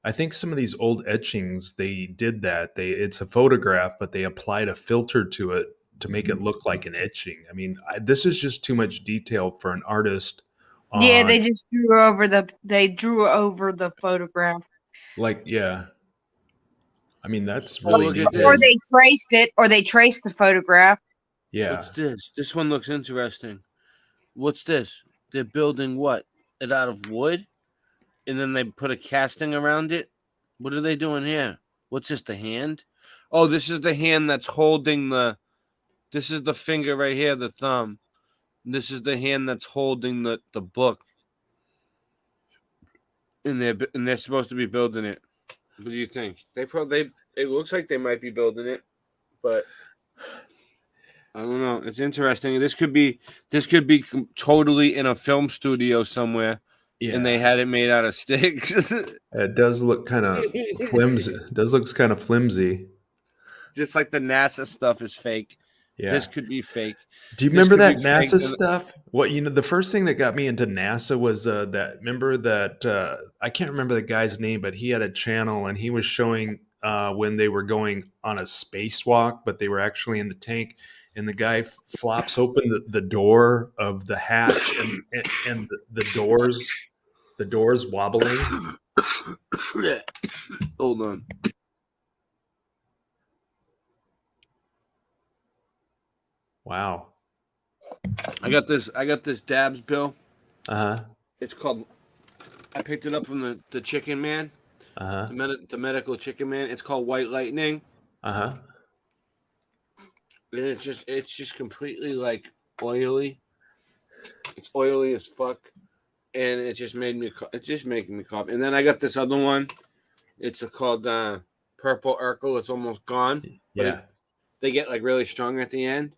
I think some of these old etchings, they did that. It's a photograph, but they applied a filter to it to make it look like an etching. I mean, this is just too much detail for an artist. Yeah, they just drew over the photograph. Like, yeah. I mean, that's Oh, really look at Or this. they traced the photograph. Yeah. What's this? This one looks interesting. What's this? They're building what? It out of wood? And then they put a casting around it? What are they doing here? What's this, the hand? Oh, this is the hand that's holding this is the finger right here, the thumb. This is the hand that's holding the book. And they're supposed to be building it. What do you think? It looks like they might be building it, but I don't know. It's interesting. This could be totally in a film studio somewhere, and they had it made out of sticks. It does look kind of flimsy. It does look kind of flimsy. Just like the NASA stuff is fake. Yeah. This could be fake. Do you remember that NASA stuff? What, you know, the first thing that got me into NASA was that I can't remember the guy's name, but he had a channel and he was showing when they were going on a spacewalk, but they were actually in the tank, and the guy flops open the door of the hatch and the doors wobbling. Hold on. Wow. I got this Dabs bill. Uh-huh. It's called, I picked it up from the Chicken Man. Uh-huh. The medical Chicken Man. It's called White Lightning. Uh-huh. And it's just completely like oily. It's oily as fuck. And it just made me cough. And then I got this other one. It's called Purple Urkel. It's almost gone. Yeah. They get like really strong at the end.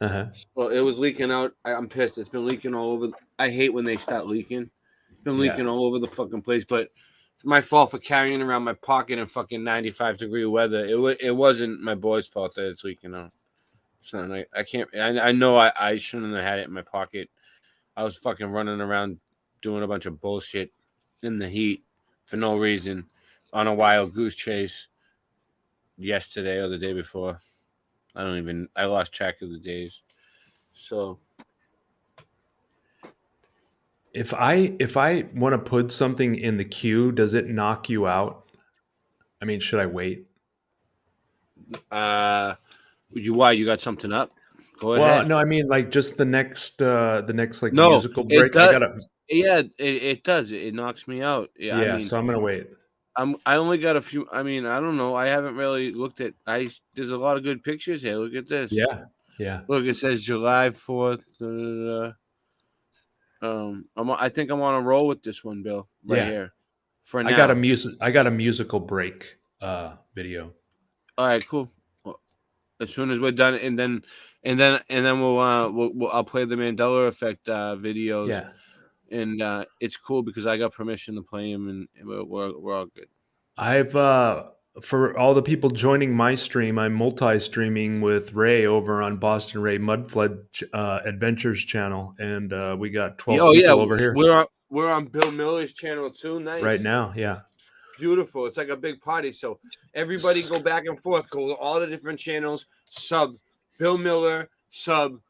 Uh-huh. Well, it was leaking out. I'm pissed. It's been leaking all over. I hate when they start leaking. It's been leaking all over the fucking place. But it's my fault for carrying around my pocket in fucking 95-degree weather. It wasn't my boy's fault that it's leaking out. So I can't. I know I shouldn't have had it in my pocket. I was fucking running around doing a bunch of bullshit in the heat for no reason on a wild goose chase yesterday or the day before. I lost track of the days. So if I want to put something in the queue, does it knock you out? I mean, should I wait? Why you got something up? Go ahead. Well, no, I mean like just the next like musical break. It does. It knocks me out. Yeah, I mean, so I'm gonna wait. I only got a few. I mean, I don't know. I haven't really looked at. There's a lot of good pictures here. Look at this. Yeah. Look, it says July 4th. I think I'm on a roll with this one, Bill. Right here. For now, I got a musical break video. All right, cool. Well, as soon as we're done, and then we'll I'll play the Mandela Effect videos. Yeah. And it's cool because I got permission to play them, and we're all good. I've for all the people joining my stream, I'm multi-streaming with Ray over on Boston Ray Mudflood Adventures channel, and we got 12 people over here We're on Bill Miller's channel too. Nice. right now. Yeah, beautiful. It's like a big party. So everybody go back and forth, go to all the different channels. Sub Bill Miller, sub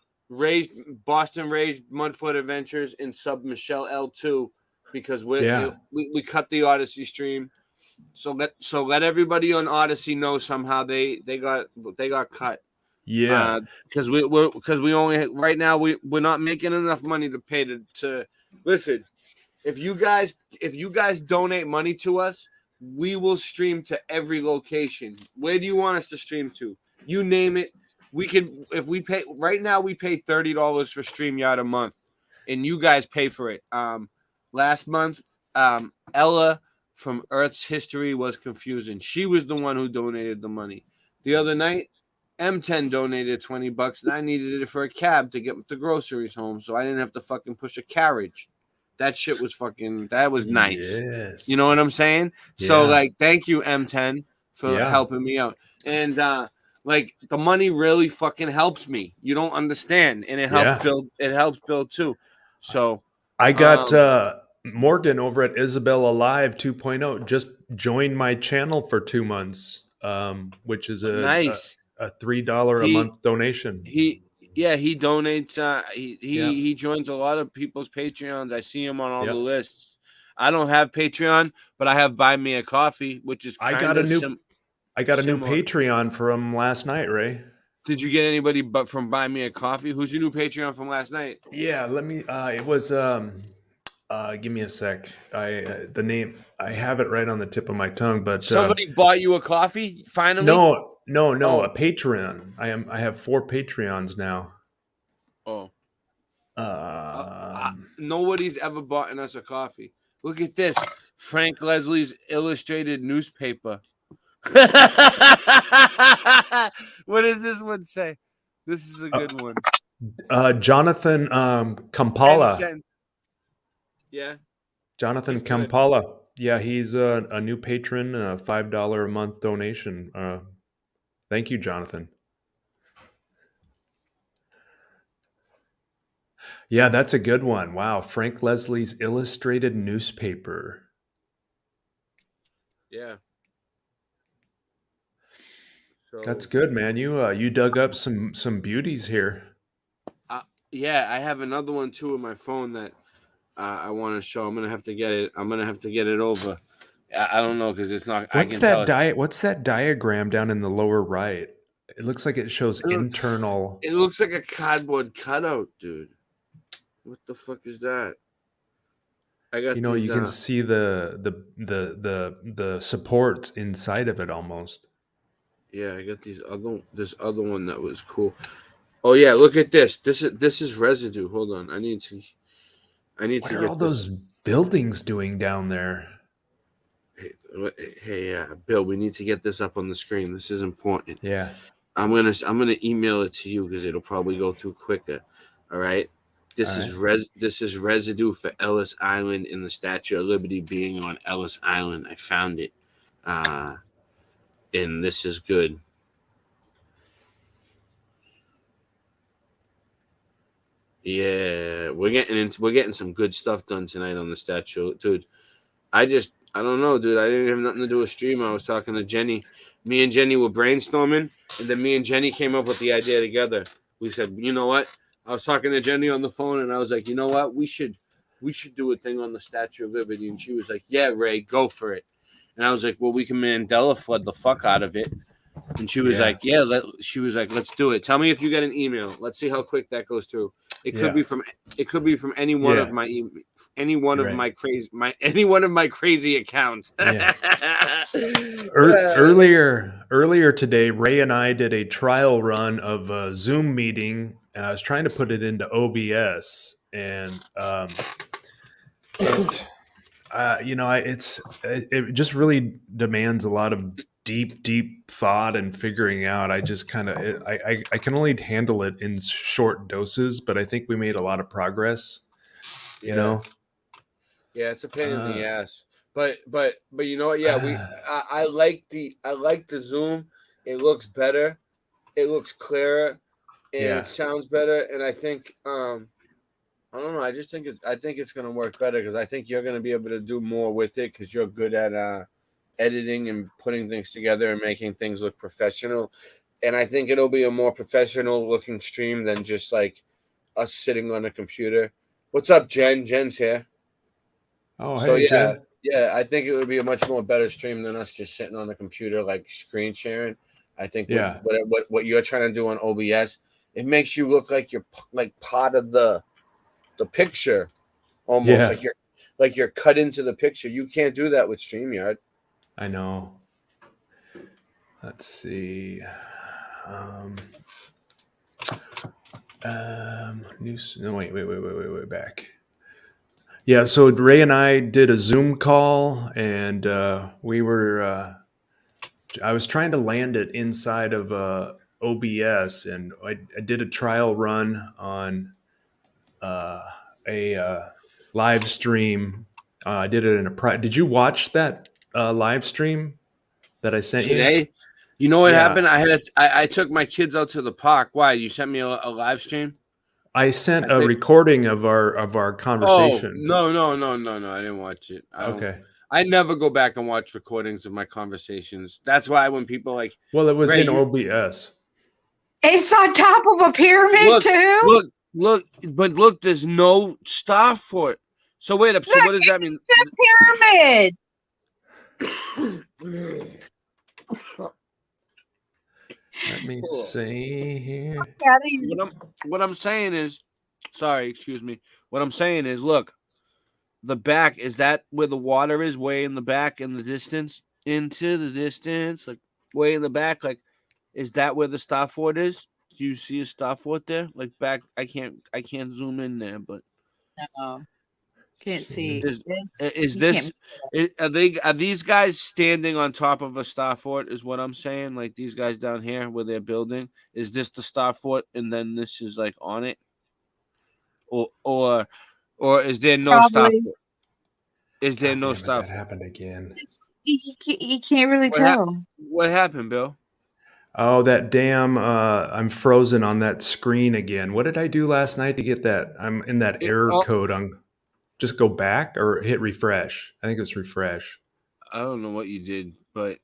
Boston Ray Mudflood Adventures, and sub Michelle L2 because we cut the Odyssey stream. So let everybody on Odyssey know somehow they got cut. Yeah, because we only right now we're not making enough money to pay to listen. If you guys donate money to us, we will stream to every location. Where do you want us to stream to? You name it. We can. If we pay right now, we pay $30 for StreamYard a month, and you guys pay for it. Last month, Ella from Earth's History was confusing. She was the one who donated the money. The other night, M10 donated $20, and I needed it for a cab to get the groceries home, so I didn't have to fucking push a carriage. That shit was that was nice. Yes. You know what I'm saying? Yeah. So thank you, M10, for helping me out. And the money really fucking helps me. You don't understand, and it helps build. It helps build too. So I got Morgan over at Isabella Live 2.0 just joined my channel for 2 months, which is a $3 a month donation. He donates. He joins a lot of people's Patreons. I see him on all the lists. I don't have Patreon, but I have Buy Me a Coffee, which is I got a new Patreon from last night, Ray. Did you get anybody but from Buy Me a Coffee? Who's your new Patreon from last night? Yeah, let me. It was. Give me a sec. The name. I have it right on the tip of my tongue, but somebody bought you a coffee. Finally. No, a Patreon. I have 4 Patreons now. Oh. Nobody's ever bought us a coffee. Look at this. Frank Leslie's illustrated newspaper. What does this one say? This is a good one. Jonathan Kampala. Yeah. Jonathan Kampala. Yeah, he's a new patron, $5 a month donation. Thank you, Jonathan. Yeah, that's a good one. Wow, Frank Leslie's illustrated newspaper. Yeah. So, that's good, man. You dug up some beauties here. Yeah, I have another one too on my phone that I want to show. I'm gonna have to get it over. I don't know because it's not. What's that diagram down in the lower right? It looks like it shows internal. It looks like a cardboard cutout, dude. What the fuck is that? I got. You can see the supports inside of it almost. Yeah, I got this other one that was cool. Oh yeah, look at this. This is Residue. Hold on, I need to what get are all those buildings doing down there? Hey, Bill, we need to get this up on the screen. This is important. Yeah, I'm gonna email it to you because it'll probably go through quicker. All right. This is Residue for Ellis Island and the Statue of Liberty being on Ellis Island. I found it, and this is good. Yeah, we're getting some good stuff done tonight on the statue, dude. I don't know, dude. I didn't have nothing to do with stream. I was talking to Jenny. Me and Jenny were brainstorming, and then me and Jenny came up with the idea together. We said, you know what? I was talking to Jenny on the phone, and I was like, you know what? We should do a thing on the Statue of Liberty. And she was like, yeah, Ray, go for it. And I was like, well, we can Mandela flood the fuck out of it. And she was like, yeah, let's do it. Tell me if you get an email. Let's see how quick that goes through. It could be from any one of my my crazy accounts. Earlier today, Ray and I did a trial run of a Zoom meeting, and I was trying to put it into OBS, and it just really demands a lot of deep thought and figuring out. I just kind of I can only handle it in short doses, but I think we made a lot of progress. Yeah, it's a pain in the ass. But you know what? Yeah, I like the Zoom. It looks better. It looks clearer, and it sounds better. And I think I don't know. I just think it's gonna work better because I think you're gonna be able to do more with it because you're good at editing and putting things together and making things look professional. And I think it'll be a more professional looking stream than just like us sitting on a computer. What's up, Jen? Jen's here. Oh, So hey, Jen. yeah, I think it would be a much more better stream than us just sitting on the computer like screen sharing. I think what you're trying to do on OBS, it makes you look like you're like part of the picture, almost like you're cut into the picture. You can't do that with StreamYard. I know. Let's see. Wait, back. Yeah, so Ray and I did a Zoom call, and we were. I was trying to land it inside of OBS, and I did a trial run on a live stream. I did it in a. Did you watch that live stream that I sent today? You know what happened? I took my kids out to the park. Why? You sent me a live stream? I sent a recording of our conversation. Oh, no. I didn't watch it. I never go back and watch recordings of my conversations. That's why when people like... Well, it was in OBS. It's on top of a pyramid, too? Look, there's no stuff for it. So wait up. So what does that mean? It's a pyramid. Let me see here. What I'm saying is, sorry, excuse me. What I'm saying is, look, the back, is that where the water is, way in the back in the distance? Into the distance, like way in the back, like, is that where the Starfort is? Do you see a Starfort there? Like back, I can't zoom in there, but can't see. Are these guys standing on top of a Starfort? Is what I'm saying? Like these guys down here where they're building, is this the Starfort, and then this is like on it, or is there no Starfort? Is there no Starfort? That happened again. You can't really tell. What happened, Bill? Oh, that damn! I'm frozen on that screen again. What did I do last night to get that? I'm in that error code on. Just go back or hit refresh. I think it's refresh. I don't know what you did, but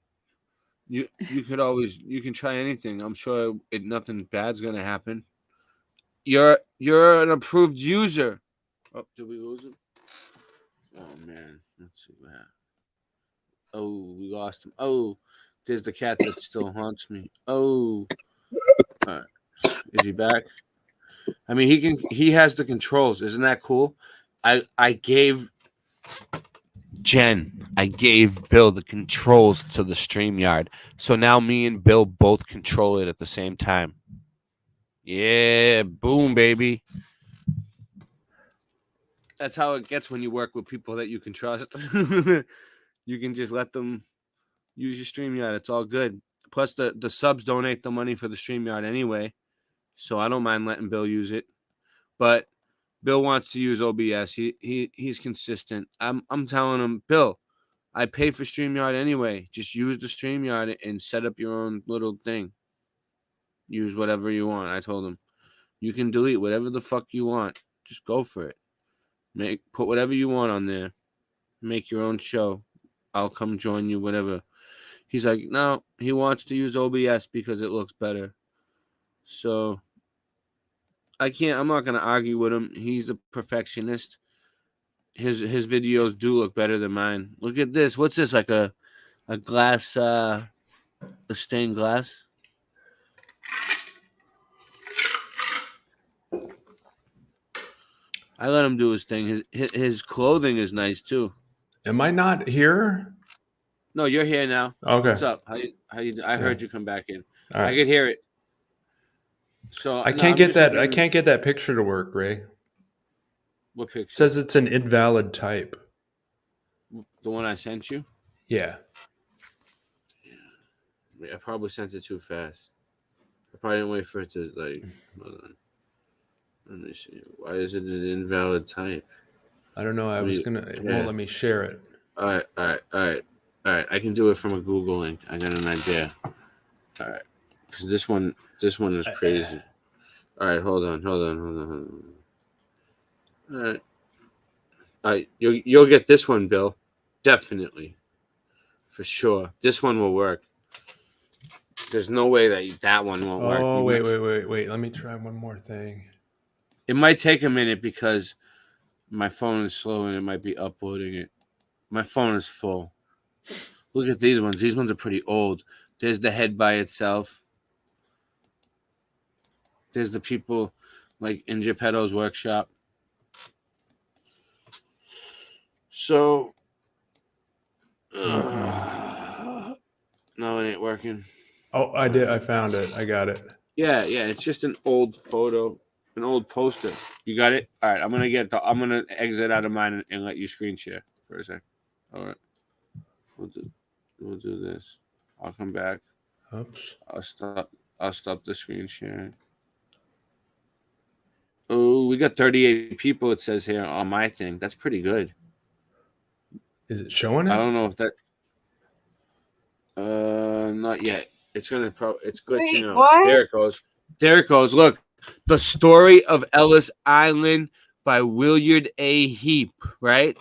you can try anything. I'm sure nothing bad's gonna happen. You're an approved user. Oh, did we lose him? Oh man, let's see what happened. Oh, we lost him. Oh, there's the cat that still haunts me. Oh, all right. Is he back? I mean, he has the controls. Isn't that cool? I gave Bill the controls to the StreamYard. So now me and Bill both control it at the same time. Yeah, boom, baby. That's how it gets when you work with people that you can trust. You can just let them use your StreamYard. It's all good. Plus, the subs donate the money for the StreamYard anyway. So I don't mind letting Bill use it. But Bill wants to use OBS. He's consistent. I'm telling him, Bill, I pay for StreamYard anyway. Just use the StreamYard and set up your own little thing. Use whatever you want. I told him, you can delete whatever the fuck you want. Just go for it. Put whatever you want on there. Make your own show. I'll come join you, whatever. He's like, no, he wants to use OBS because it looks better. So I'm not going to argue with him. He's a perfectionist. His videos do look better than mine. Look at this. What's this? Like a glass, a stained glass? I let him do his thing. His clothing is nice too. Am I not here? No, you're here now. Okay. What's up? How you? I heard you come back in. All right. I could hear it. So I can't get that. I can't get that picture to work, Ray. What picture? Says it's an invalid type. The one I sent you? Yeah. I probably sent it too fast. I probably didn't wait for it to hold on. Let me see. Why is it an invalid type? I don't know. It won't let me share it. All right. I can do it from a Google link. I got an idea. All right. Because this one is crazy. All right, hold on. All right, you'll get this one, Bill. Definitely. For sure. This one will work. There's no way that one won't work. Oh, wait. Let me try one more thing. It might take a minute because my phone is slow and it might be uploading it. My phone is full. Look at these ones. These ones are pretty old. There's the head by itself. There's the people like in Geppetto's workshop. So, no, it ain't working. Oh, I did. I found it. I got it. Yeah. It's just an old photo, an old poster. You got it? All right. I'm gonna exit out of mine and let you screen share for a sec. All right. We'll do this. I'll come back. Oops. I'll stop the screen sharing. Oh, we got 38 people. It says here on my thing. That's pretty good. Is it showing it? I don't know if that. Not yet. It's gonna. It's good Wait, to know. what? There it goes. Look, The Story of Ellis Island by Willard A. Heap. Right,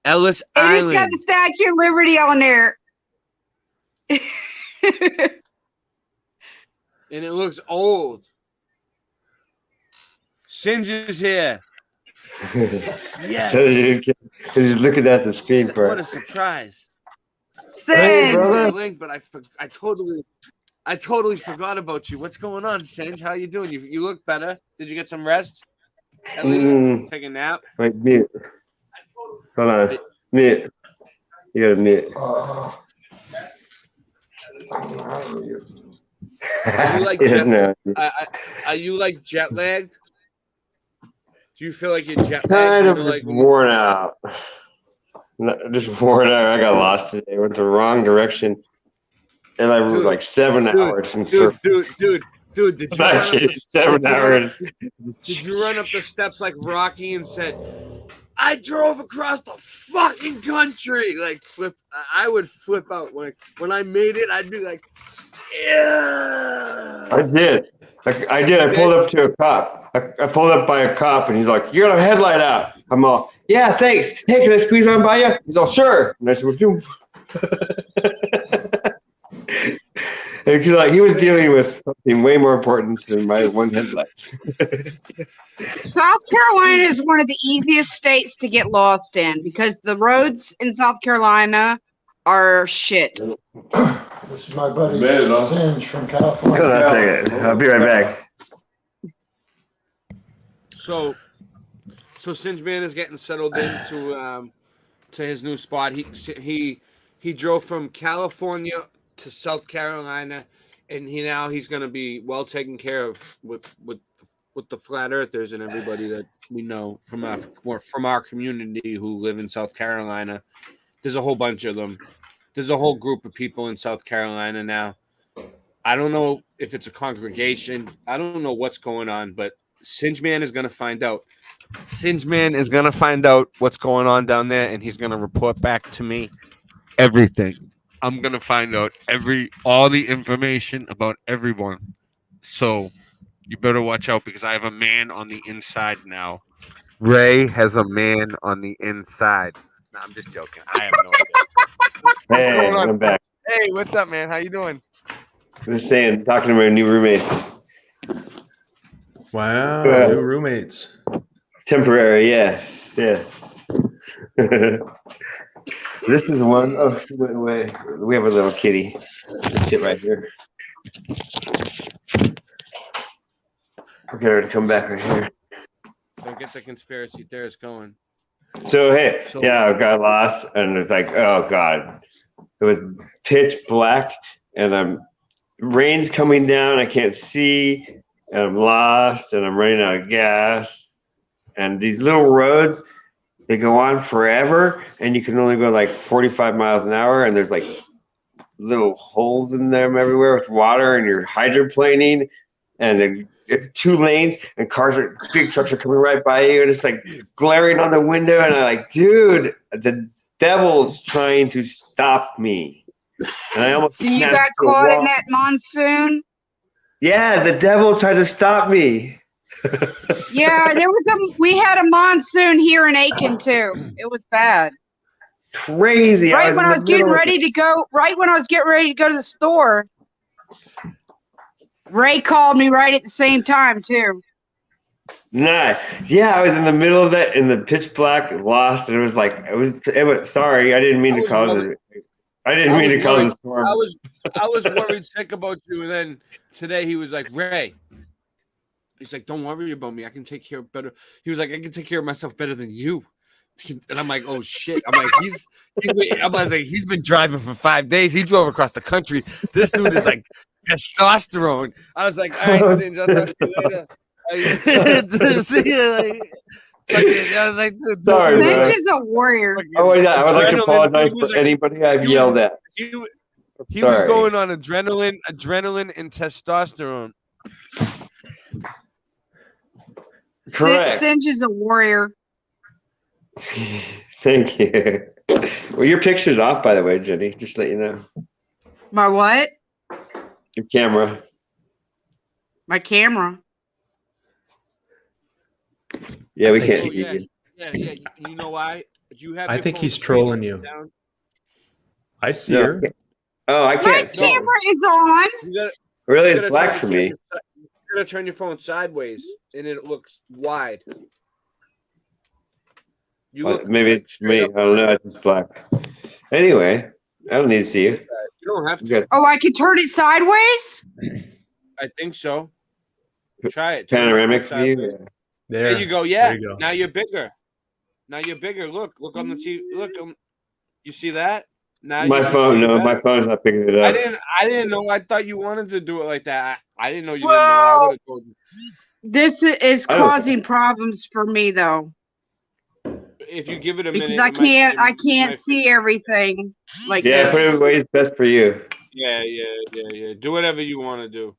Ellis Island. It has got the Statue of Liberty on there. And it looks old. Singe is here. Yes. He's looking at the screen for What a surprise. Singe. Link, but I totally forgot about you. What's going on, Singe? How you doing? You look better. Did you get some rest? At least take a nap? Wait, mute. Hold on. Mute. You gotta mute. Are you like are you like jet lagged? Do you feel like you're jet lagged? Kind of just worn out. Just worn out. I got lost today. Went the wrong direction. And I was like 7 hours. Dude, did you run up the, 7 hours. Did you run up the steps like Rocky and said, I drove across the fucking country? Like I would flip out. When I made it, I'd be like, yeah. I did. I did. I pulled up to a cop. I pulled up by a cop, and he's like, "You got a headlight out." I'm all, "Yeah, thanks. Hey, can I squeeze on by you?" He's all, "Sure." And I said, "Well, he was dealing with something way more important than my one headlight. South Carolina is one of the easiest states to get lost in because the roads in South Carolina are shit. This is my buddy Singe from California. Hold on a second. I'll be right back. So Singe Man is getting settled into to his new spot. He drove from California to South Carolina, and he's going to be well taken care of with the flat earthers and everybody that we know from our community who live in South Carolina. There's a whole bunch of them. There's a whole group of people in South Carolina now. I don't know if it's a congregation. I don't know what's going on, but Singe Man is going to find out. Singe Man is going to find out what's going on down there, and he's going to report back to me everything. I'm going to find out all the information about everyone. So you better watch out because I have a man on the inside now. Ray has a man on the inside. No, I'm just joking. I have no idea. What's going on? I'm back. Hey, what's up, man? How you doing? Just saying, talking to my new roommates. Wow, new roommates. Temporary, yes. This is one. Oh, she went away. We have a little kitty. Sit right here. We'll get her to come back right here. Don't get the conspiracy theorist going. So, hey, I got lost, and it's like, oh, God. It was pitch black, and rain's coming down. I can't see, and I'm lost, and I'm running out of gas. and these little roads, they go on forever, and you can only go like 45 miles an hour, and there's like little holes in them everywhere with water, and you're hydroplaning, and it's 2 lanes, and big trucks are coming right by you, and it's like glaring on the window, and I'm like, dude, the devil's trying to stop me. And I almost So you smashed got the caught in wall. that monsoon? Yeah, the devil tried to stop me. Yeah, we had a monsoon here in Aiken too. It was bad. Crazy. Right when I was getting to ready to go to the store, Ray called me right at the same time too. Nah, yeah, I was in the middle of that in the pitch black, lost, and it was like it was. Sorry, I didn't mean to cause it. I didn't mean to cause a storm. I was worried sick about you, and then today he was like, Ray. He's like, don't worry about me. I can take care of better. He was like, I can take care of myself better than you. And I'm like, oh shit. I'm like, he's been driving for 5 days. He drove across the country. This dude is like testosterone. I was like, all right, Singe, I'll talk to you later. I was like, dude, sorry, Singe is a warrior. Oh yeah, I would like to apologize for anybody I've yelled at. He was going on adrenaline, and testosterone. Correct. Singe is a warrior. Thank you. Well, your picture's off, by the way, Jenny. Just to let you know. My what? Your camera. My camera. Yeah, we can't see you. Yeah. You know why? I think he's trolling you. I see her. Oh, I can't. My camera is on. Really, it's black for me. You're gonna turn your phone sideways, and it looks wide. Maybe it's me. I don't know. It's just black. Anyway, I don't need to see you. You don't have to. Oh, I can turn it sideways? I think so. Try it. Panoramic view. There you go. Yeah. There you go. Now you're bigger. Look on the TV. Look, you see that? Now My phone. No, my phone's not picking it up. I didn't know. I thought you wanted to do it like that. I didn't know you didn't know. I would have told you. This is causing problems for me though. If you give it a minute, because I can't see everything like yeah, this. put it away. It's best for you. Yeah. Do whatever you want to do.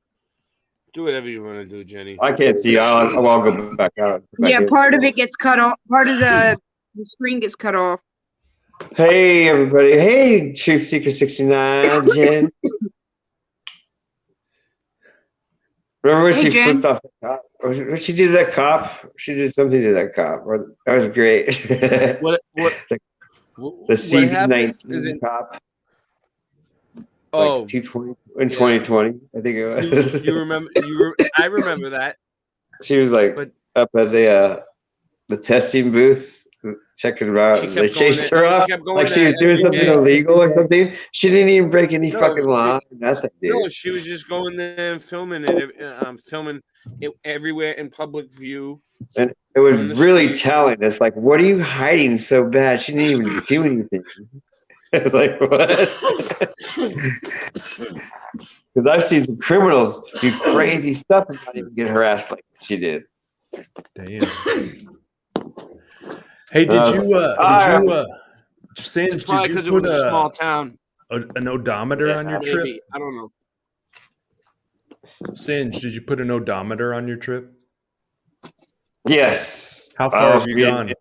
Do whatever you want to do, Jenny. I can't see. I'll go back out. Yeah, part of it gets cut off. Part of the screen gets cut off. Hey, everybody. Hey, Truth Seeker 69, Jen. Remember when she flipped off the cop? What she did to that cop? She did something to that cop. That was great. What the CV-19 cop. Oh, like 220 in 2020, I think it was. You remember? I remember that. She was like up at the testing booth checking them out. They chased her off like she was doing something illegal or something. She didn't even break any fucking law. Nothing, dude. No, she was just going there and filming it everywhere in public view. And it was really telling. It's like, what are you hiding so bad? She didn't even do anything. It's like, what? Because I've seen some criminals do crazy stuff and not even get harassed like she did. Damn. Hey, Singe, it's probably because it was a small town. An odometer on your trip? I don't know. Singe, did you put an odometer on your trip? Yes. How far have you gone?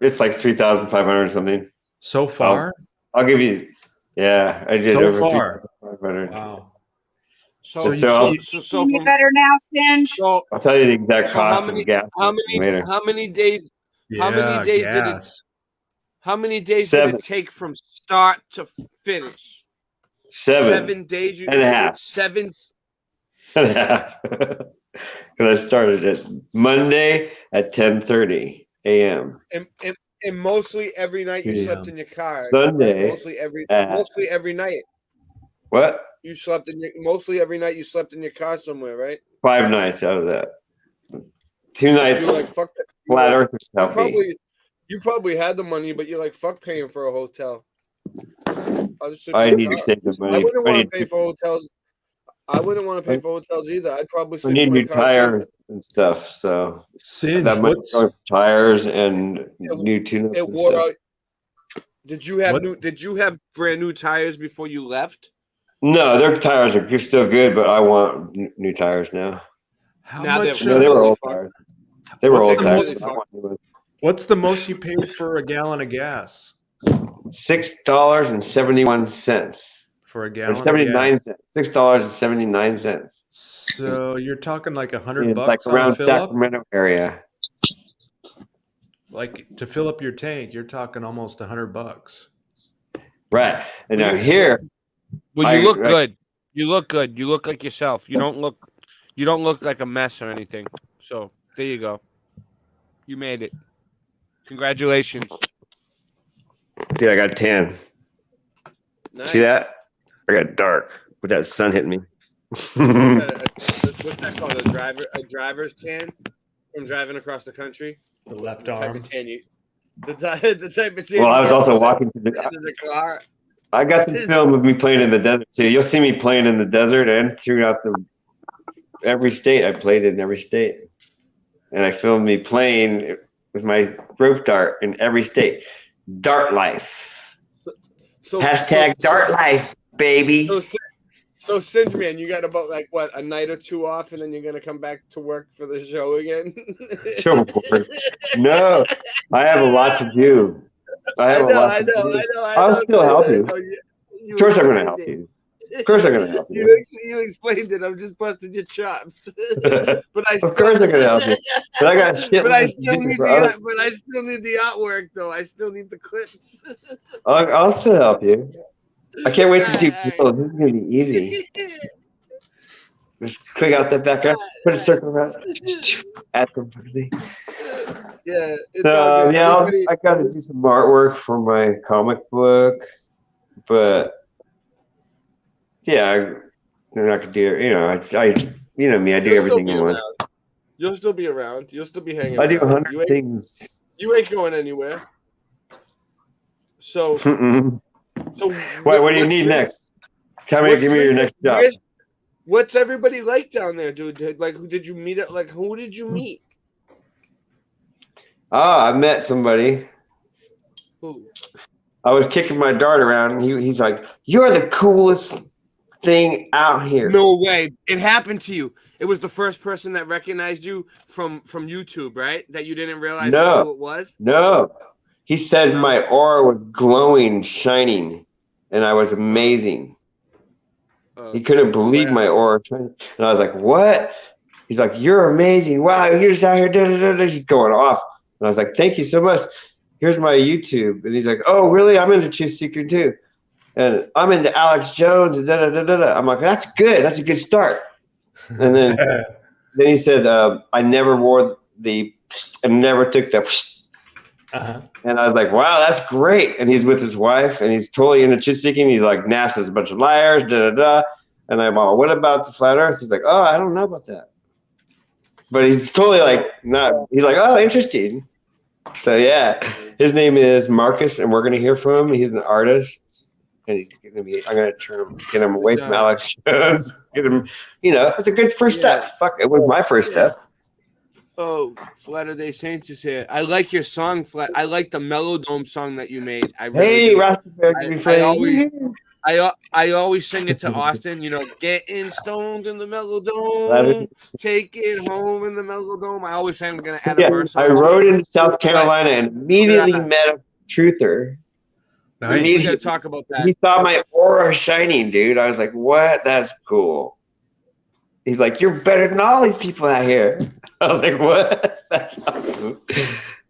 It's like 3,500 something. So far? I'll give you. Yeah, I did so over far. 3,500. Wow. So you better now, Singe. So I'll tell you the exact cost of gas. How many days? Yeah, how many days gas. did it? How many days did it take from start to finish? 7 days and a half. 7 and a half. Because I started it Monday at 10:30 a.m. And mostly every night you slept in your car. Sunday. Mostly every night. What? You slept mostly every night you slept in your car somewhere, right? 5 nights out of that. 2 nights. You were like, fuck that. Flat Earth. You probably had the money, but you're like, fuck paying for a hotel. I need to save the money. I wouldn't want to pay for hotels. I wouldn't want to pay for hotels either. I'd probably I sit in need my new car too. tires and stuff. So Singe, that might go for tires and new tune-ups It and wore stuff. out. Did you have What? Did you have brand new tires before you left? No, their tires are still good, but I want new tires now. How Now much? No, they were really old fucked. tires. They were What's old the tires. most? But I want new ones. What's the most you paid for a gallon of gas? $6.71 For a or gallon of 79 gas? cents. $6.79. So you're talking like $100 It's like bucks on a around fill up. Sacramento area. Like to fill up your tank, you're talking almost $100 bucks. Right. And Well, now here, Well, you look good. You look good. You look like yourself. You don't look like a mess or anything. So there you go. You made it. Congratulations. dude, I got tan. Nice. See that? I got dark with that sun hitting me. What's that called? A driver's tan from driving across the country. The left Type arm. of tan the type of tan. Well, I was you also get walking to in the car. I got some film of me playing in the desert too. You'll see me playing in the desert and throughout every state. I played in every state, and I filmed me playing with my rope dart in every state. Dart life. Hashtag dart life, baby. So Singe man, you got about like what, a night or two off, and then you're gonna come back to work for the show again. No, I have a lot to do. I'll still help you. Of course, I'm going to help you. Of course, I'm going to help you. You explained it. I'm just busting your chops. But Of course, I'm going to help you. But I got shit. But I still need the artwork, though. I still need the clips. I'll still help you. I can't wait to do people. This is going to be easy. Just click out that background, put a circle around, add some funny. Yeah, it's all good. Yeah, I got to do some artwork for my comic book, but yeah, I'm not gonna do it. You know me. I do everything at once. You'll still be around. You'll still be hanging. I do 100 things. You ain't going anywhere. So, what do you need next? Tell me, give me your next job. What's everybody like down there, dude? Like, who did you meet? Who did you meet? I met somebody. Who? I was kicking my dart around, and he's like, "You're the coolest thing out here." No way! It happened to you. It was the first person that recognized you from YouTube, right? That you didn't realize who it was. No, he said my aura was glowing, shining, and I was amazing. He couldn't believe my aura, and I was like, "What?" He's like, "You're amazing! Wow, you're just out here." Da, da, da, da. He's going off. And I was like, "Thank you so much. Here's my YouTube." And he's like, "Oh, really? I'm into Truth Seeker too. And I'm into Alex Jones and da da da da da." I'm like, "That's good. That's a good start." And then he said, "I never wore I never took the And I was like, "Wow, that's great." And he's with his wife and he's totally into truth seeking. He's like, "NASA's a bunch of liars, da da da." And I'm all, "What about the flat earth?" He's like, "Oh, I don't know about that." But he's totally like not. He's like, "Oh, interesting." So yeah, his name is Marcus, and we're gonna hear from him. He's an artist, and he's gonna be. I'm gonna get him away from Alex Jones. Get him. It's a good first step. Fuck, it was my first step. Oh, Flatter Day Saints is here. I like your song, Flat. I like the Melodome song that you made. Hey, Rastafari. I always sing it to Austin. Getting stoned in the Melodome, take it home in the Melodome. I always say I'm gonna add a verse. I rode into South Carolina and immediately met a truther. Nice. We gotta talk about that. He saw my aura shining, dude. I was like, "What? That's cool." He's like, "You're better than all these people out here." I was like, "What?" That's awesome.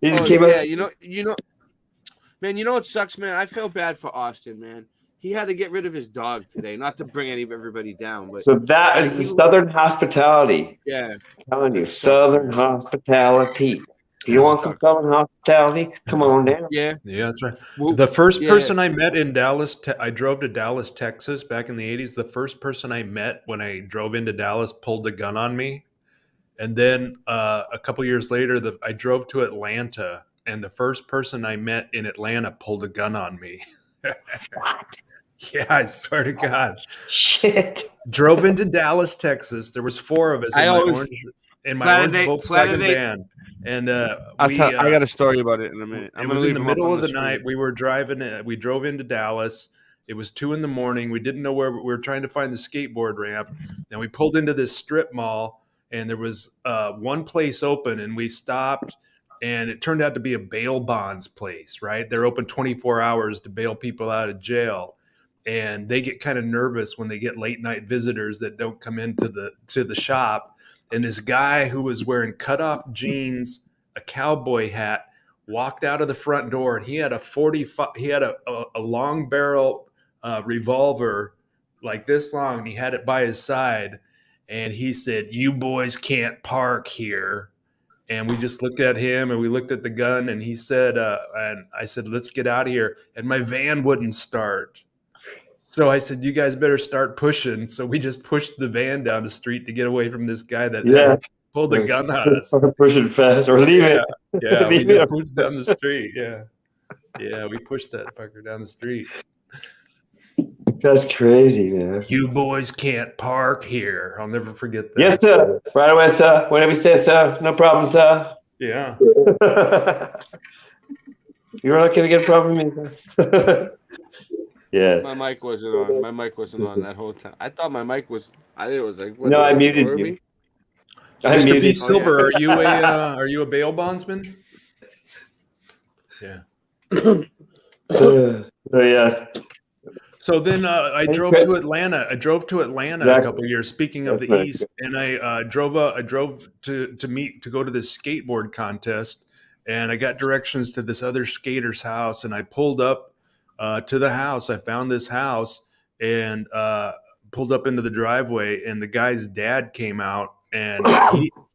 He just came up. Man, you know what sucks, man? I feel bad for Austin, man. He had to get rid of his dog today. Not to bring everybody down, but so that is the Southern hospitality. Yeah, I'm telling you, Southern hospitality. If you want some Southern hospitality, come on down. Yeah, that's right. The first person I met in Dallas, I drove to Dallas, Texas, back in the 80s. The first person I met when I drove into Dallas pulled a gun on me, and then a couple years later, I drove to Atlanta, and the first person I met in Atlanta pulled a gun on me. Yeah, I swear to God. Shit. Drove into Dallas, Texas. There was 4 of us in my orange Volkswagen van, and I got a story about it in a minute. it was in the middle of the night. We were driving. We drove into Dallas. It was 2 a.m. We didn't know where we were trying to find the skateboard ramp, and we pulled into this strip mall, and there was one place open, and we stopped. And it turned out to be a bail bonds place, right? They're open 24 hours to bail people out of jail. And they get kind of nervous when they get late night visitors that don't come into the shop. And this guy who was wearing cutoff jeans, a cowboy hat, walked out of the front door, and he had a long barrel revolver like this long, and he had it by his side, and he said, "You boys can't park here." And we just looked at him, and we looked at the gun, and he said, and I said, "Let's get out of here." And my van wouldn't start. So I said, "You guys better start pushing." So we just pushed the van down the street to get away from this guy that pulled the gun on us. Push it fast or leave it. Yeah, we just pushed down the street. Yeah, we pushed that fucker down the street. That's crazy, man. You boys can't park here. I'll never forget that. Yes, sir. Right away, sir. Whatever you say, sir. No problem, sir. Yeah. You're not going to get a problem with me. Yeah. My mic wasn't on. My mic wasn't on that whole time. I thought my mic was. I was like, what, no, I muted you. Mr. B. Silver, are you a bail bondsman? Yeah. Yeah. So then I drove to Atlanta. A couple of years. Speaking of the East, and I drove to go to this skateboard contest, and I got directions to this other skater's house, and I pulled up to the house. I found this house and pulled up into the driveway, and the guy's dad came out, and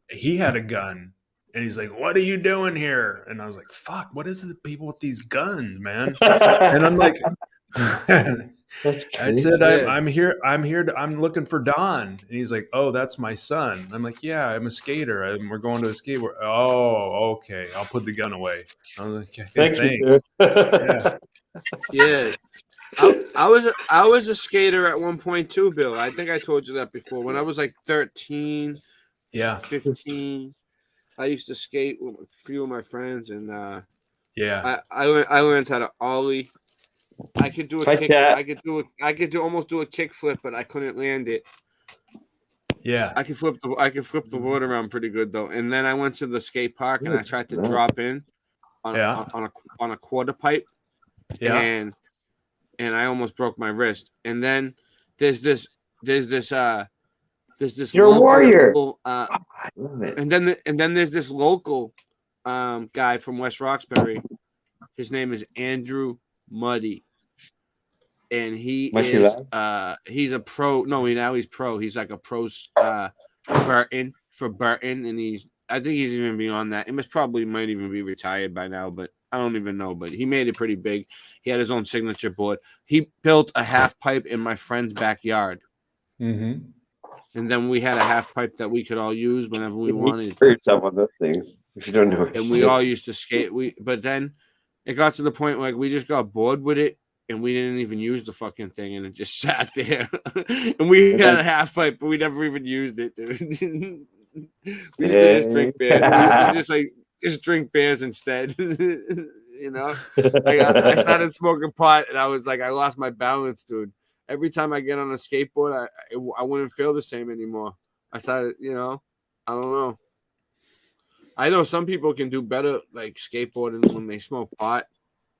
he had a gun. And he's like, "What are you doing here?" And I was like, "Fuck, what is it, people with these guns, man?" And I'm like, I said, I'm here. I'm looking for Don. And he's like, "Oh, that's my son." I'm like, "Yeah, I'm a skater. We're going to a skateboard." "Oh, okay. I'll put the gun away." I was like, "Okay, thanks." Yeah. I was a skater at one point too, Bill. I think I told you that before. When I was like 13, 15, I used to skate with a few of my friends, and I learned how to ollie. I could do a kick. I could almost do a kick flip, but I couldn't land it. Yeah, I could flip the board around pretty good though. And then I went to the skate park and I tried to drop in on a quarter pipe. Yeah, and I almost broke my wrist. And then there's this You're a warrior. And then there's this local guy from West Roxbury. His name is Andrew Muddy, and he's a pro. No, now he's pro. He's like a pro Burton, and I think he's even beyond that. He might even be retired by now, but I don't even know. But he made it pretty big. He had his own signature board. He built a half pipe in my friend's backyard. Mm-hmm. And then we had a half pipe that we could all use whenever we wanted. Heard some of those things if you don't know. And we all used to skate. But then it got to the point where we just got bored with it, and we didn't even use the fucking thing, and it just sat there. And we had a half pipe, but we never even used it, dude. We used to just drink beer. Just drink beers instead. You know, I started smoking pot, and I was like, I lost my balance, dude. Every time I get on a skateboard, I wouldn't feel the same anymore. I started, I don't know. I know some people can do better, like skateboarding when they smoke pot.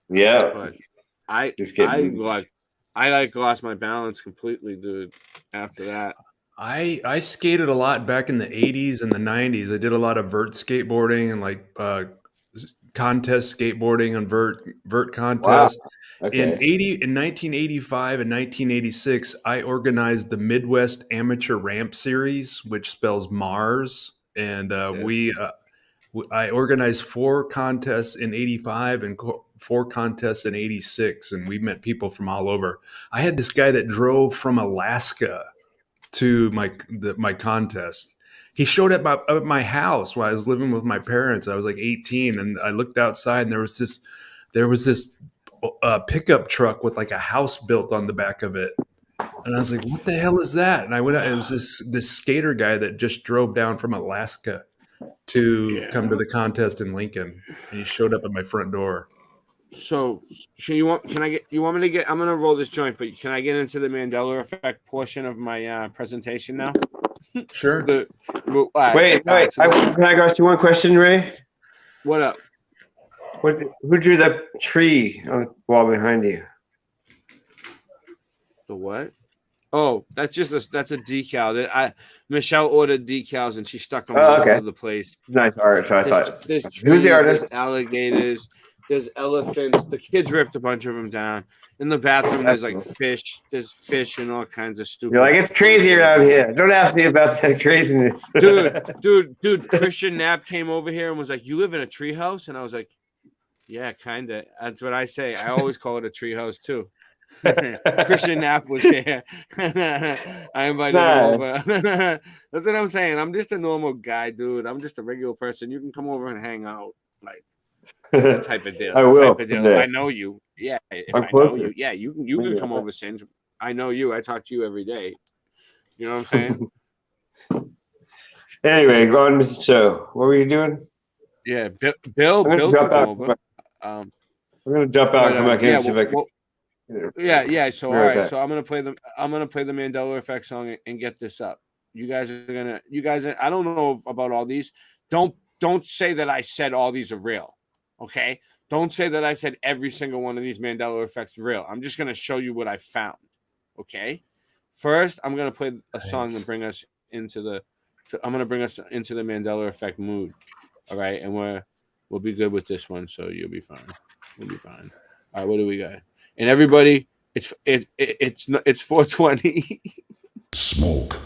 Yeah, but I lost my balance completely, dude. After that, I skated a lot back in the 80s and the 90s. I did a lot of vert skateboarding and like contest skateboarding and vert contests. Wow. Okay. In 1985 and 1986, I organized the Midwest Amateur Ramp Series, which spells Mars, and I organized 4 contests in 85 and 4 contests in 86, and we met people from all over. I had this guy that drove from Alaska to my contest. He showed up at my house while I was living with my parents. I was like 18, and I looked outside, and there was this pickup truck with like a house built on the back of it. And I was like, what the hell is that? And I went out, it was this skater guy that just drove down from Alaska to come to the contest in Lincoln. And he showed up at my front door. So, you want me to get, I'm going to roll this joint, but can I get into the Mandela effect portion of my presentation now? Sure. Wait. Can I ask you one question, Ray? What up? Who drew that tree on the wall behind you? The what? Oh, that's a decal. Michelle ordered decals and she stuck them all over the place. Nice art. So I thought. Who's the artist? There's alligators. There's elephants. The kids ripped a bunch of them down. In the bathroom, there's like fish. There's fish and all kinds of stupid. You're like, it's crazy around here. Don't ask me about that craziness. dude. Christian Knapp came over here and was like, "You live in a treehouse?" And I was like, "Yeah, kind of." That's what I say. I always call it a treehouse too. Christian Knapp was here. I invited him over. That's what I'm saying. I'm just a normal guy, dude. I'm just a regular person. You can come over and hang out, like that type of deal. I will. If I know you, yeah. If I know you, yeah, you can come over, Singe. I know you. I talk to you every day. You know what I'm saying? Anyway, go on with the show. What were you doing? Yeah, Bill can come over. I'm gonna jump out and come back in and see if I can. Yeah. So all right. So I'm gonna play the Mandela Effect song and get this up. You guys, I don't know about all these. Don't say that I said all these are real. Okay. Don't say that I said every single one of these Mandela effects real. I'm just gonna show you what I found. Okay. First, I'm gonna play a song and bring us into the Mandela Effect mood. All right, and we'll be good with this one, so you'll be fine. We'll be fine. All right, what do we got? And everybody, it's 420. Smoke.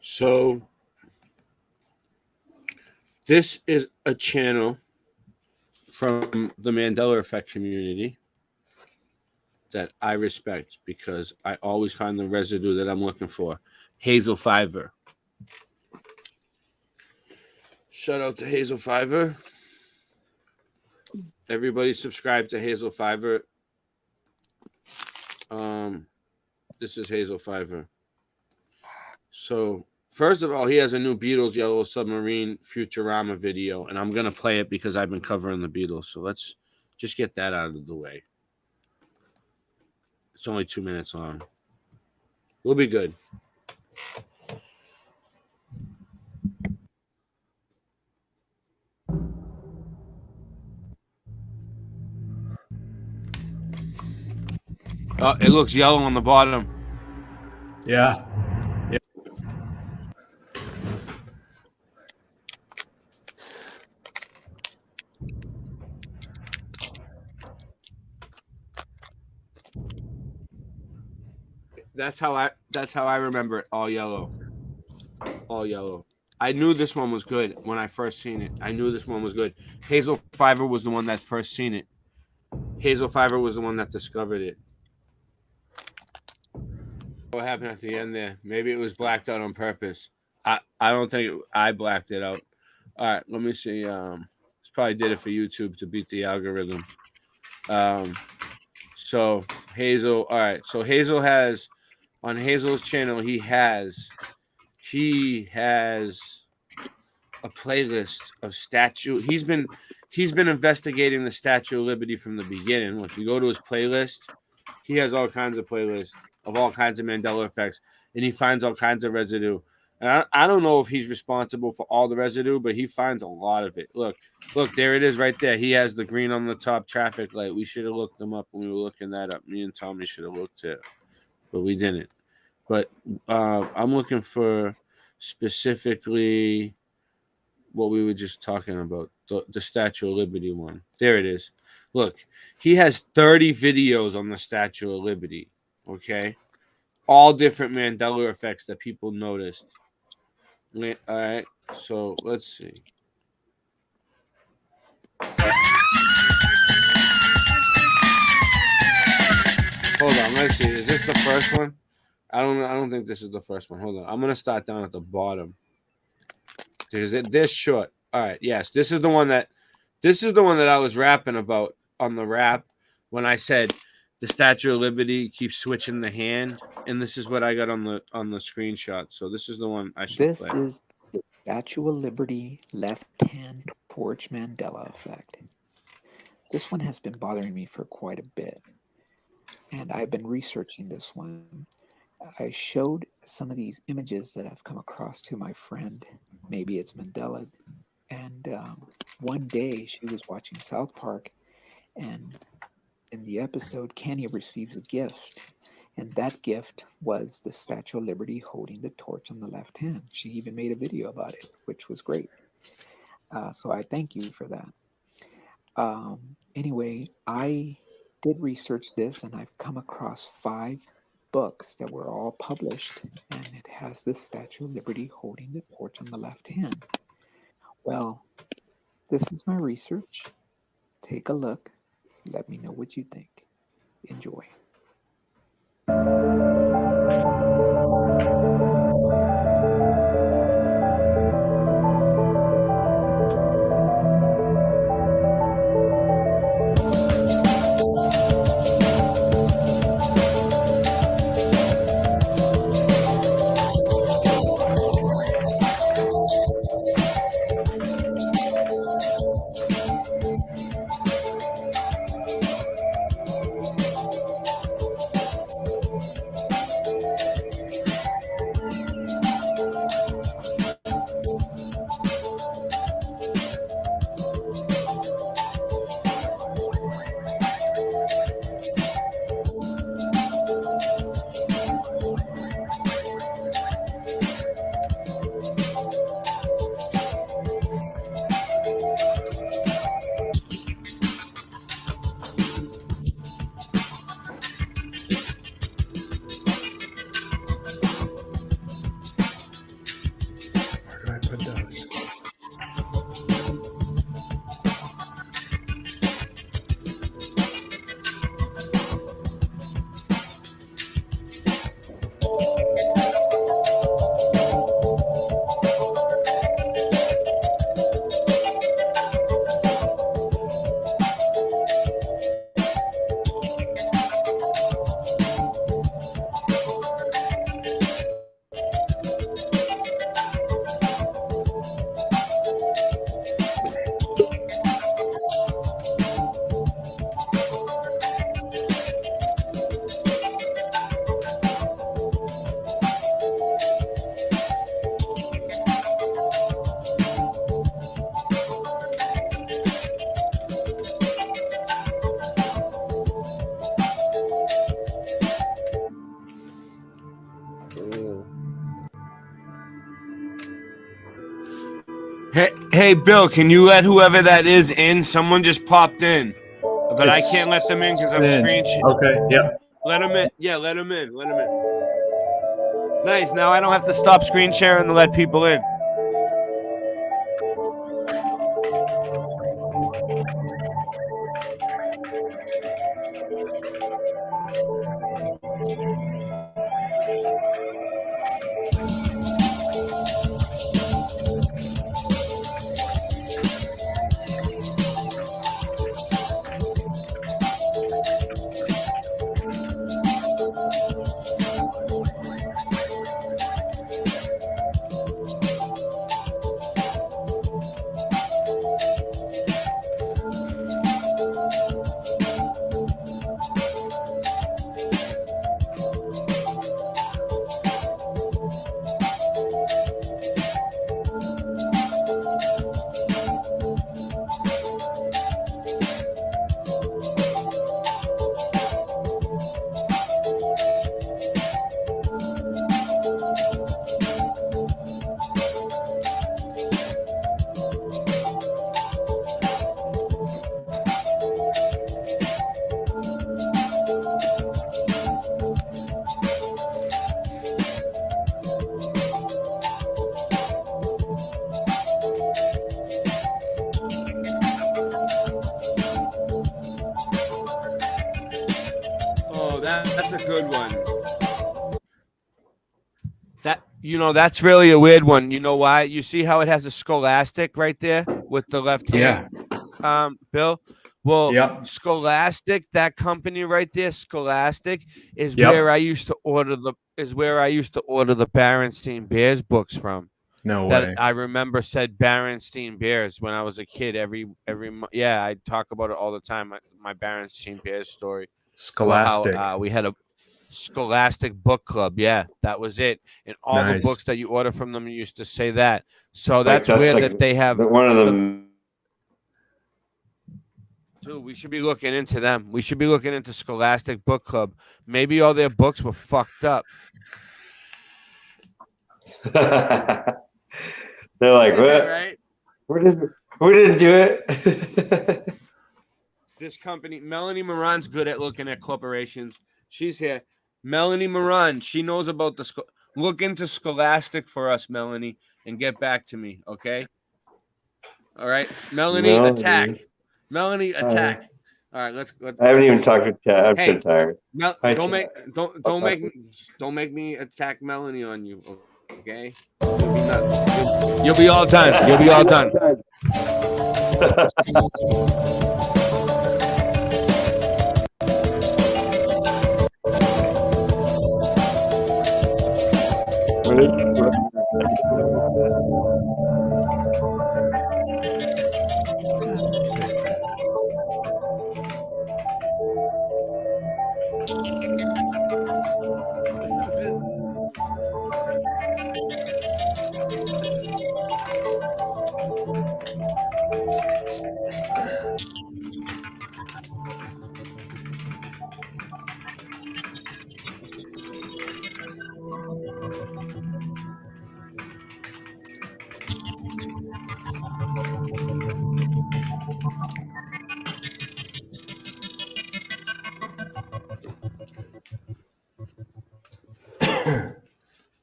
So this is a channel from the Mandela Effect community that I respect because I always find the residue that I'm looking for. Hazel Fiver. Shout out to Hazel Fiver. Everybody subscribe to Hazel Fiver. This is Hazel Fiver. So, first of all, he has a new Beatles Yellow Submarine Futurama video, and I'm going to play it because I've been covering the Beatles. So, let's just get that out of the way. It's only 2 minutes long. We'll be good. Oh, it looks yellow on the bottom. Yeah. That's how I remember it. All yellow. All yellow. I knew this one was good when I first seen it. I knew this one was good. Hazel Fiver was the one that first seen it. Hazel Fiver was the one that discovered it. What happened at the end there? Maybe it was blacked out on purpose. I don't think I blacked it out. All right, let me see. This probably did it for YouTube to beat the algorithm. So Hazel. All right. So Hazel has on Hazel's channel. He has a playlist of statue. He's been investigating the Statue of Liberty from the beginning. If you go to his playlist, he has all kinds of playlists of all kinds of Mandela effects, and he finds all kinds of residue. And I don't know if he's responsible for all the residue, but he finds a lot of it. Look, there it is right there. He has the green on the top traffic light. We should have looked them up when we were looking that up. Me and Tommy should have looked it, but we didn't. But I'm looking for specifically what we were just talking about, the Statue of Liberty one. There it is. Look, he has 30 videos on the Statue of Liberty, okay? All different Mandela effects that people noticed. All right, so let's see. Hold on, let's see. Is this the first one? I don't think this is the first one. Hold on. I'm gonna start down at the bottom. Is it this short? All right, yes. This is the one that I was rapping about on the rap when I said the Statue of Liberty keeps switching the hand, and this is what I got on the screenshot. So this is the one I should play. This is the Statue of Liberty left hand torch Mandela effect. This one has been bothering me for quite a bit, and I've been researching this one. I showed some of these images that I've come across to my friend. Maybe it's Mandela. And one day she was watching South Park, and in the episode, Kenny receives a gift. And that gift was the Statue of Liberty holding the torch on the left hand. She even made a video about it, which was great. So I thank you for that. Anyway, I did research this, and I've come across 5 books that were all published, and it has the Statue of Liberty holding the torch on the left hand. Well, this is my research. Take a look. Let me know what you think. Enjoy. Hey, Bill, can you let whoever that is in? Someone just popped in, but I It's can't let them in because I'm in. screen. Okay, yep. Let them in. Yeah, let them in. Let them in. Nice. Now I don't have to stop screen sharing to let people in. That's a good one. That's really a weird one. You know why? You see how it has a scholastic right there with the left hand, Bill? Well, Scholastic, that company right there, Scholastic, is where I used to order the Berenstain Bears books from. No that way. I remember said Berenstain Bears when I was a kid. Every yeah, I talk about it all the time. My Berenstain Bears story. Scholastic. How we had a Scholastic book club. Yeah, that was it. And all the Nice. books that you order from them used to say that. So that's weird that they have one of them. Dude, we should be looking into them. We should be looking into Scholastic Book Club. Maybe all their books were fucked up. They're like, what? Right? Who didn't do it? This company, Melanie Moran's good at looking at corporations. She's here. Melanie Moran, she knows about look into Scholastic for us, Melanie, and get back to me, okay? All right, Melanie, attack. Melanie, attack. All right, let's. I haven't even talked to Chad. I'm so tired. Don't make me attack Melanie on you, okay? You'll be all done. You'll be all done.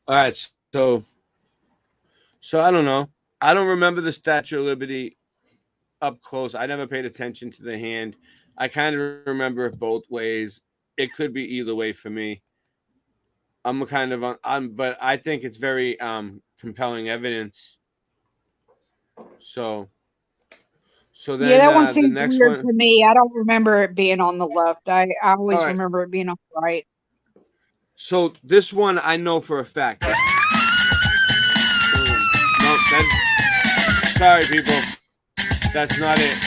All right, so I don't know. I don't remember the Statue of Liberty up close. I never paid attention to the hand. I kind of remember it both ways. It could be either way for me. I'm kind of on, but I think it's very compelling evidence. So then yeah, that one seems the next weird one to me. I don't remember it being on the left. I always remember it being on the right. So this one I know for a fact. Sorry, people. That's not it.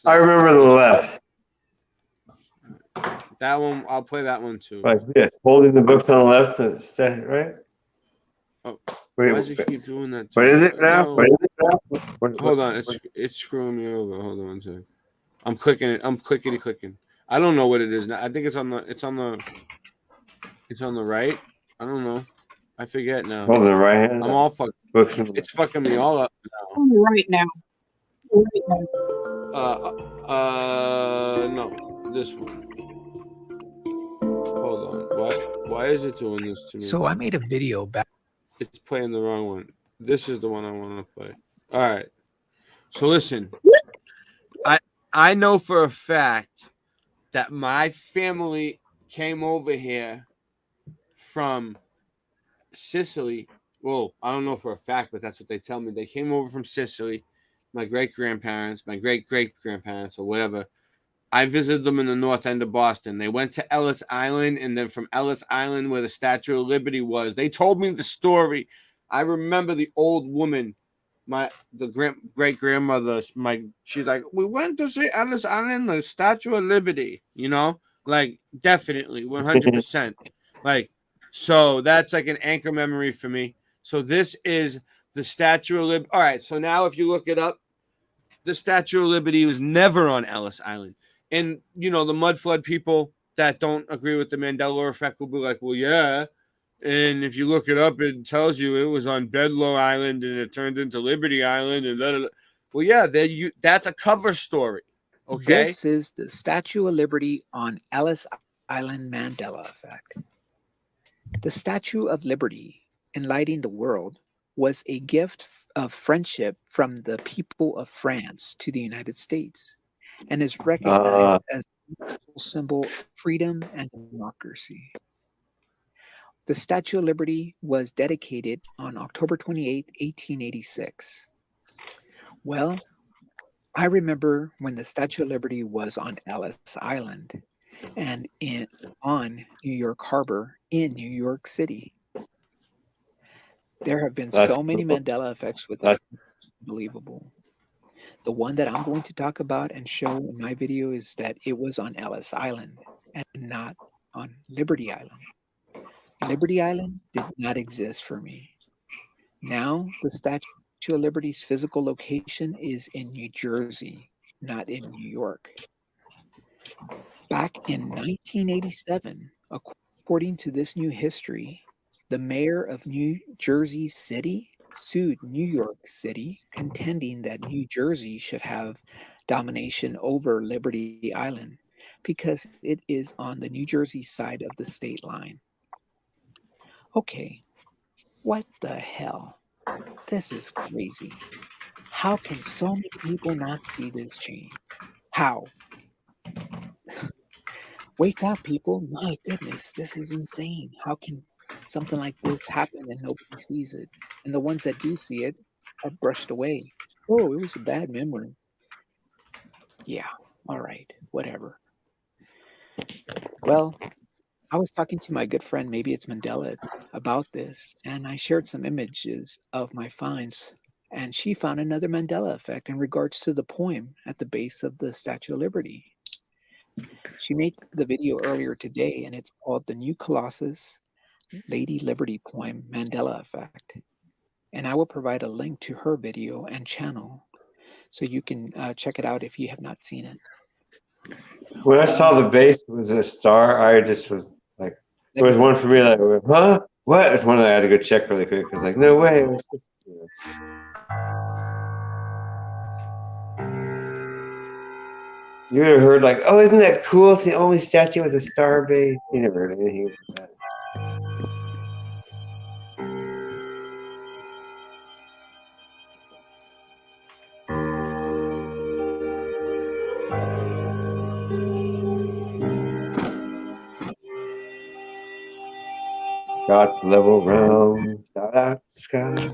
I remember the left. That one, I'll play that one too. Like this, holding the books on the left, right? Oh, why does it keep doing that? What is it now? No. What is it now? Hold on, it's screwing me over. Hold on one second. I'm clicking it. I'm clicking. I don't know what it is now. I think it's on the right. I don't know. I forget now. Hold the right hand. I'm all fucked. It's fucking me all up now. Right now. No, this one. Hold on. Why is it doing this to me? So I made a video back. It's playing the wrong one. This is the one I want to play. All right. So listen, I know for a fact that my family came over here from Sicily. Well, I don't know for a fact, but that's what they tell me. They came over from Sicily. My great-grandparents, my great-great-grandparents, or whatever. I visited them in the north end of Boston. They went to Ellis Island, and then from Ellis Island, where the Statue of Liberty was, they told me the story. I remember the old woman, the great grandmother. She's like, we went to see Ellis Island, the Statue of Liberty. You know, like definitely 100%. Like, so that's like an anchor memory for me. So this is the Statue of Liberty. All right. So now if you look it up, the Statue of Liberty was never on Ellis Island. And, you know, the mud flood people that don't agree with the Mandela effect will be like, well, yeah. And if you look it up, it tells you it was on Bedloe Island and it turned into Liberty Island. And blah, blah, blah. Well, yeah, that's a cover story. Okay. This is the Statue of Liberty on Ellis Island Mandela effect. The Statue of Liberty, enlightening the world, was a gift of friendship from the people of France to the United States and is recognized as a symbol of freedom and democracy. The Statue of Liberty was dedicated on October 28, 1886. Well, I remember when the Statue of Liberty was on Ellis Island and on New York Harbor in New York City. There have been so many Mandela effects with this. Unbelievable. The one that I'm going to talk about and show in my video is that it was on Ellis Island and not on Liberty Island. Liberty Island did not exist for me. Now, the Statue of Liberty's physical location is in New Jersey, not in New York. Back in 1987, according to this new history, the mayor of New Jersey City sued New York City, contending that New Jersey should have domination over Liberty Island because it is on the New Jersey side of the state line. Okay, what the hell? This is crazy. How can so many people not see this change? How? Wake up, people. My goodness, this is insane. How can something like this happen and nobody sees it? And the ones that do see it are brushed away. Oh, it was a bad memory. Yeah, all right, whatever. Well, I was talking to my good friend, maybe it's Mandela, about this, and I shared some images of my finds, and she found another Mandela effect in regards to the poem at the base of the Statue of Liberty. She made the video earlier today, and it's called The New Colossus Lady Liberty Poem Mandela Effect. And I will provide a link to her video and channel so you can check it out if you have not seen it. When I saw the base was a star, I just was like, it was one for me like, huh? What? It's one that I had to go check really quick. I was like, no way. It was just, You ever heard like, oh, isn't that cool? It's the only statue with a star base. You never heard anything like that. Scott level round, shout out Scott.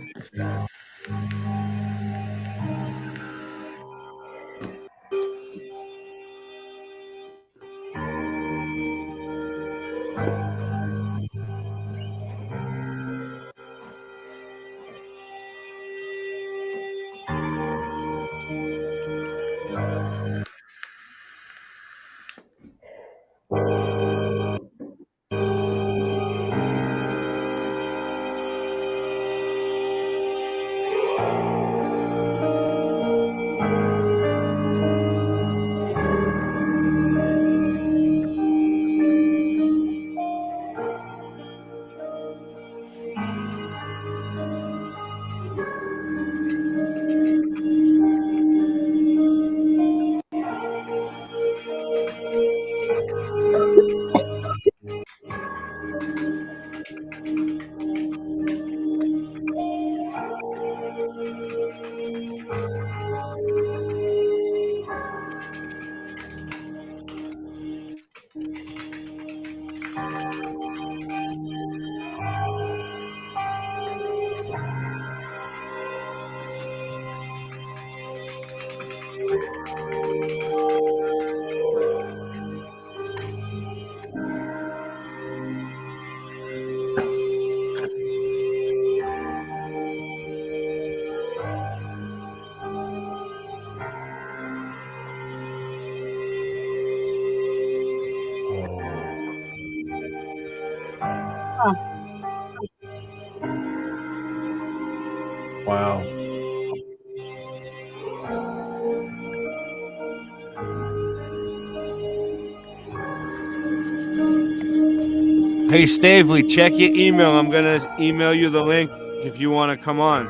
Hey, Stavely, check your email. I'm going to email you the link if you want to come on.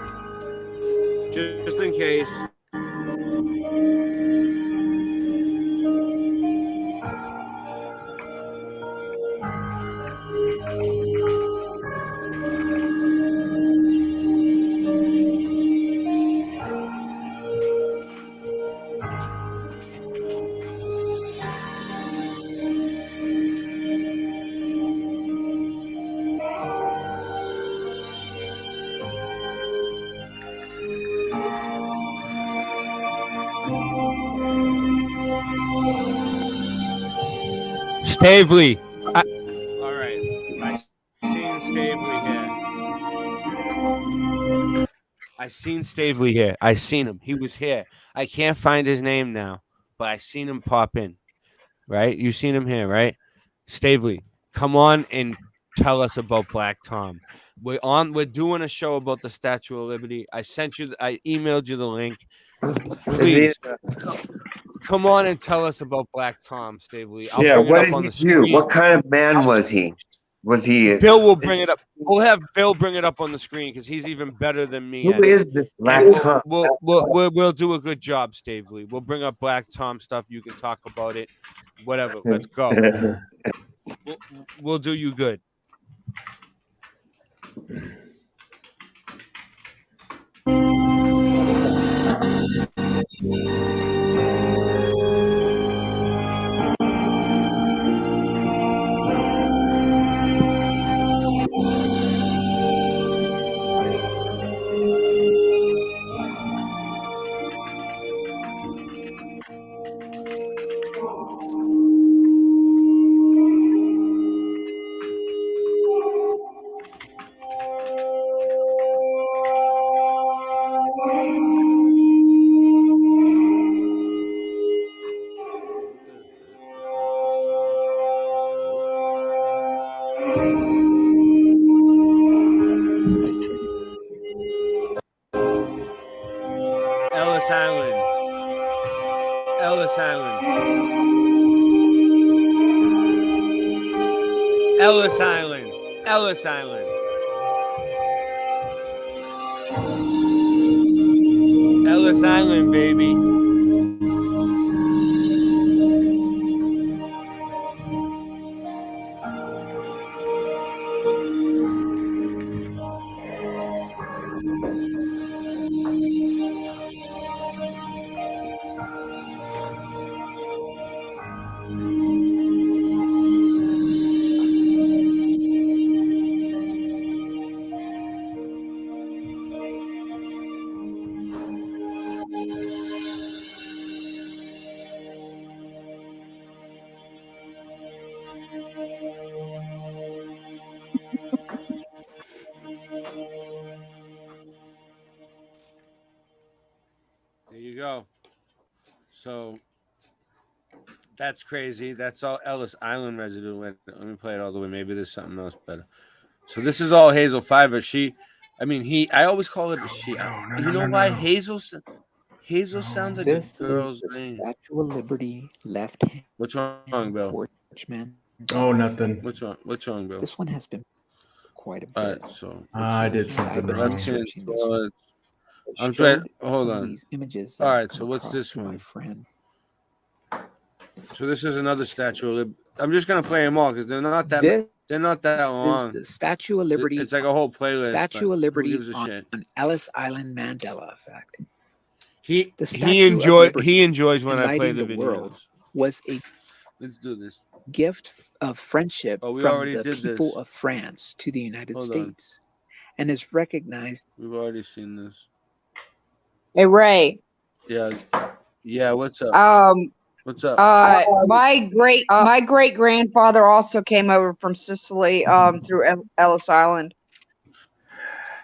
Just in case. Stavely. All right. I seen Stavely here. I seen Stavely here. I seen him. He was here. I can't find his name now, but I seen him pop in. Right? You seen him here, right? Stavely, come on and tell us about Black Tom. We're doing a show about the Statue of Liberty. I emailed you the link. Please come on and tell us about Black Tom, Stavely. I'll Yeah, bring what it up did on he the do? screen. What kind of man was he? Was he? Bill will bring it up. We'll have Bill bring it up on the screen because he's even better than me. Who is this Black Tom? We'll do a good job, Stavely. We'll bring up Black Tom stuff. You can talk about it. Whatever. Let's go. We'll do you good. Ellis Island. Ellis Island. Ellis Island. Ellis Island. Ellis Island, baby. There you go. So that's crazy. That's all Ellis Island residue. Let me play it all the way. Maybe there's something else better. So this is all Hazel Fiver. I always call it a she. You know why? Hazel sounds like This a girl's is the name. Statue of Liberty left hand. What's wrong, Bill? Oh, nothing. What's wrong, Bill? This one has been quite a bit. I did something wrong. I'm trying. Hold on. These images All right. So what's this one? My friend. So this is another Statue of Liberty. I'm just gonna play them all because they're not that. They're not that long. This is the Statue of Liberty. It's like a whole playlist. Statue of Liberty on Ellis Island Mandela effect. He enjoys when I play the videos. Was a Let's do this. Gift of friendship from the people of France to the United States, and is recognized. We've already seen this. Hey Ray. Yeah. What's up? What's up? My great grandfather also came over from Sicily through Ellis Island.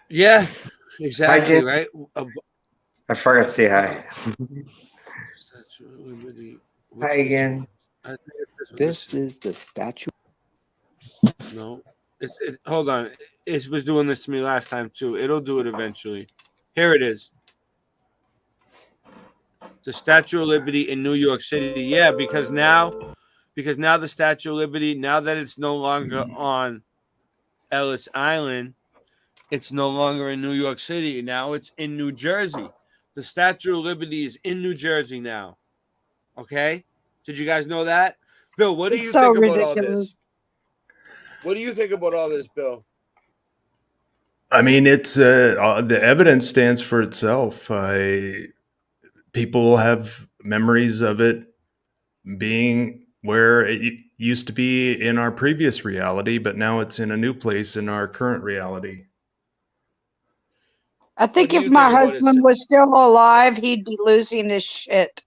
Yeah, exactly right. I forgot to say hi. Hi again. This is the statue. No, hold on. It was doing this to me last time too. It'll do it eventually. Here it is. The Statue of Liberty in New York City. Yeah, because now because now the Statue of Liberty, now that it's no longer on Ellis Island, it's no longer in New York City. Now it's in New Jersey. The Statue of Liberty is in New Jersey now. Okay? Did you guys know that? Bill, what do you so think about ridiculous. all this? What do you think about all this, Bill? I mean, it's the evidence stands for itself. People have memories of it being where it used to be in our previous reality, but now it's in a new place in our current reality. I think if my husband was still alive, he'd be losing his shit.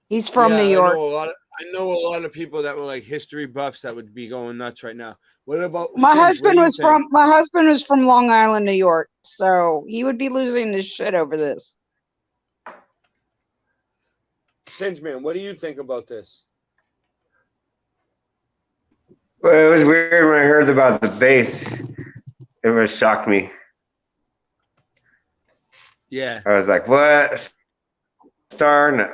He's from New York. I know a lot of people that were like history buffs that would be going nuts right now. What about my husband was from Long Island, New York, so he would be losing his shit over this. Singe man, what do you think about this? Well, it was weird when I heard about the base. It was shocked me. Yeah. I was like, what? Star? No.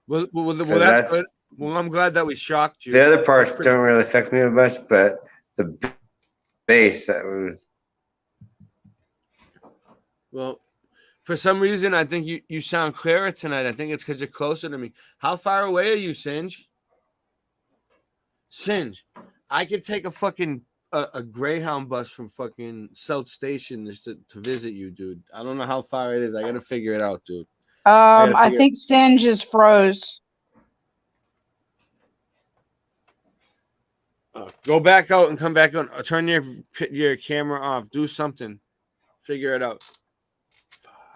Well, that's good. Well, I'm glad that we shocked you. The other parts don't really affect me much, but the base, that was. Well, for some reason, I think you sound clearer tonight. I think it's because you're closer to me. How far away are you, Singe? Singe, I could take a fucking a Greyhound bus from fucking South Station just to visit you, dude. I don't know how far it is. I gotta figure it out, dude. I think Singe is froze. Go back out and come back on. Turn your camera off. Do something. Figure it out.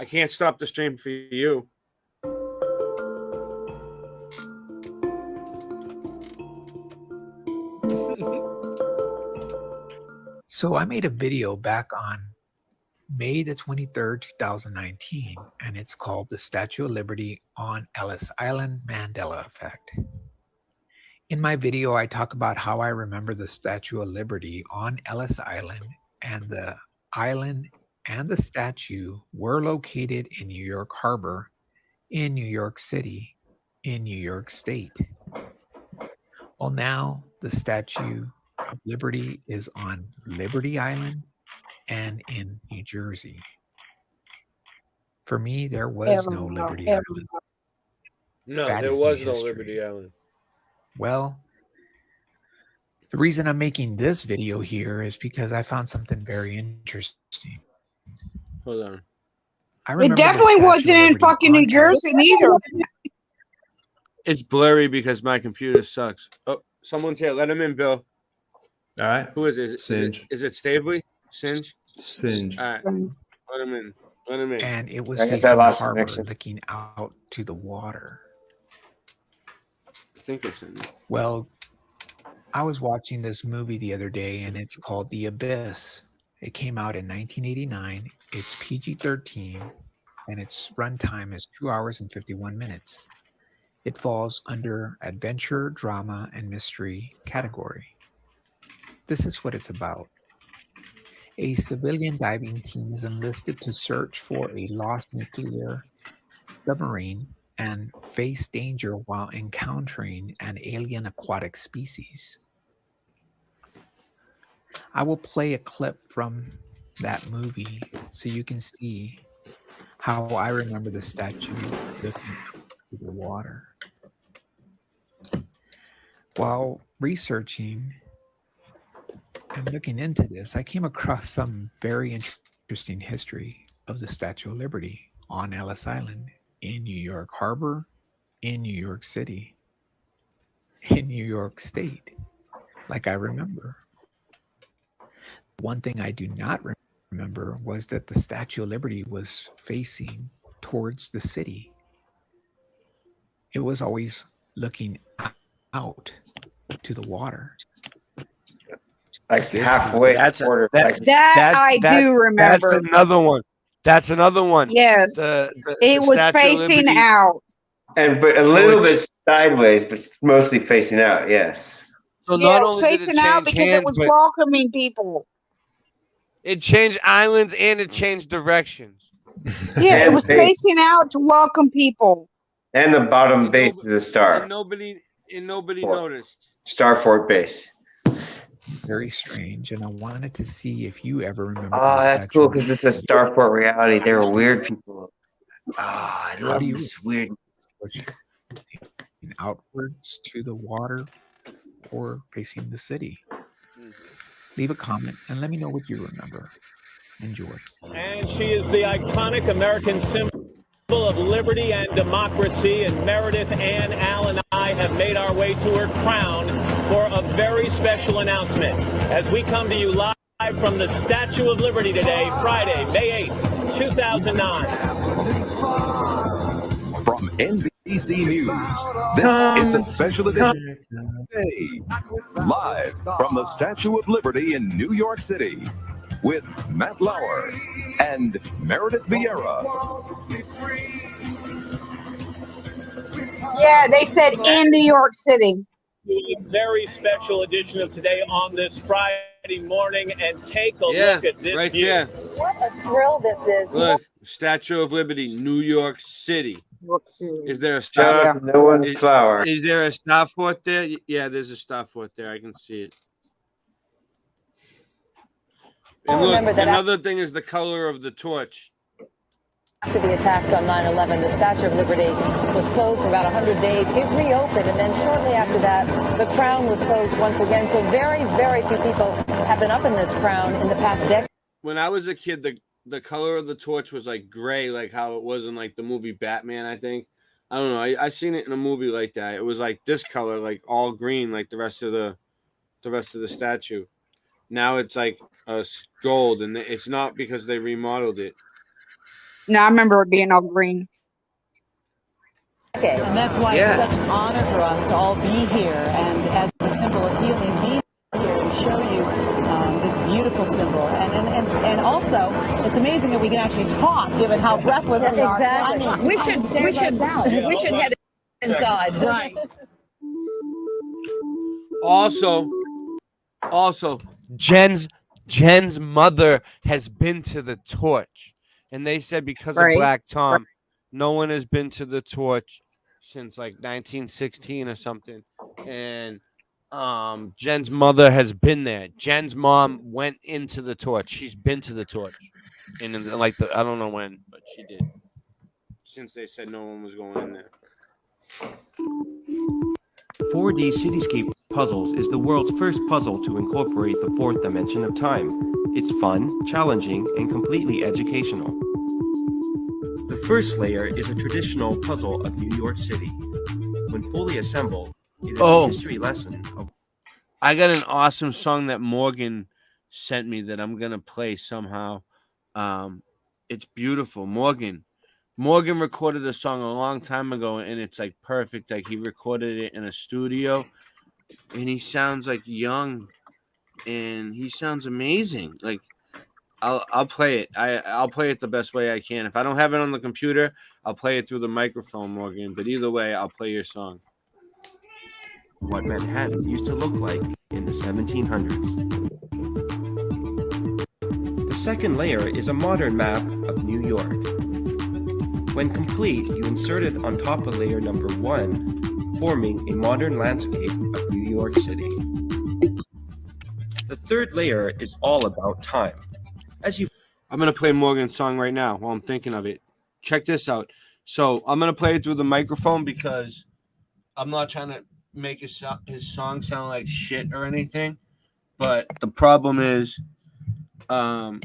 I can't stop the stream for you. So I made a video back on May the 23rd, 2019, and it's called The Statue of Liberty on Ellis Island Mandela Effect. In my video, I talk about how I remember the Statue of Liberty on Ellis Island, and the island and the statue were located in New York Harbor, in New York City, in New York State. Well, now the Statue of Liberty is on Liberty Island and in New Jersey. For me, there was no Liberty Island. No, That there is was my no history. Liberty Island. Well, the reason I'm making this video here is because I found something very interesting. Hold on. I It remember the definitely Statue of wasn't in Liberty fucking New on Jersey neither. It's blurry because my computer sucks. Oh, someone's here. Let him in, Bill. All right. Who is it? Singe. Is it Stavely? Singe? Singe. All right. Let him in. Let him in. And it was I got facing that the last harbor, connection. looking out to the water. I think it's in. Well, I was watching this movie the other day, and it's called The Abyss. It came out in 1989. It's PG-13, and its runtime is 2 hours and 51 minutes. It falls under adventure, drama, and mystery category. This is what it's about. A civilian diving team is enlisted to search for a lost nuclear submarine and face danger while encountering an alien aquatic species. I will play a clip from that movie so you can see how I remember the statue looking into the water. While researching and looking into this, I came across some very interesting history of the Statue of Liberty on Ellis Island, in New York Harbor, in New York City, in New York State, like I remember. One thing I do not remember was that the Statue of Liberty was facing towards the city. It was always looking out to the water. Like halfway. I do remember. That's another one. That's another one. Yes. It was facing out. But a little bit sideways, but mostly facing out. Yes. So Yeah, not it was only did it facing out change because it hands, was but welcoming people. it changed islands and it changed directions. Yeah, it was facing out to welcome people. And the bottom base is a star. And nobody noticed. Starfort base. Very strange, and I wanted to see if you ever remember. Oh, that's cool because this is Starfort reality. They were weird people. I love this weird. Outwards to the water or facing the city? Leave a comment and let me know what you remember. Enjoy. And she is the iconic American symbol of liberty and democracy. And Meredith Ann Allen and I have made our way to her crown for a very special announcement as we come to you live from the Statue of Liberty today, Friday, May 8th, 2009. From NBC News, this is a special edition today, live from the Statue of Liberty in New York City, with Matt Lauer and Meredith Vieira. Yeah, they said in New York City. A very special edition of Today on this Friday morning, and take a look at this right view. there. What a thrill this is. Look, Statue of Liberty, New York City. Is there a Shout star? out to No One's Flower. Is there a star fort there? Yeah, there's a star fort there. I can see it. And look, another thing is the color of the torch. After the attacks on 9/11, the Statue of Liberty was closed for about 100 days. It reopened, and then shortly after that, the crown was closed once again. So very, very few people have been up in this crown in the past decade. When I was a kid, the color of the torch was like gray, like how it was in like the movie Batman, I think. I don't know. I seen it in a movie like that. It was like this color, like all green, like the rest of the statue. Now it's like a gold, and it's not because they remodeled it. No, I remember it being all green. Okay. And that's why it's such an honor for us to all be here, and as a symbol of healing, be here to show you this beautiful symbol. And also, it's amazing that we can actually talk, given how breathless we are. Exactly. I mean, We should head inside. Right. Also, Jen's mother has been to the torch, and they said because of Black Tom, no one has been to the torch since like 1916 or something. And Jen's mother has been there. Jen's mom went into the torch. She's been to the torch, and like I don't know when, but she did. Since they said no one was going in there. 4D Cityscape Puzzles is the world's first puzzle to incorporate the fourth dimension of time. It's fun, challenging, and completely educational. The first layer is a traditional puzzle of New York City. When fully assembled, it is a history lesson of... I got an awesome song that Morgan sent me that I'm going to play somehow. It's beautiful. Morgan recorded a song a long time ago, and it's like perfect. Like he recorded it in a studio, and he sounds like young, and he sounds amazing. Like I'll play it. I'll play it the best way I can. If I don't have it on the computer, I'll play it through the microphone, Morgan. But either way, I'll play your song. What Manhattan used to look like in the 1700s. The second layer is a modern map of New York. When complete, you insert it on top of layer number 1, forming a modern landscape of New York City. The third layer is all about time. I'm going to play Morgan's song right now while I'm thinking of it. Check this out. So I'm going to play it through the microphone because I'm not trying to make his song sound like shit or anything. But the problem is I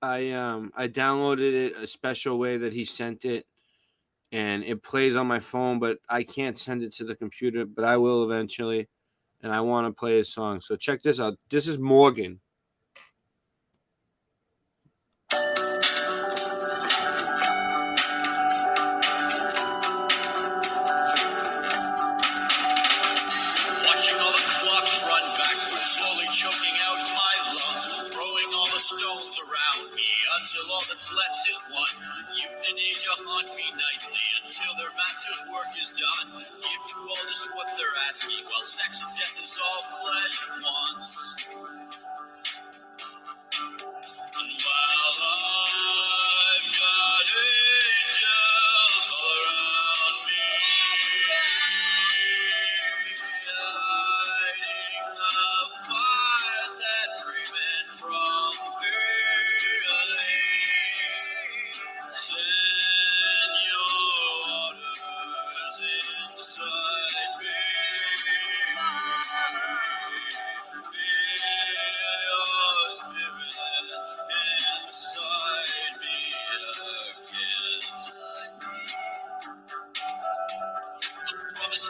downloaded it a special way that he sent it, and it plays on my phone, but I can't send it to the computer, but I will eventually, and I want to play his song. So check this out. This is Morgan. Until all that's left is one. Euthanasia haunt me nightly until their master's work is done. Give to all just what they're asking, while sex and death is all flesh wants. And while I've got angels all around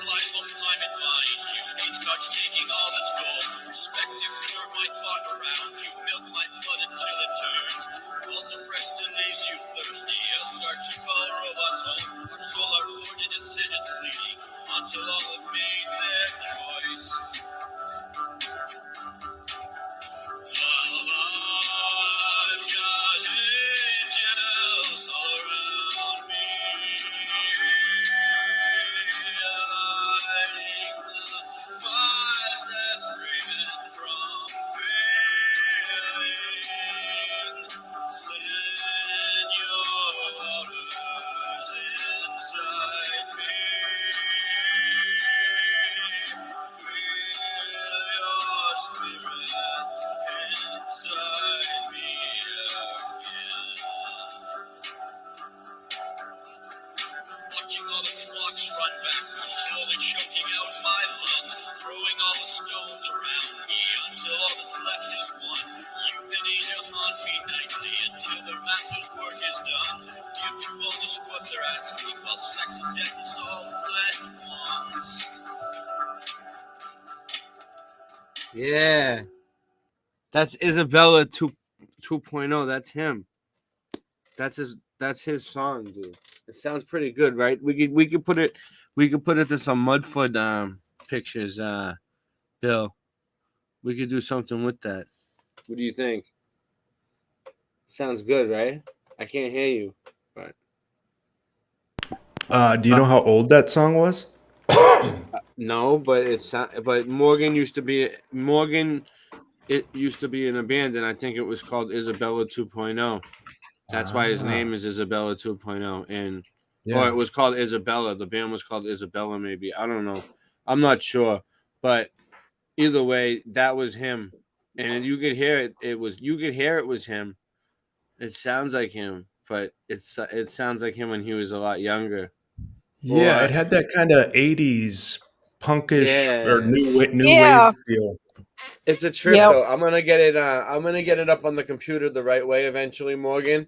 life will time in mind. You ace cards taking all that's gold. Perspective curve my thought around. You milk my blood until it turns. All depressed and leaves you thirsty. A start to call robots home. Our soul are forged in decisions bleeding. Until all have made their choice. While I've got angels all around me, lighting the fires that prevent from failing. Send your waters inside me. Feel your spirit inside me again. Watching all the clocks run backwards, slowly choking out my lungs, throwing all the stones around me until all that's left is one. Youth and age haunt me nightly until their master's work is done. Give to all just what they're asking, while sex and death is all flesh wants. Yeah. That's Isabella 2.0. That's him. That's his song, dude. It sounds pretty good, right? We could put it to some Mudfoot pictures, Bill. We could do something with that. What do you think? Sounds good, right? I can't hear you, but Do you know how old that song was? no, but Morgan used to be It used to be in a band, and I think it was called Isabella 2.0. That's why his name is Isabella 2.0, and or it was called Isabella. The band was called Isabella, maybe. I don't know. I'm not sure, but either way, that was him, and you could hear it. It was him. It sounds like him, but it sounds like him when he was a lot younger. Yeah, it had that kind of 80s punkish or new wave feel. It's a trip though. I'm gonna get it up on the computer the right way eventually, Morgan.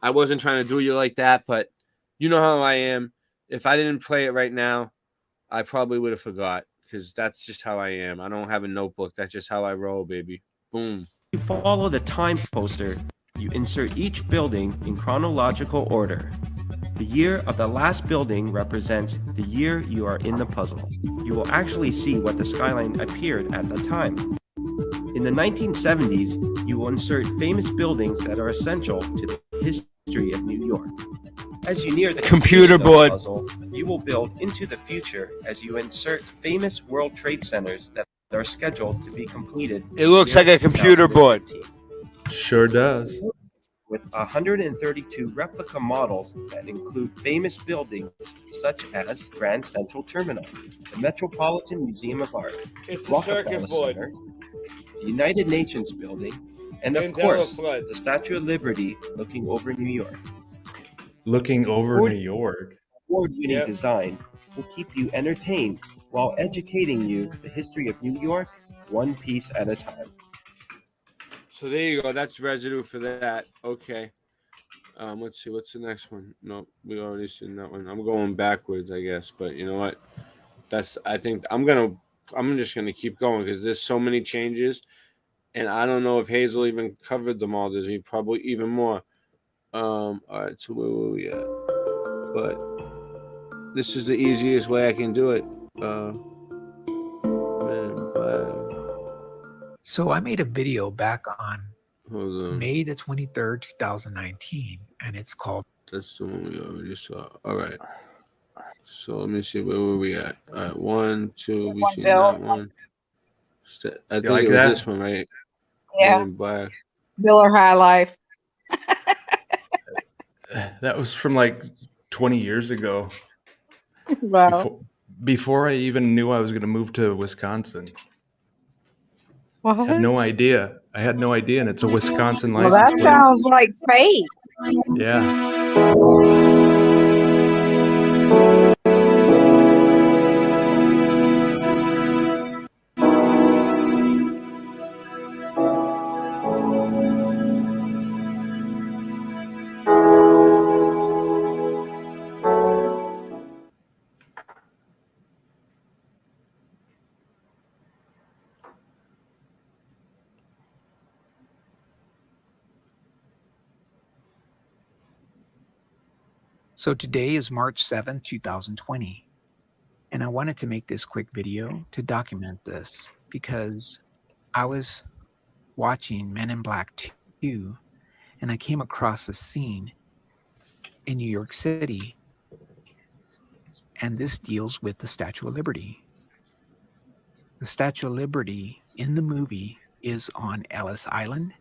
I wasn't trying to do you like that, but you know how I am. If I didn't play it right now, I probably would have forgot, because that's just how I am. I don't have a notebook. That's just how I roll, baby. Boom. You follow the time poster. You insert each building in chronological order. The year of the last building represents the year you are in the puzzle. You will actually see what the skyline appeared at the time. In the 1970s, you will insert famous buildings that are essential to the history of New York. As you near the Computer completion of the board. puzzle, you will build into the future as you insert famous World Trade Centers that are scheduled to be completed. It looks like a computer board. Sure does. With 132 replica models that include famous buildings such as Grand Central Terminal, the Metropolitan Museum of Art, It's a Rockefeller circuit board. Center, the United Nations Building, and of Mandela course, flood. the Statue of Liberty looking over New York. Looking over New York. Award-winning design will keep you entertained while educating you the history of New York one piece at a time. So there you go. That's Residue for that. Okay. Let's see. What's the next one? No, we already seen that one. I'm going backwards, I guess. But you know what? I think I'm just gonna keep going, because there's so many changes, and I don't know if Hazel even covered them all. There's probably even more. All right. So where were we at? But this is the easiest way I can do it. So I made a video back on Hold on. May the 23rd, 2019, and it's called... That's the one we already saw. All right. So let me see, where were we at? All right, 1, 2, we seen that one. I think like it was that? this one, right? Yeah. Men in Black. Miller High Life. That was from like 20 years ago. Wow. Before I even knew I was going to move to Wisconsin. What? I had no idea. And it's a Wisconsin Well, license that plate. sounds like fate. Yeah. So today is March 7th, 2020. And I wanted to make this quick video to document this because I was watching Men in Black 2 and I came across a scene in New York City, and this deals with the Statue of Liberty. The Statue of Liberty in the movie is on Ellis Island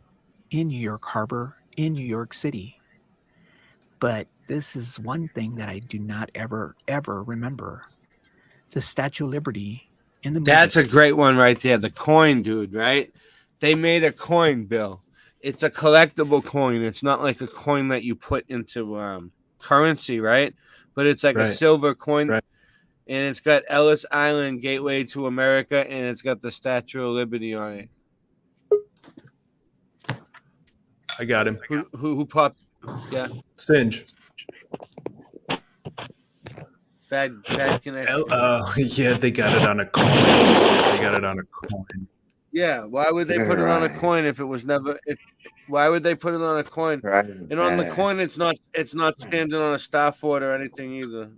in New York Harbor in New York City. But this is one thing that I do not ever remember. The Statue of Liberty in the movie. That's a great one right there. The coin, dude, right? They made a coin, Bill. It's a collectible coin. It's not like a coin that you put into currency, right? But it's like a silver coin. Right. And it's got Ellis Island, Gateway to America, and it's got the Statue of Liberty on it. I got him. Who popped? Yeah. Singe. Bad connection. Yeah, they got it on a coin. They got it on a coin. Yeah, why would they put it on a coin if it was never? Why would they put it on a coin? Right. And on the coin, it's not standing on a star fort or anything either.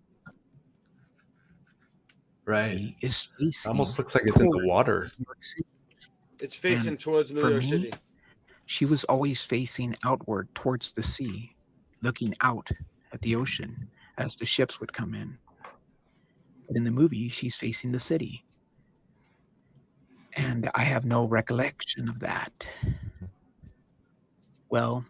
Right. It's almost looks like it's in the water. It's facing towards New York City. She was always facing outward towards the sea, looking out at the ocean as the ships would come in. But in the movie, she's facing the city. And I have no recollection of that. Well,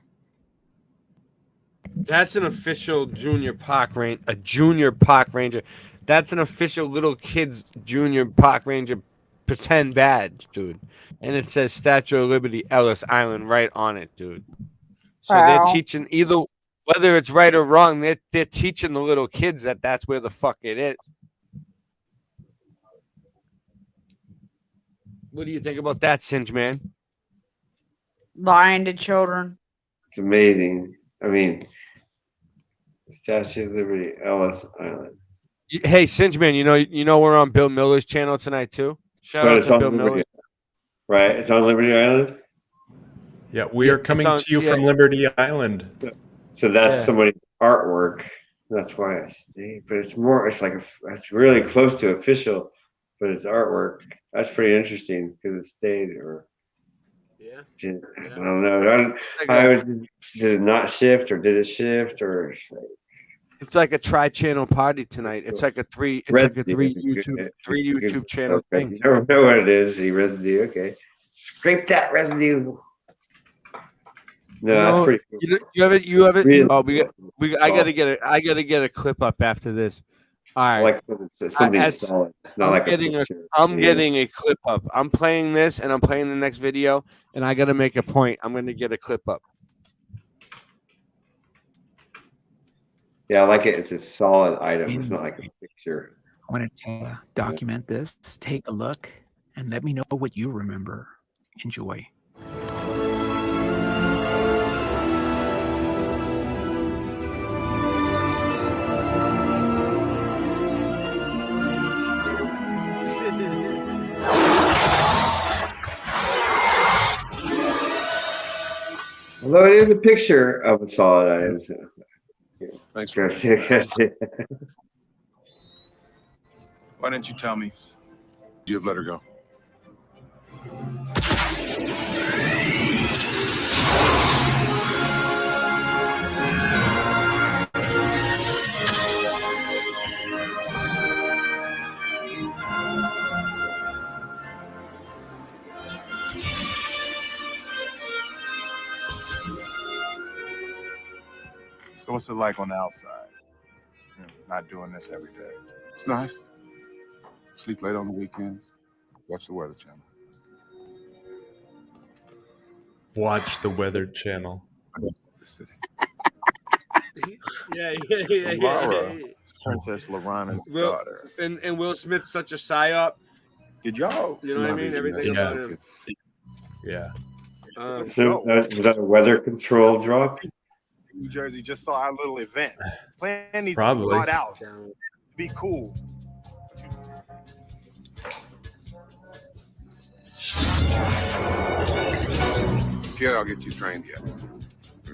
that's an official junior park ranger. A junior park ranger. That's an official little kid's junior park ranger pretend badge, dude. And it says Statue of Liberty, Ellis Island, right on it, dude. So they're teaching either, whether it's right or wrong, they're teaching the little kids that that's where the fuck it is. What do you think about that, Singe, man? Lying to children. It's amazing. I mean, Statue of Liberty, Ellis Island. Hey, Singe, man, you know we're on Bill Miller's channel tonight too. Shout out to Bill Miller. Right, it's on Liberty Island. Yeah, we are coming to you from Liberty Island. So that's somebody's artwork. That's why I stayed. But it's more. It's like it's really close to official, but it's artwork. That's pretty interesting because it stayed or. I don't know. Did it not shift or did it shift or? It's like a tri-channel party tonight. It's like a three YouTube channel thing. You don't know what it is. The residue. Okay, scrape that residue. No, that's pretty cool. You have it. Really? Oh, I gotta get a clip up after this. All right. Like something solid. It's not I'm getting a clip up. I'm playing this and I'm playing the next video, and I gotta make a point. I'm gonna get a clip up. Yeah, I like it. It's a solid item. It's not like a picture. I want to document this. Take a look and let me know what you remember. Enjoy. Although it is a picture of a solid item. So. Thanks. Why didn't you tell me you'd let her go? So what's it like on the outside? You know, not doing this every day. It's nice. Sleep late on the weekends. Watch the Weather Channel. Watch the Weather Channel. The city. Yeah. Laura, Princess Lorana's daughter. And Will Smith's such a psyop. Did y'all? You know what I mean? Everything about him. Yeah. So was that a weather control drop? New Jersey just saw our little event. Plan needs Probably. to be brought out. Be cool. Pierre, I'll get you trained yet.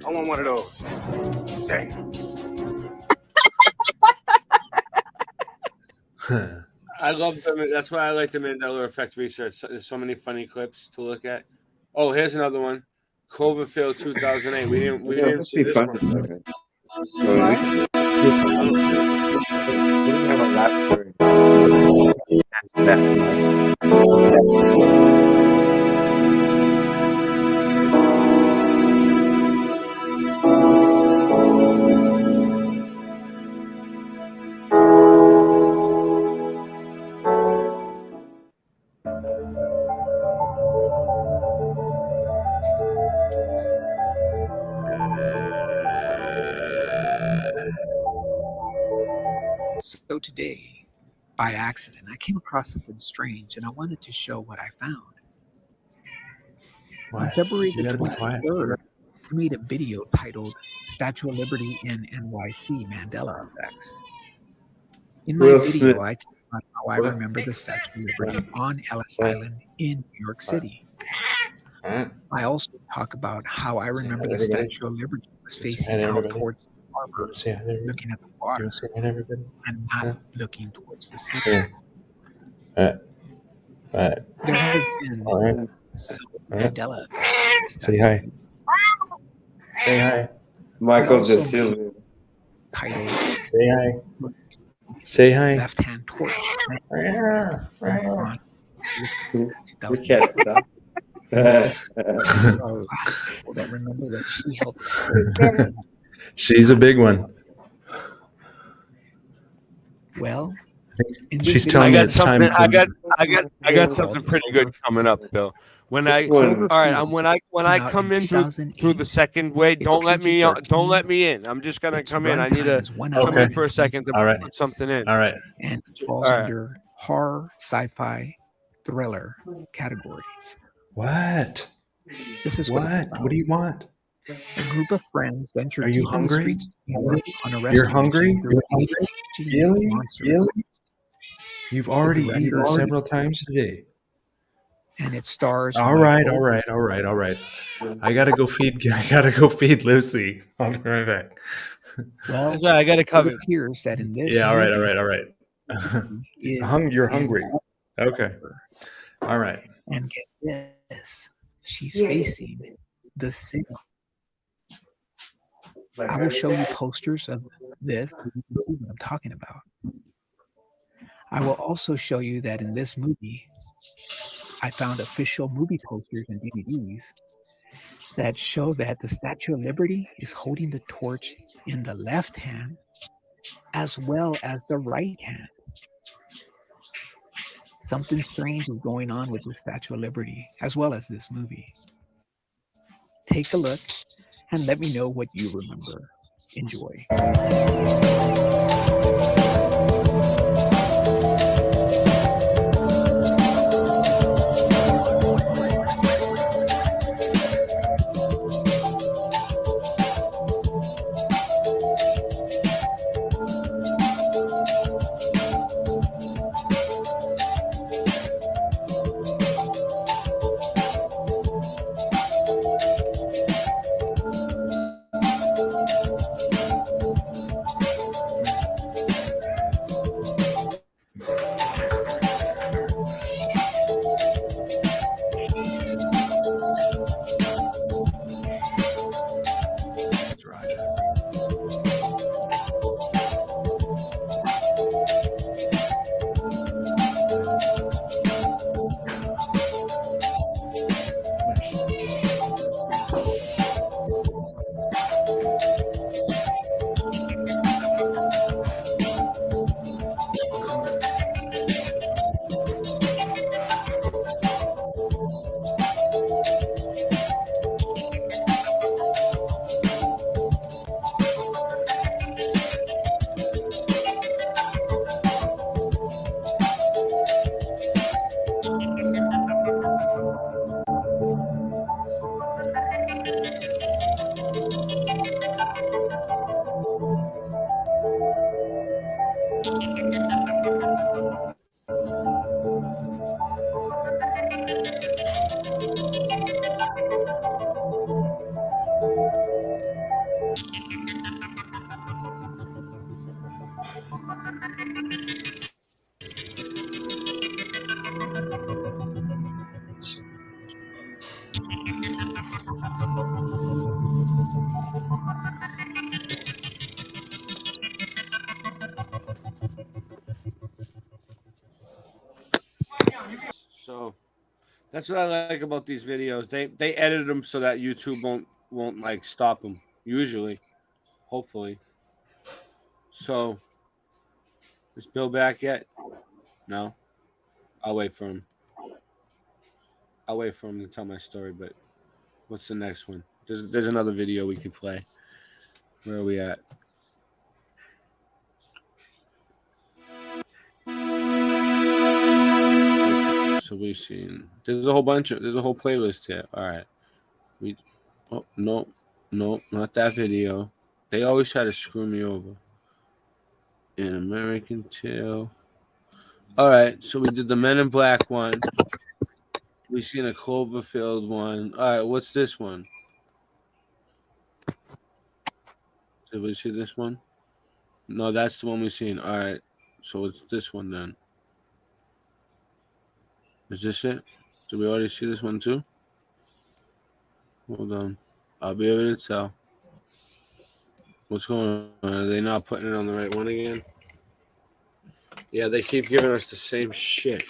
I want one of those. Dang. I love them. That's why I like the Mandela effect research. There's so many funny clips to look at. Oh, here's another one. Cloverfield 2008. We didn't see this one. Have a lap story. That's So today, by accident, I came across something strange and I wanted to show what I found. On February the 23rd, I made a video titled Statue of Liberty in NYC Mandela Effects. In my video, I talk about how I remember the Statue of Liberty on Ellis Island in New York City. I also talk about how I remember the Statue of Liberty was facing out towards the harbor, looking at the water, and not looking towards the city. There has been some Mandela effect. Say hi. Say hi. Michael DeSilva. Titled Say hi. Say hi. Left-hand torch. We can't stop. That remember that she helped. She's a big one. Well, she's telling me it's time. I got something pretty good coming up, Bill. When I come in through the second way, don't let me in. I'm just gonna come in. I need to come in for a second to put something in. All right. And it falls under horror, sci-fi, thriller category. What? This is what? What do you want? A group of friends venture Are you deep in the hungry? streets together on a rescue You're hungry? mission through You're a Really? monster. Really? You've already eaten several times today. And it stars. All right. I gotta go feed Lucy. I'll be right back. Well, I got to cover. It appears that in this. Yeah. All right. movie You're hungry. Okay. All right. And get this, she's facing the city. I will show you posters of this so you can see what I'm talking about. I will also show you that in this movie, I found official movie posters and DVDs that show that the Statue of Liberty is holding the torch in the left hand as well as the right hand. Something strange is going on with the Statue of Liberty as well as this movie. Take a look and let me know what you remember. Enjoy. So that's what I like about these videos. They edit them so that YouTube won't like stop them. Usually, hopefully. So is Bill back yet? No. I'll wait for him. I'll wait for him to tell my story. But what's the next one? There's another video we can play. Where are we at? So we've seen. There's a whole playlist here. All right. Oh no, not that video. They always try to screw me over. An American Tail. All right, so we did the Men in Black one. We've seen a Cloverfield one. All right, what's this one? Did we see this one? No, that's the one we've seen. All right, so it's this one then. Is this it? Did we already see this one too? Hold on. I'll be able to tell. What's going on? Are they not putting it on the right one again? Yeah, they keep giving us the same shit.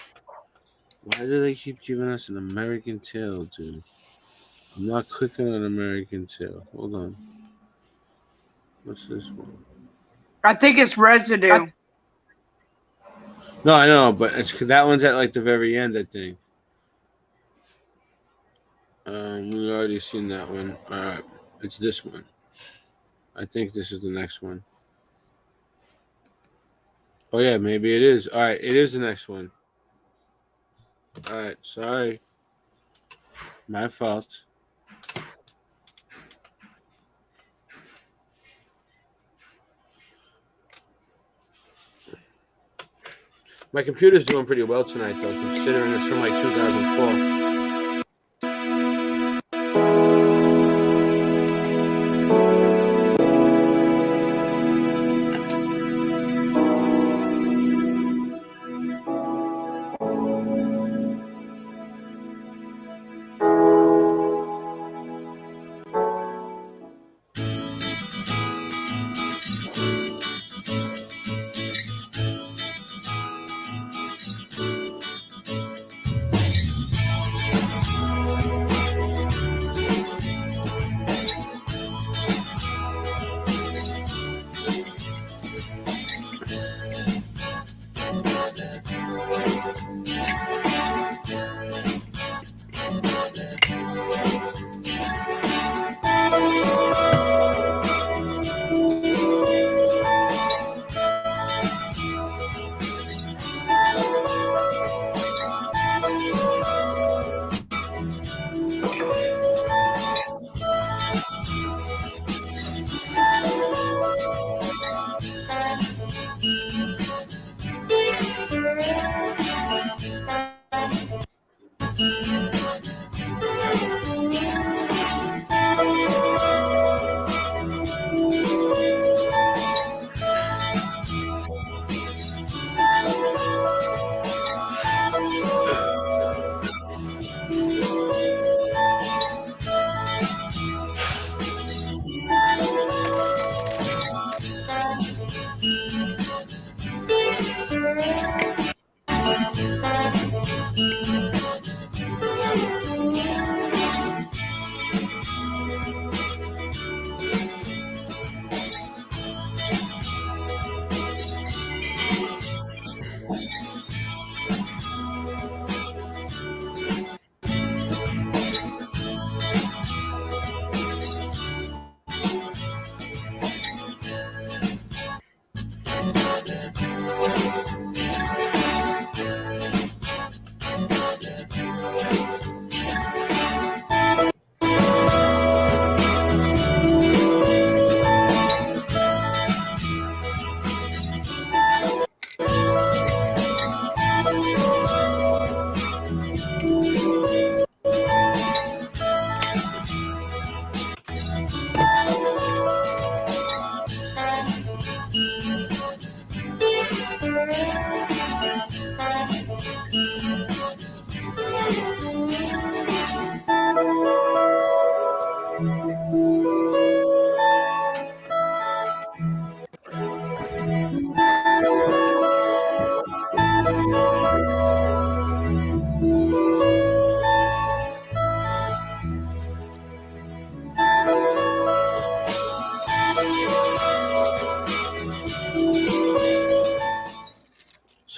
Why do they keep giving us an American Tail, dude? I'm not clicking on American Tail. Hold on. What's this one? I think it's Residue. No, I know, but it's that one's at like the very end, I think. We've already seen that one. All right, it's this one. I think this is the next one. Oh yeah, maybe it is. All right, it is the next one. All right, sorry. My fault. My computer's doing pretty well tonight, though, considering it's from like 2004.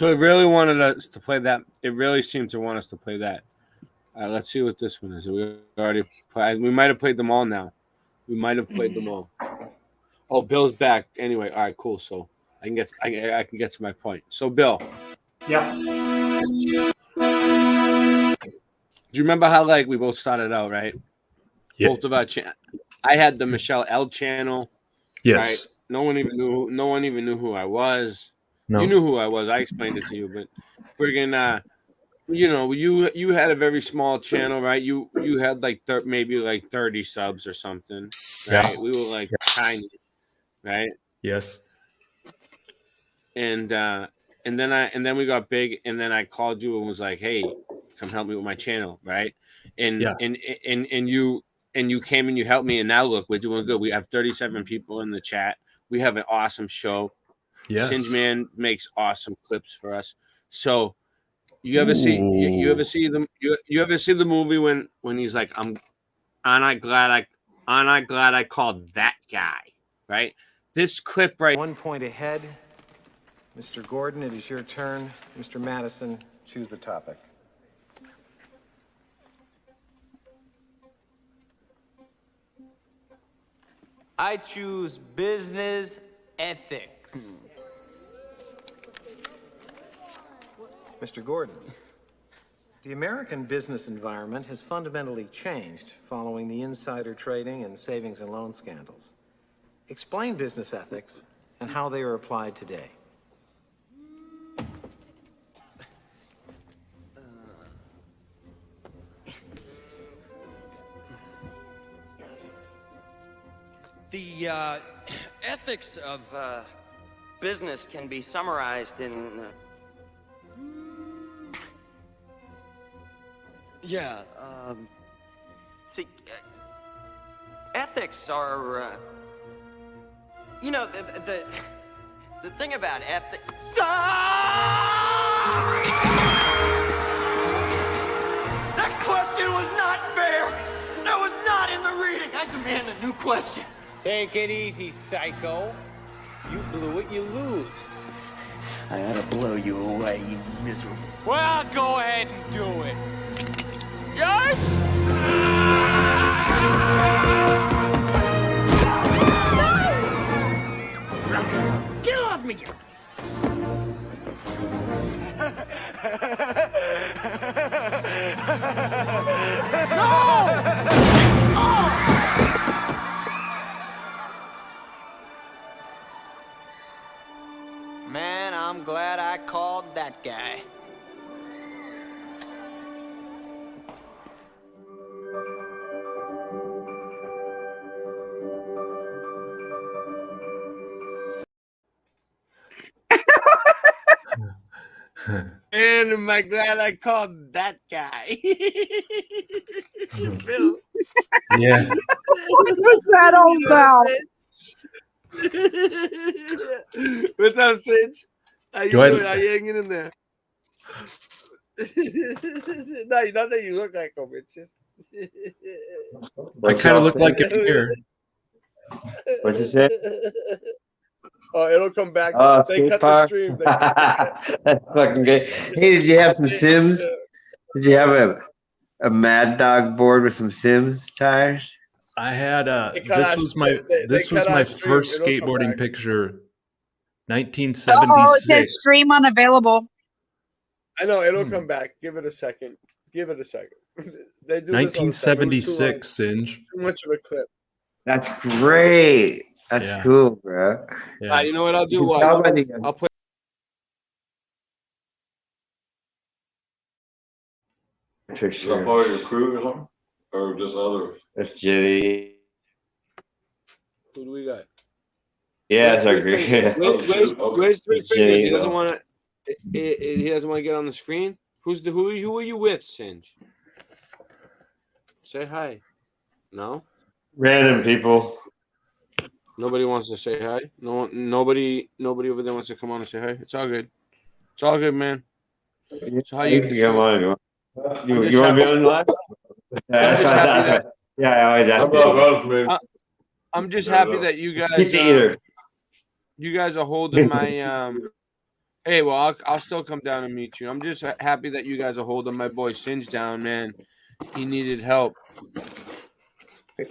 So it really wanted us to play that. It really seemed to want us to play that. All right, let's see what this one is. We might have played them all now. We might have played them all. Oh, Bill's back. Anyway, all right, cool. So I can get to my point. So Bill. Yeah. Do you remember how we both started out, right? Yeah. Both of our I had the Michelle L channel. Yes. Right? No one even knew who I was. No. You knew who I was. I explained it to you, but friggin' you had a very small channel, right? You had maybe 30 subs or something, right? Yeah. We were tiny, right? Yes. And then we got big, and then I called you and was like, "Hey, come help me with my channel," right? And you came and you helped me, and now look, we're doing good. We have 37 people in the chat. We have an awesome show. Yes. Singe Man makes awesome clips for us. So you ever see the movie when he's like, aren't I glad I called that guy, right? This clip right. 1 point ahead. Mr. Gordon, it is your turn. Mr. Madison, choose the topic. I choose business ethics. Mr. Gordon, the American business environment has fundamentally changed following the insider trading and savings and loan scandals. Explain business ethics and how they are applied today. The ethics of business can be summarized in ethics are the thing about ethics. That question was not fair. That was not in the reading. I demand a new question. Take it easy, psycho. You blew it, you lose. I ought to blow you away, you miserable. Well, go ahead and do it. Yes! Get off me! Man, I'm glad I called that guy. And am I glad I called that guy? Bill. Yeah. What was that all about? What's up, Singe? How you Do I- doing? How you hanging in there? No, not that you look like him. It's just I kind of look like him here. What's it say? Oh, it'll come back. Oh, They skate cut park. the stream. That's fucking great. Hey, did you have some Sims? Did you have a Mad Dog board with some Sims tires? I had cut this our- was cut my our stream. first It'll come skateboarding back. picture. Oh, it 1976. says stream unavailable. I know it'll come back. Give it a second. Give it a second. They do this all the time. It was too 1976, Singe. Too much of a clip. That's great. That's Yeah. cool, bro. Yeah. You know what I'll do? You can Watch. tell by the- I'll play. Picture. Is that part of your crew or something? Or just others? That's Jenny. Who do we got? Yeah, that's our Where's great. Three Fingers? Where's Three It's Fingers? Jenny, He doesn't though. want to. He doesn't want to get on the screen. Who are you with, Singe? Say hi. No. Random people. Nobody wants to say hi. Nobody over there wants to come on and say hi. It's all good. It's all good, man. So how you? Come on. You want to be on live? That's right. Yeah, I always ask. I'm just happy that you guys. Pizza eater. You guys are holding my Hey, well, I'll still come down and meet you. I'm just happy that you guys are holding my boy Singe down, man. He needed help. I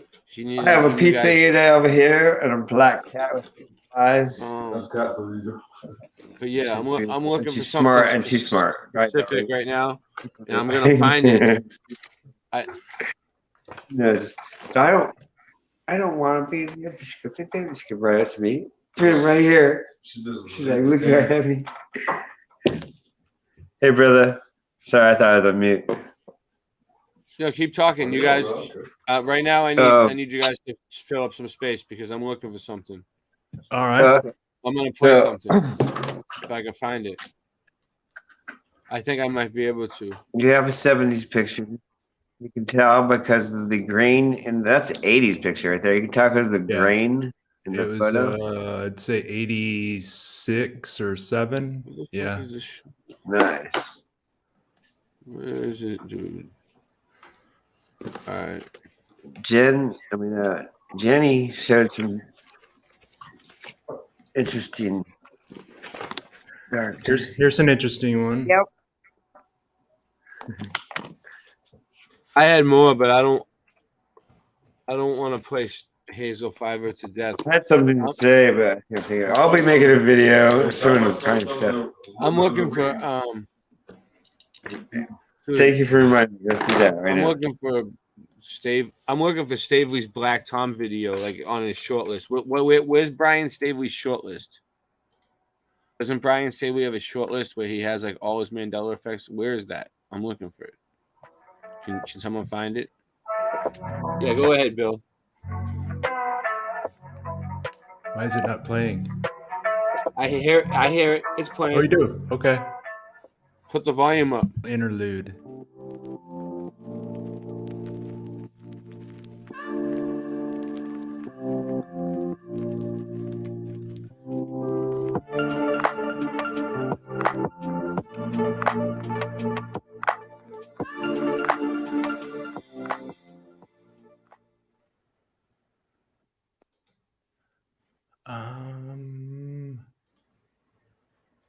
have a pizza eater over here and a black cat with eyes. That's cat food. But yeah, I'm looking for She's something smart and too smart. specific right now, and I'm gonna find it. I don't want to be in the scripted thing. She could write it to me. Right here. She's like, look at me. Hey, brother. Sorry, I thought I was on mute. Yeah, keep talking, you guys. Right now, I need you guys to fill up some space because I'm looking for something. All right. I'm gonna play something if I can find it. I think I might be able to. You have a 70s picture. You can tell because of the grain, and that's an 80s picture right there. You can tell because of the grain in the photo. I'd say 86 or 7. Yeah. Nice. Where is it, dude? All right. Jenny showed some interesting. Here's an interesting one. Yep. I had more, but I don't want to play Hazel Fiverr to death. I had something to say, but I can't think of it. I'll be making a video showing this kind of stuff. I'm looking for Thank you for reminding me. Let's do that right now. I'm looking for Stavely's Black Tom video, like on his short list. Where's Brian Stavely's short list? Doesn't Brian Stavely have a short list where he has like all his Mandela effects? Where is that? I'm looking for it. Can someone find it? Yeah, go ahead, Bill. Why is it not playing? I hear it. It's playing. Oh, you do? Okay. Put the volume up. Interlude.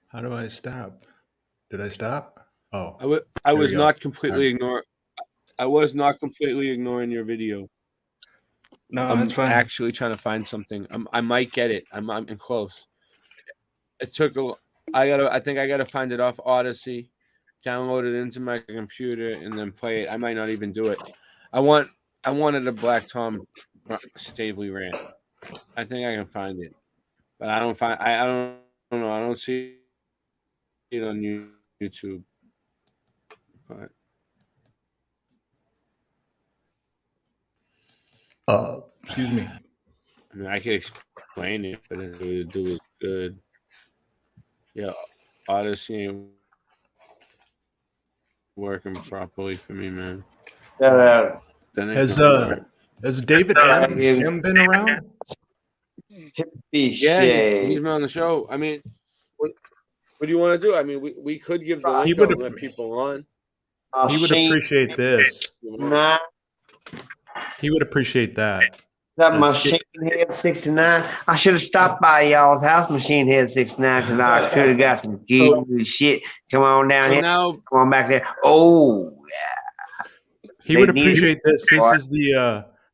How do I stop? Did I stop? Oh, I was not completely ignoring. I was not completely ignoring your video. No, I'm that's fine. actually trying to find something. I might get it. I'm close. It took a. I think I gotta find it off Odyssey, download it into my computer, and then play it. I might not even do it. I wanted a Black Tom Stavely rant. I think I can find it, but I don't find. I don't know. I don't see it on YouTube. But excuse me. I mean, I could explain it, but it would do it good. Yeah, Odyssey ain't working properly for me, man. Has David M been around? Yeah, he's been on the show. I mean, what do you want to do? I mean, we could give the link and let people on. He would appreciate this. He would appreciate that. That Machine Head 69. I should have stopped by y'all's house, Machine Head 69, because I could have got some good shit. Come on down here. Come on back there. Oh, yeah. He would appreciate this.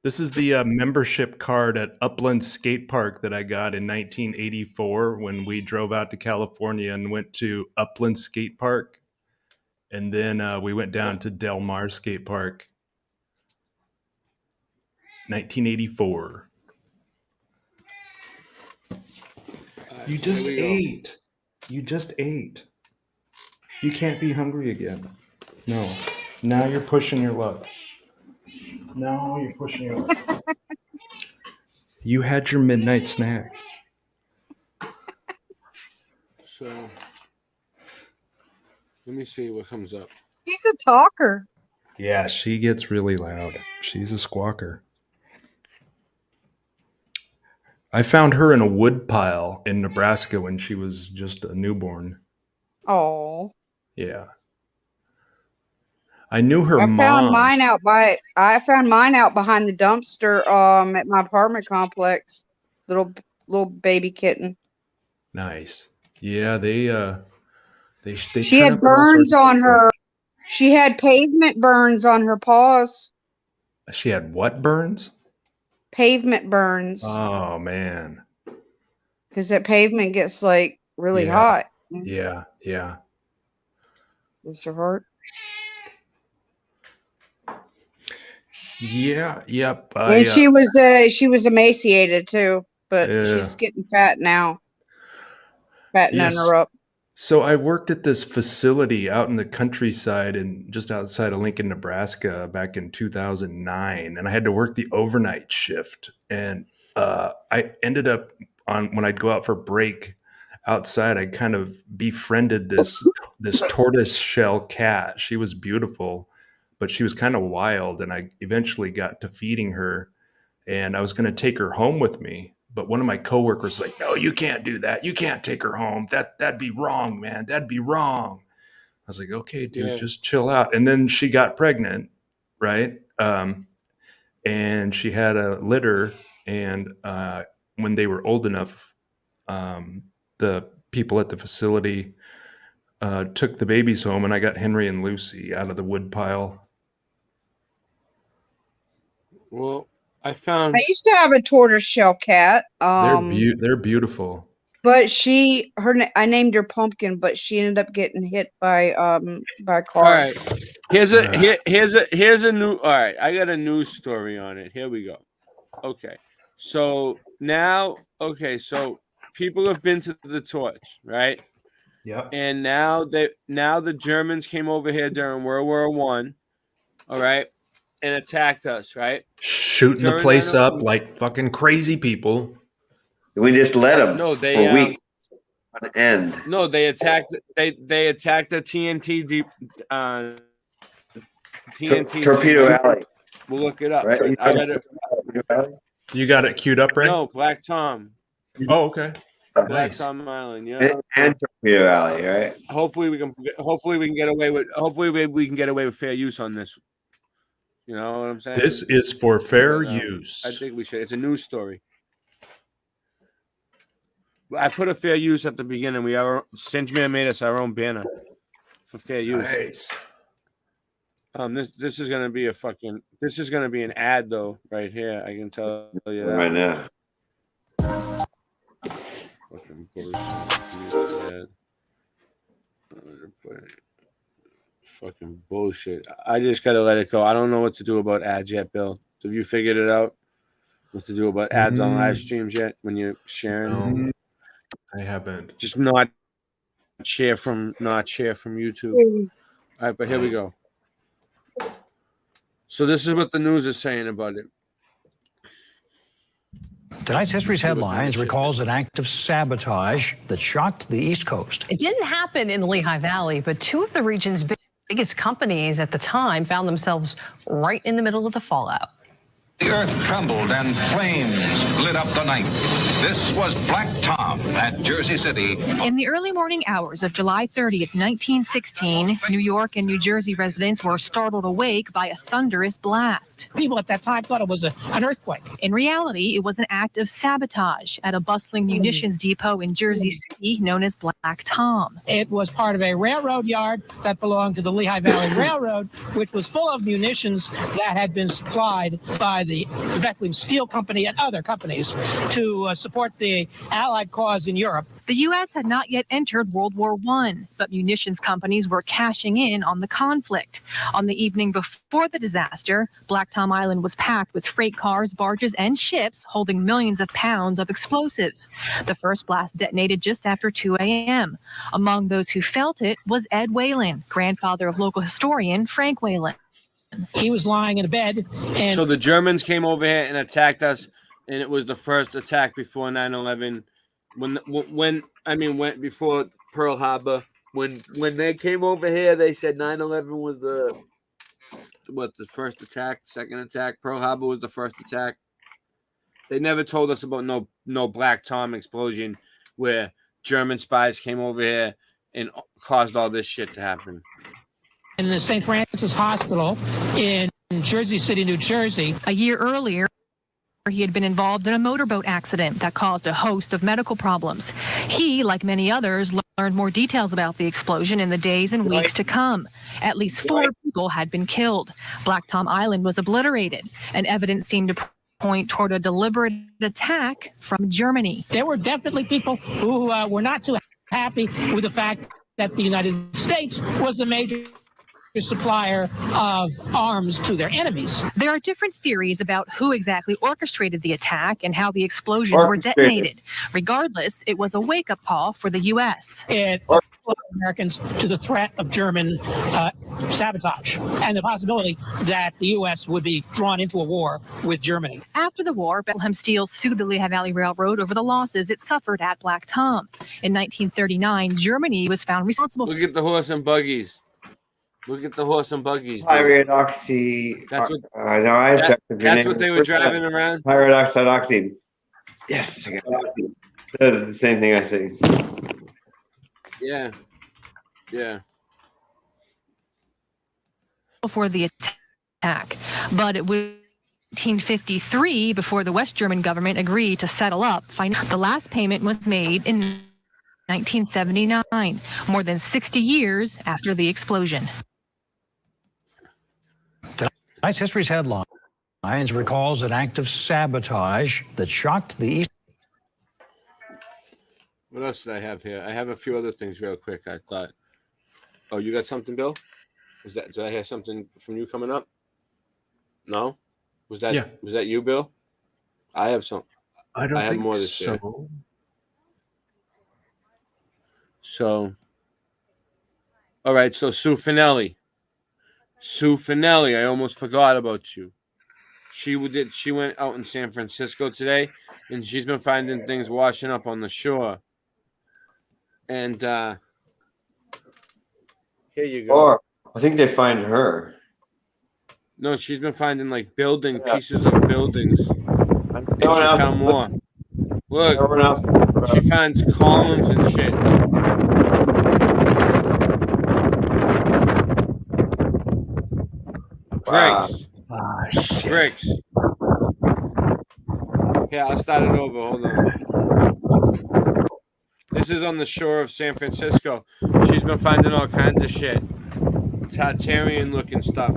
This is the membership card at Upland Skate Park that I got in 1984 when we drove out to California and went to Upland Skate Park, and then we went down to Del Mar Skate Park. 1984. You just ate. You just ate. You can't be hungry again. No. Now you're pushing your luck. Now you're pushing your luck. You had your midnight snack. So let me see what comes up. He's a talker. Yeah, she gets really loud. She's a squawker. I found her in a wood pile in Nebraska when she was just a newborn. Oh. Yeah. I knew her mom. I found mine out behind the dumpster at my apartment complex. Little baby kitten. Nice. Yeah, they She had burns on her. She had pavement burns on her paws. She had what burns? Pavement burns. Oh man. Because that pavement gets like really Yeah. hot. Yeah. Yeah. Bless her heart. Yeah. Yep. And she was emaciated too, but she's getting fat now. Fattening her up. So I worked at this facility out in the countryside and just outside of Lincoln, Nebraska back in 2009. And I had to work the overnight shift. And I ended up when I'd go out for break outside, I kind of befriended this tortoise shell cat. She was beautiful, but she was kind of wild. And I eventually got to feeding her, and I was going to take her home with me. But one of my coworkers was like, no, you can't do that. You can't take her home. That'd be wrong, man. That'd be wrong. I was like, okay, dude, just chill out. And then she got pregnant, right? And she had a litter. And when they were old enough, the people at the facility took the babies home, and I got Henry and Lucy out of the wood pile. Well, I used to have a tortoiseshell cat. They're beautiful. But I named her Pumpkin, but she ended up getting hit by a car. All right. Here's a new. All right, I got a news story on it. Here we go. Okay. So now, so people have been to the torch, right? Yeah. And now the Germans came over here during World War I, all right, and attacked us, right? Shooting the place up like fucking crazy people. We just let them for a week on end. No, they attacked. They attacked the TNT Torpedo Alley. We'll look it up. Right? I read it. You got it queued up, right? No, Black Tom. Oh, okay. Black Nice. Tom Island, yeah. And Torpedo Alley, right? Hopefully we can get away with fair use on this. You know what I'm saying? This is for fair use. I think we should. It's a news story. I put a fair use at the beginning. Singeman made us our own banner for fair use. Nice. This is gonna be an ad though, right here. I can tell you that right now. Fucking bullshit. Fucking bullshit. I just gotta let it go. I don't know what to do about ads yet, Bill. Have you figured it out? What to do about ads on live streams yet when you're sharing? No, I haven't. Just not share from YouTube. All right, but here we go. So this is what the news is saying about it. Tonight's History's Headlines recalls an act of sabotage that shocked the East Coast. It didn't happen in the Lehigh Valley, but two of the region's biggest companies at the time found themselves right in the middle of the fallout. The earth trembled and flames lit up the night. This was Black Tom at Jersey City. In the early morning hours of July 30th, 1916, New York and New Jersey residents were startled awake by a thunderous blast. People at that time thought it was an earthquake. In reality, it was an act of sabotage at a bustling munitions depot in Jersey City known as Black Tom. It was part of a railroad yard that belonged to the Lehigh Valley Railroad, which was full of munitions that had been supplied by the Bethlehem Steel Company and other companies to support the Allied cause in Europe. The U.S. had not yet entered World War I, but munitions companies were cashing in on the conflict. On the evening before the disaster, Black Tom Island was packed with freight cars, barges, and ships holding millions of pounds of explosives. The first blast detonated just after 2 a.m. Among those who felt it was Ed Whalen, grandfather of local historian Frank Whalen. He was lying in a bed. And so the Germans came over here and attacked us, and it was the first attack before 9/11. When before Pearl Harbor, when they came over here, they said 9/11 was the first attack, second attack. Pearl Harbor was the first attack. They never told us about no Black Tom explosion where German spies came over here and caused all this shit to happen. In the St. Francis Hospital in Jersey City, New Jersey. A year earlier, he had been involved in a motorboat accident that caused a host of medical problems. He, like many others, learned more details about the explosion in the days and weeks to come. At least 4 people had been killed. Black Tom Island was obliterated, and evidence seemed to point toward a deliberate attack from Germany. There were definitely people who were not too happy with the fact that the United States was the major supplier of arms to their enemies. There are different theories about who exactly orchestrated the attack and how the explosions were detonated. Regardless, it was a wake-up call for the U.S. It Americans to the threat of German sabotage and the possibility that the U.S. would be drawn into a war with Germany. After the war, Bethlehem Steel sued the Lehigh Valley Railroad over the losses it suffered at Black Tom. In 1939, Germany was found responsible. Look at the horse and buggies. Look at the horse and buggies. Pyridoxy. That's what, that's what they were driving around. Pyridoxide oxide. Yes, I got it. Says the same thing I say. Yeah. Yeah. For the attack, but it was 1953 before the West German government agreed to settle up. The last payment was made in 1979, more than 60 years after the explosion. Tonight's History's headlines recalls an act of sabotage that shocked the East. What else did I have here? I have a few other things real quick. I thought. Oh, you got something, Bill? Did I hear something from you coming up? No? Was that you, Bill? I have some. I don't have think more this year. So, all right. So Sue Finelli, I almost forgot about you. She went out in San Francisco today, and she's been finding things washing up on the shore. And here you go. Or I think they find her. No, she's been finding like pieces of buildings. And she found more. Look, she finds columns and shit. Bricks. Bricks. Yeah, I'll start it over. Hold on. This is on the shore of San Francisco. She's been finding all kinds of shit. Tartarian looking stuff.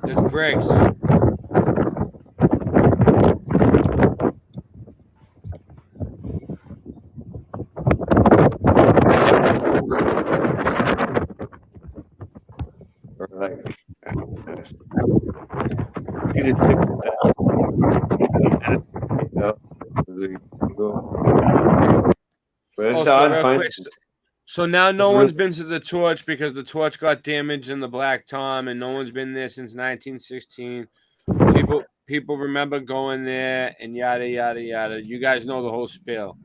There's bricks. So now no one's been to the torch because the torch got damaged in the Black Tom, and no one's been there since 1916. People remember going there and yada yada yada. You guys know the whole spiel.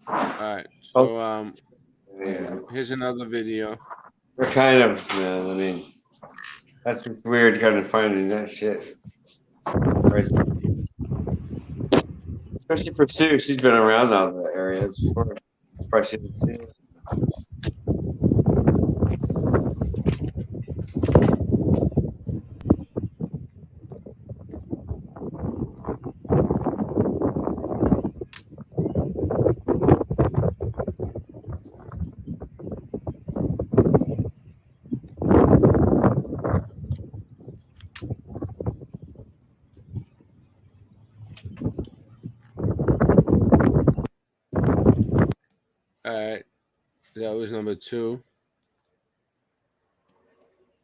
All right. So here's another video. We're kind of, man. I mean, that's what's weird, kind of finding that shit. Right. Especially for Sue, she's been around all the areas before. That's why she didn't see it. All right, that was number 2.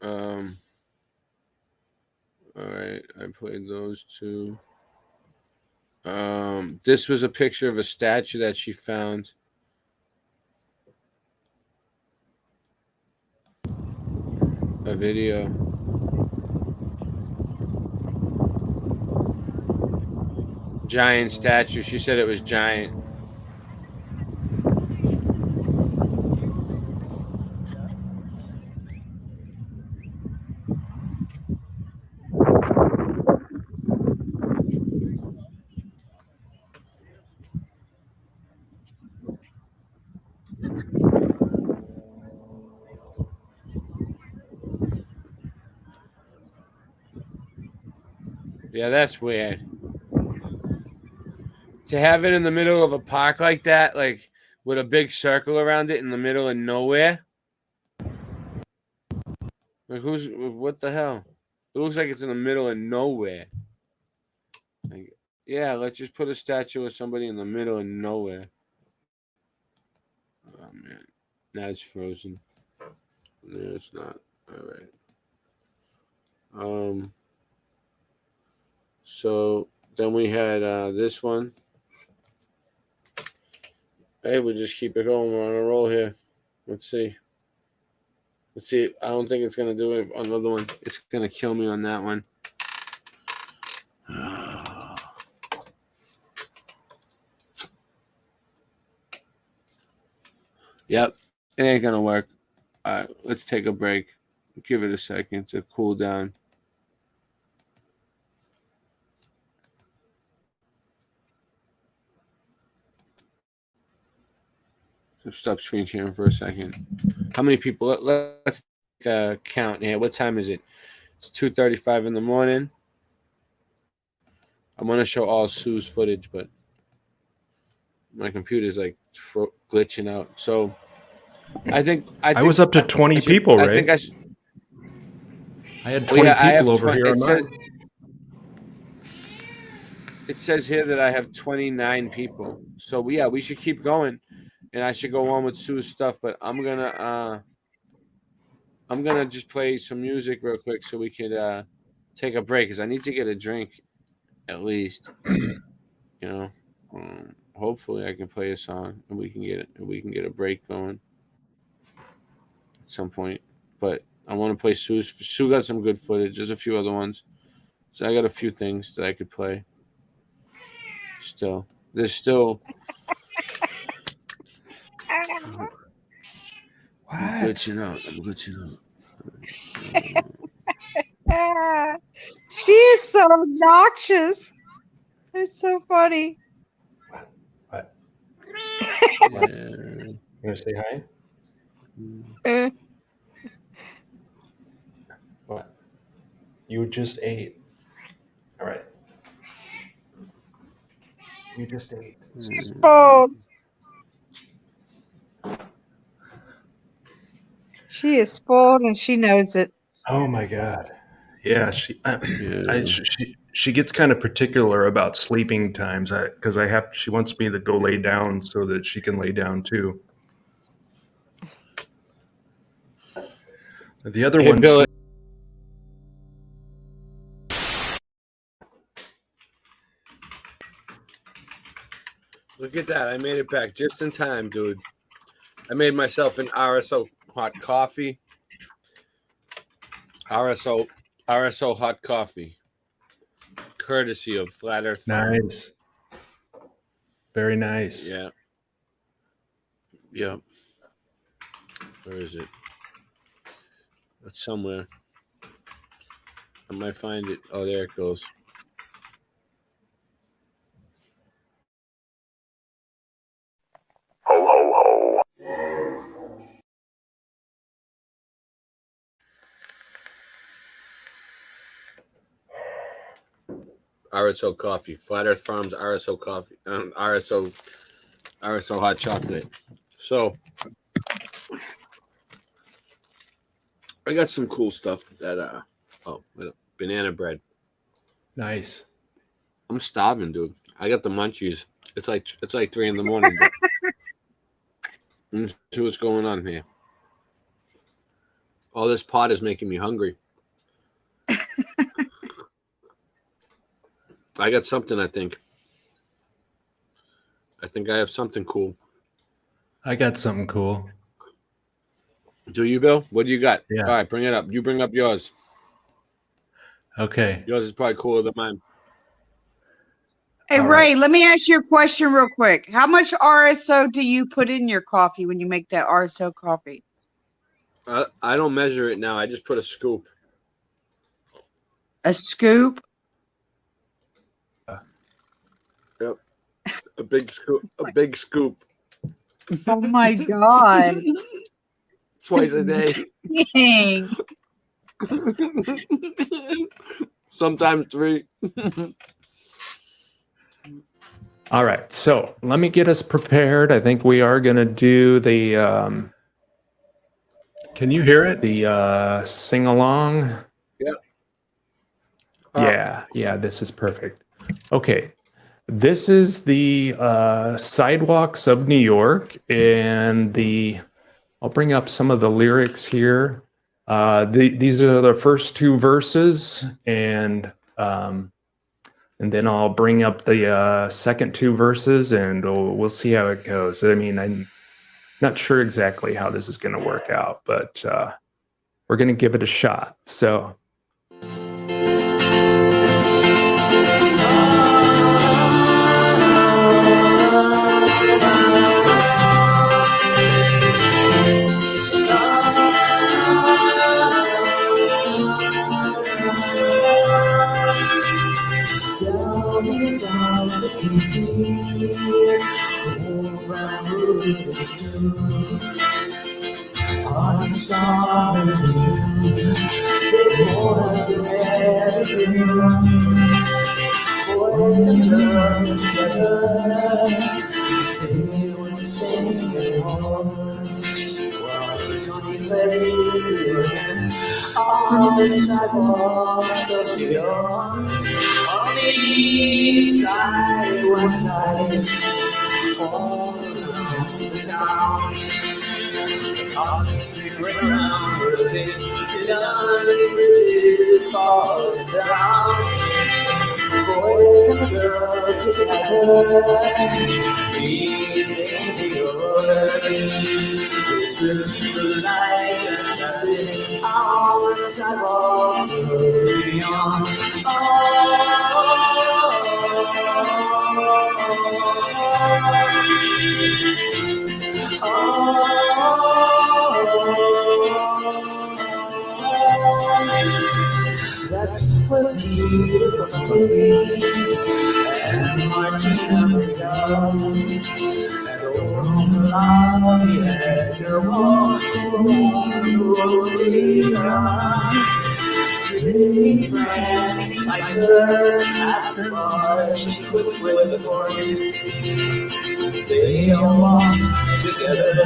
All right, I played those 2. This was a picture of a statue that she found. A video. Giant statue. She said it was giant. Yeah, that's weird. To have it in the middle of a park like that, like with a big circle around it in the middle of nowhere. Like what the hell? It looks like it's in the middle of nowhere. Like, yeah, let's just put a statue of somebody in the middle of nowhere. Oh man, now it's frozen. No, it's not. All right. So then we had this one. Hey, we'll just keep it going. We're on a roll here. Let's see. Let's see. I don't think it's gonna do it. Another one. It's gonna kill me on that one. Yep, it ain't gonna work. All right, let's take a break. Give it a second to cool down. So stop screen sharing for a second. How many people? Let's count here. What time is it? It's 2:35 in the morning. I'm gonna show all Sue's footage, but my computer's like glitching out. So I think I was up to 20 people, right? I had 20 people over here on mine. It says here that I have 29 people. So yeah, we should keep going, and I should go on with Sue's stuff. But I'm gonna just play some music real quick so we could take a break because I need to get a drink, at least. You know, hopefully I can play a song and we can get a break going at some point. But I want to play Sue's. Sue got some good footage. There's a few other ones, so I got a few things that I could play. There's still. I'm glitching out. She is so obnoxious. It's so funny. What? You gonna say hi? What? You just ate. All right. You just ate. She's spoiled. She is spoiled and she knows it. Oh my God. Yeah, she gets kind of particular about sleeping times because she wants me to go lay down so that she can lay down too. The other one. Look at that. I made it back just in time, dude. I made myself an RSO hot coffee. RSO hot coffee. Courtesy of Flat Earth. Nice. Very nice. Yeah. Yep. Where is it? It's somewhere. I might find it. Oh, there it goes. Ho, ho, ho. RSO coffee. Flat Earth Farms RSO coffee. RSO hot chocolate. So I got some cool stuff that banana bread. Nice. I'm starving, dude. I got the munchies. It's like 3 in the morning. Let's see what's going on here. All this pot is making me hungry. I got something, I think. I think I have something cool. I got something cool. Do you, Bill? What do you got? Yeah. All right, bring it up. You bring up yours. Okay. Yours is probably cooler than mine. Hey, Ray, let me ask you a question real quick. How much RSO do you put in your coffee when you make that RSO coffee? I don't measure it now. I just put a scoop. A scoop? Yep. A big scoop. A big scoop. Oh my God. Twice a day. Dang. Sometimes 3. All right, so let me get us prepared. I think we are going to do the, can you hear it? The sing-along? Yeah. Yeah, this is perfect. Okay, this is the Sidewalks of New York, and I'll bring up some of the lyrics here. These are the first 2 verses, and then I'll bring up the second 2 verses, and we'll see how it goes. I mean, I'm not sure exactly how this is going to work out, but we're going to give it a shot. So. On a summer's noon, before the red moon, boys and girls together, they would sing their horns while Tony played on the sidewalks of New York, on the east side, west side, all around the town. Tossing around, rotating down, bridges falling down. Boys and girls together, being it's to the light fantastic on the sidewalks of New York. That's what beautiful Queen and Martina Bell and old Lafayette walk along the road. Pretty Frank Spicer at the bar, she's quick with the morning. They all walked together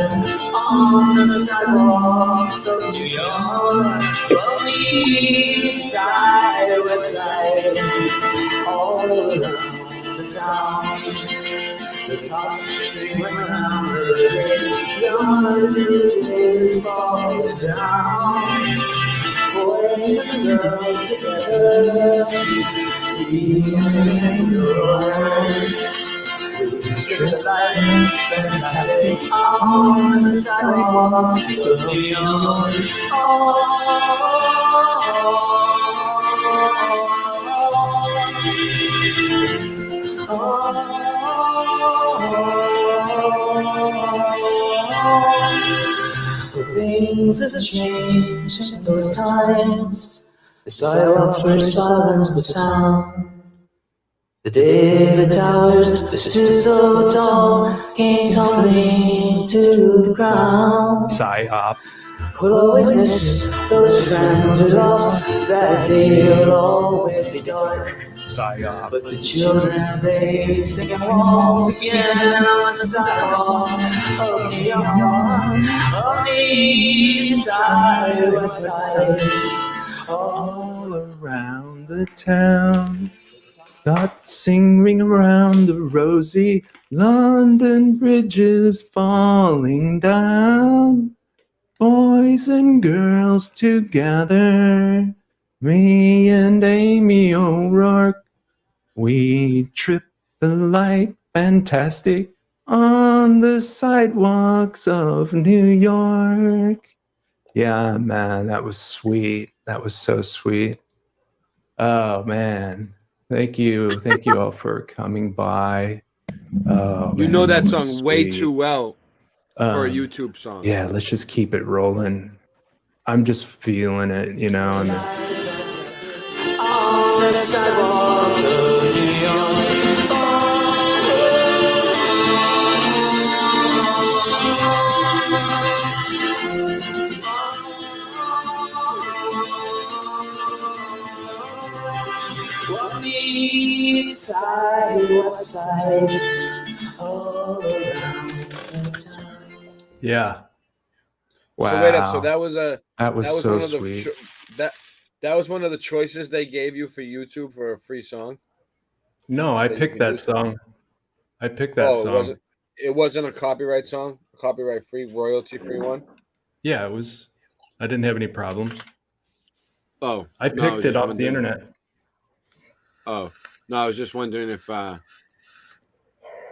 on the sidewalks of New York, from the east side, west side, all around the town. The tops sing around her head, young bridges falling down. Boys and girls together, being yours. Straight light, fantastic on the sidewalks of New York. Things have changed since those times. The sidewalks were silent with sound. The day the towers that stood so tall came tumbling to the ground. Psyop. We'll always miss those friends we lost. That day will always be dark. Psyop. But the children, they sing and waltz again on the sidewalks of New York. On the east side, west side, All around the town. Dotting ring around the rosy London bridges falling down. Boys and girls together, me and Amy O'Rourke, we trip the light fantastic on the sidewalks of New York. Yeah, man, that was sweet. That was so sweet. Oh, man. Thank you all for coming by. Oh, You man, know that was song way sweet. too well for a YouTube song. Yeah, let's just keep it rolling. I'm just feeling it, you know. And on the sidewalks of New York. west side, all around the town. Yeah. So wait up. So Wow. that was That was so one of the sweet. that was one of the choices they gave you for YouTube for a free song. No, I that you picked can that use? song. I picked that Oh, song. it wasn't a copyright song, a copyright free, royalty free one. Yeah, it was. I didn't have any problems. Oh, I no, was picked it just off the wondering. internet. Oh no, I was just wondering if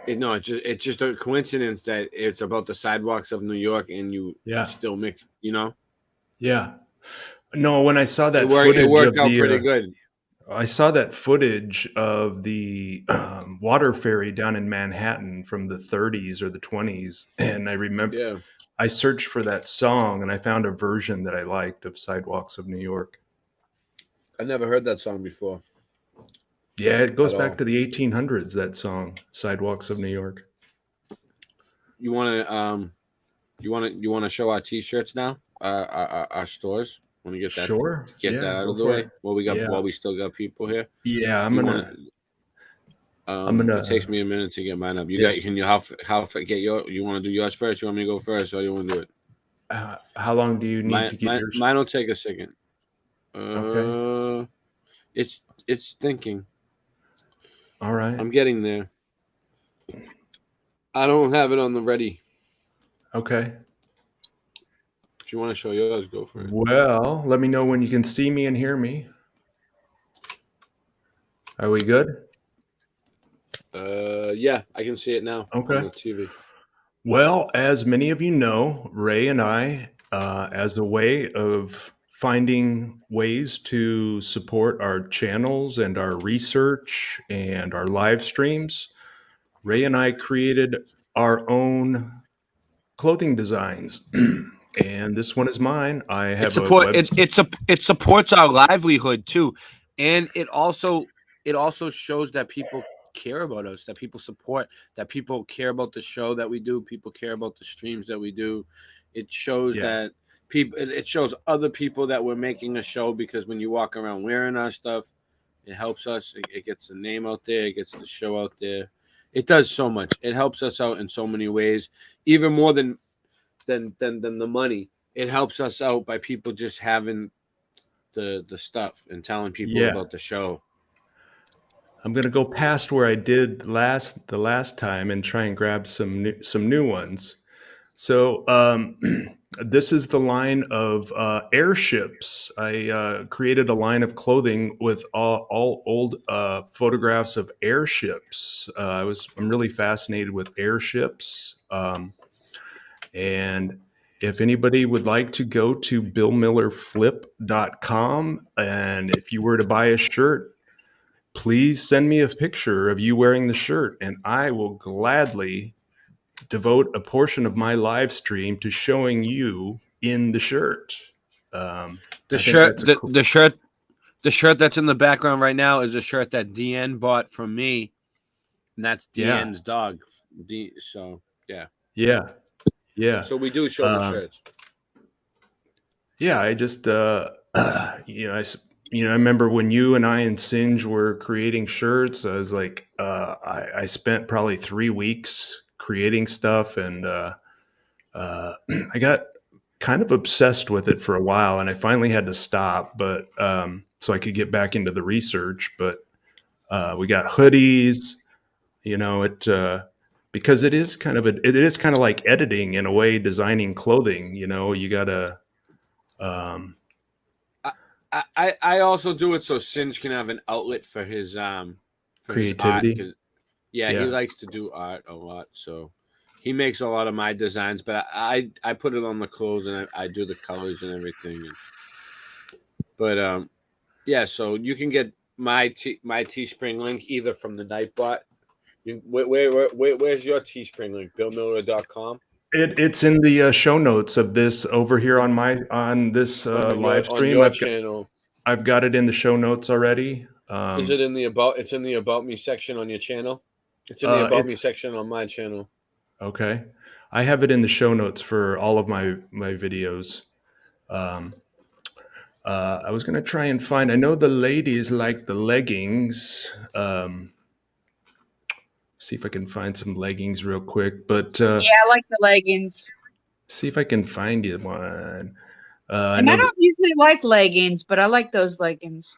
it's just a coincidence that it's about the sidewalks of New York and you Yeah. still mix, you know? Yeah. No, when I saw that It footage worked of out the, pretty good. I saw that footage of the water ferry down in Manhattan from the 30s or the 20s, and I remember Yeah. I searched for that song and I found a version that I liked of Sidewalks of New York. I never heard that song before. Yeah, it goes At back all. to the 1800s, that song, Sidewalks of New York. You want to show our t-shirts now? Our stores. Want to get that? Sure. Get Yeah, that out go of the for way. it. While Yeah. we still got people here. Yeah, I'm It takes me a minute to get mine up. You Yeah. can you get your? You want to do yours first? You want me to go first, or you want to do it? How long do you need to get yours? Mine will take a second. Okay. It's thinking. All right. I'm getting there. I don't have it on the ready. Okay. If you want to show yours, go for it. Well, let me know when you can see me and hear me. Are we good? Yeah, I can see it now on the TV. Well, as many of you know, Ray and I, as a way of finding ways to support our channels and our research and our live streams, Ray and I created our own clothing designs. And this one is mine. I have a website. It supports our livelihood too, and it also shows that people care about us, that people support, that people care about the show that we do, people care about the streams that we do. It shows that people. It shows other people that we're making a show, because when you walk around wearing our stuff, it helps us. It gets the name out there. It gets the show out there. It does so much. It helps us out in so many ways, even more than the money. It helps us out by people just having the stuff and telling people about the show. I'm gonna go past where I did the last time and try and grab some new ones. So this is the line of airships. I created a line of clothing with all old photographs of airships. I'm really fascinated with airships. And if anybody would like to go to billmillerflip.com, and if you were to buy a shirt, please send me a picture of you wearing the shirt, and I will gladly devote a portion of my live stream to showing you in the shirt. The shirt that's in the background right now is a shirt that DN bought from me, and that's DN's dog. So yeah. So we do show the shirts. Yeah, I just I remember when you and I and Singe were creating shirts. I was like, I spent probably 3 weeks creating stuff, and I got kind of obsessed with it for a while, and I finally had to stop, but so I could get back into the research. But we got hoodies, because it is kind of like editing in a way, designing clothing. You gotta. I also do it so Singe can have an outlet for his creativity. His art, he likes to do art a lot, so he makes a lot of my designs. But I put it on the clothes, and I do the colors and everything. So you can get my Teespring link either from the Nightbot. Where's your Teespring link? BillMiller.com. It's in the show notes of this over here on this live stream. I've got it in the show notes already. Is it in the about? It's in the About Me section on your channel. It's in the About Me section on my channel. Okay, I have it in the show notes for all of my videos. I was gonna try and find. I know the ladies like the leggings. See if I can find some leggings real quick. But Yeah, I like the leggings. see if I can find you one. I And know I don't usually like leggings, but I like those leggings.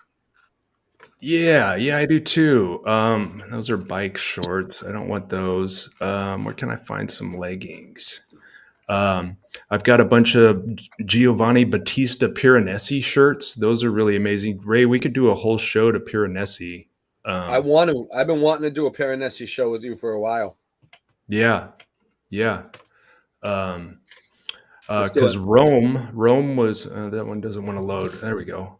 Yeah, I do too. Those are bike shorts. I don't want those. Where can I find some leggings? I've got a bunch of Giovanni Battista Piranesi shirts. Those are really amazing. Ray, we could do a whole show to Piranesi. I want to. I've been wanting to do a Piranesi show with you for a while. Yeah. Because Rome was that one doesn't want to load. There we go.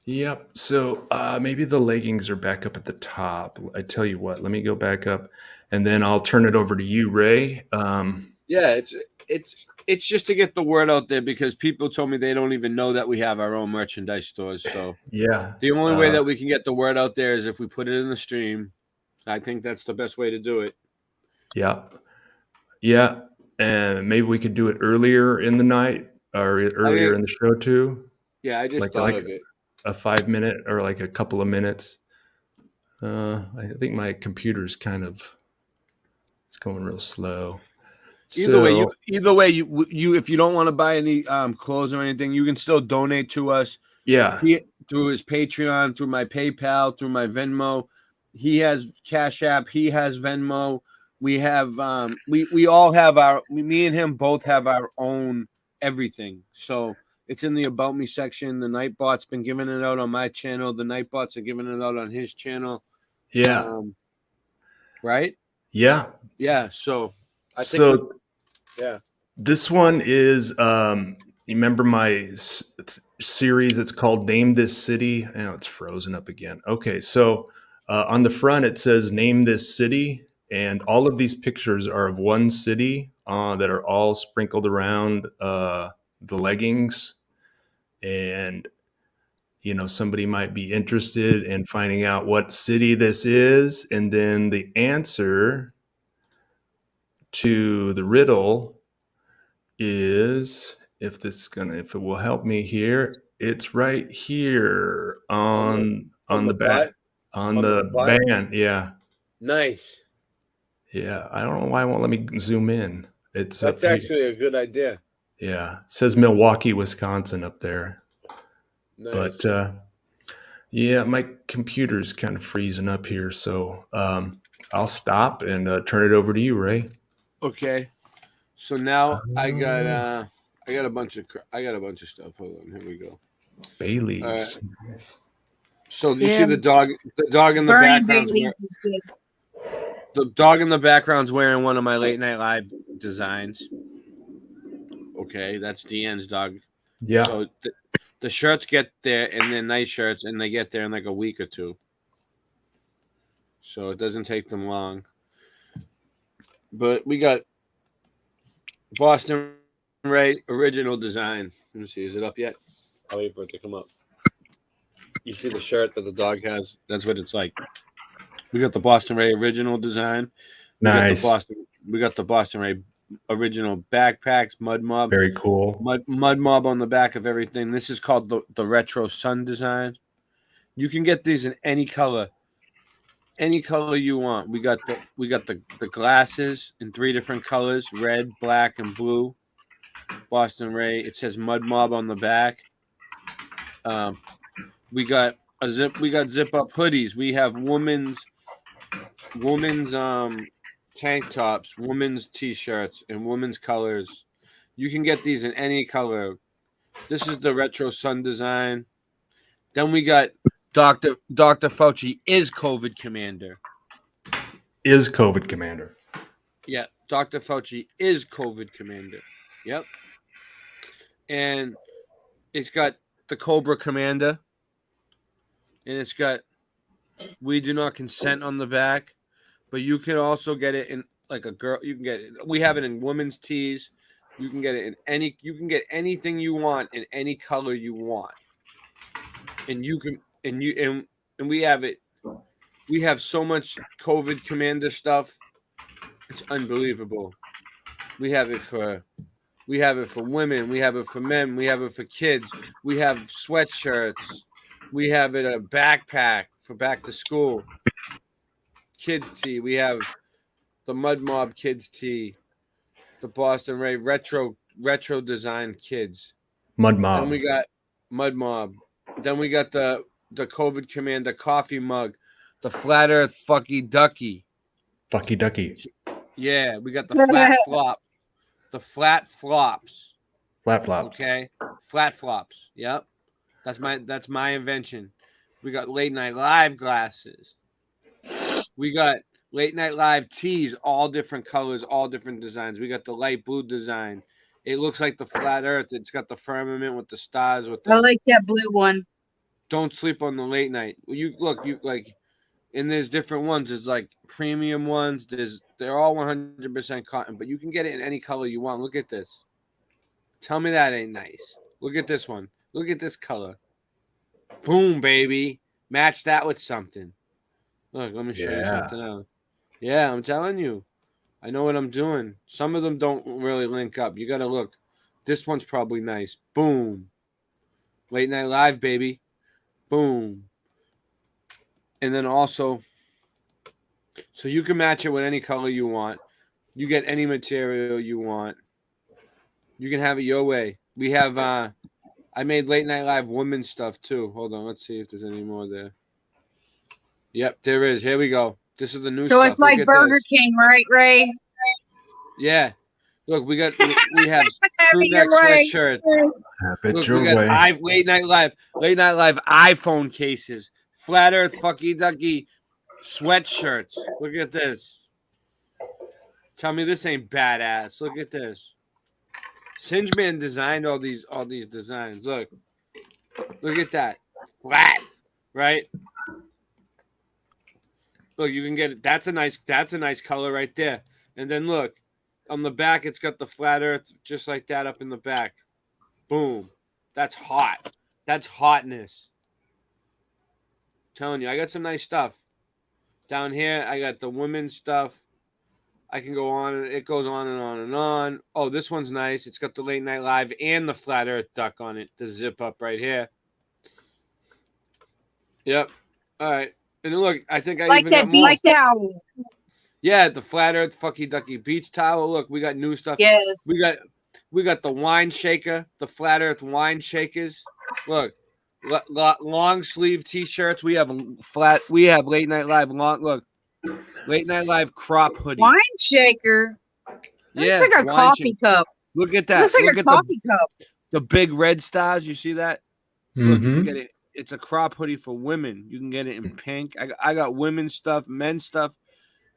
Yep. So maybe the leggings are back up at the top. I tell you what, let me go back up, and then I'll turn it over to you, Ray. Yeah, it's just to get the word out there because people told me they don't even know that we have our own merchandise stores. So yeah, the only way that we can get the word out there is if we put it in the stream. I think that's the best way to do it. Yeah, and maybe we could do it earlier in the night or earlier in the show too. Yeah, I just thought of it. A 5 minute or like a couple of minutes. I think my computer's it's going real slow. Either way, you if you don't want to buy any clothes or anything, you can still donate to us. Yeah, through his Patreon, through my PayPal, through my Venmo. He has Cash App. He has Venmo. We have we all have me and him both have our own everything. So it's in the About Me section. The Nightbot's been giving it out on my channel. The Nightbots are giving it out on his channel. Yeah. Right? Yeah. Yeah. So I think yeah. This one is you remember my series? It's called Name This City. Oh, it's frozen up again. Okay, so on the front it says Name This City, and all of these pictures are of one city that are all sprinkled around the leggings. And somebody might be interested in finding out what city this is, and then the answer to the riddle is, if it will help me here, it's right here on the back on the band. Yeah. Nice. Yeah. I don't know why it won't let me zoom in. That's actually a good idea. Yeah. It says Milwaukee, Wisconsin up there. Nice. But yeah, my computer's kind of freezing up here, so I'll stop and turn it over to you, Ray. Okay. So now I got a bunch of stuff. Hold on, here we go. Bay leaves. So you see the dog in the background. The dog in the background's wearing one of my Late Night Live designs. Okay, that's Deanne's dog. Yeah. So the shirts get there, and they're nice shirts, and they get there in like a week or two. So it doesn't take them long. But we got Boston Ray original design. Let me see. Is it up yet? I'll wait for it to come up. You see the shirt that the dog has? That's what it's like. We got the Boston Ray original design. Nice. We got the Boston Ray original backpacks, Mud Mob. Very cool. Mud Mob on the back of everything. This is called the Retro Sun design. You can get these in any color. Any color you want. We got the glasses in 3 different colors: red, black, and blue. Boston Ray. It says Mud Mob on the back. We got zip up hoodies. We have women's tank tops, women's t-shirts, and women's colors. You can get these in any color. This is the Retro Sun design. Then we got Dr. Fauci is COVID commander. Is COVID commander. Yeah, Dr. Fauci is COVID commander. Yep. And it's got the Cobra commander. And it's got We Do Not Consent on the back. But you can also get it in like a girl. You can get it. We have it in women's tees. You can get it in any. You can get anything you want in any color you want. And you can. And we have it. We have so much COVID commander stuff. It's unbelievable. We have it for women. We have it for men. We have it for kids. We have sweatshirts. We have it a backpack for back to school. Kids tee. We have the Mud Mob kids tee. The Boston Ray retro design kids. Mud Mob. Then we got Mud Mob. Then we got the COVID Commander coffee mug. The Flat Earth Fucky Ducky. Fucky Ducky. Yeah, we got the flat flop. The flat flops. Flat flops. Okay. Flat flops. Yep. That's my invention. We got late night live glasses. We got late night live tees, all different colors, all different designs. We got the light blue design. It looks like the flat earth. It's got the firmament with the stars. I like that blue one. Don't sleep on the late night. You like, and there's different ones. There's like premium ones. They're all 100% cotton, but you can get it in any color you want. Look at this. Tell me that ain't nice. Look at this one. Look at this color. Boom, baby. Match that with something. Look, let me show you something else. Yeah, I'm telling you. I know what I'm doing. Some of them don't really link up. You got to look. This one's probably nice. Boom. Late night live, baby. Boom. And then also, so you can match it with any color you want. You get any material you want. You can have it your way. We have, I made late night live women's stuff too. Hold on. Let's see if there's any more there. Yep, there is. Here we go. This is the new so stuff. It's like Burger King, right, Ray? Yeah. Look, we have crew neck sweatshirts. Look, we got late night live iPhone cases, flat earth fucky ducky sweatshirts. Look at this. Tell me this ain't badass. Look at this. Singeman designed all these designs. Look at that. Flat, right? Look, you can get it. That's a nice color right there. And then look, on the back, it's got the flat earth just like that up in the back. Boom. That's hot. That's hotness. I'm telling you, I got some nice stuff. Down here, I got the women's stuff. I can go on. It goes on and on and on. Oh, this one's nice. It's got the late night live and the flat earth duck on it. The zip up right here. Yep. All right. And then look, I think I like even that got more. beach towel. Yeah, the flat earth fucky ducky beach towel. Look, we got new stuff. Yes. We got the wine shaker, the flat earth wine shakers. Look, long sleeve t-shirts. We have late night live late night live crop hoodie. Wine shaker. Yeah, looks like a coffee cup. Look at that. Looks like Look a at coffee cup. The big red stars. You see that? Mm-hmm. Look, you can get it. It's a crop hoodie for women. You can get it in pink. I got women's stuff, men's stuff.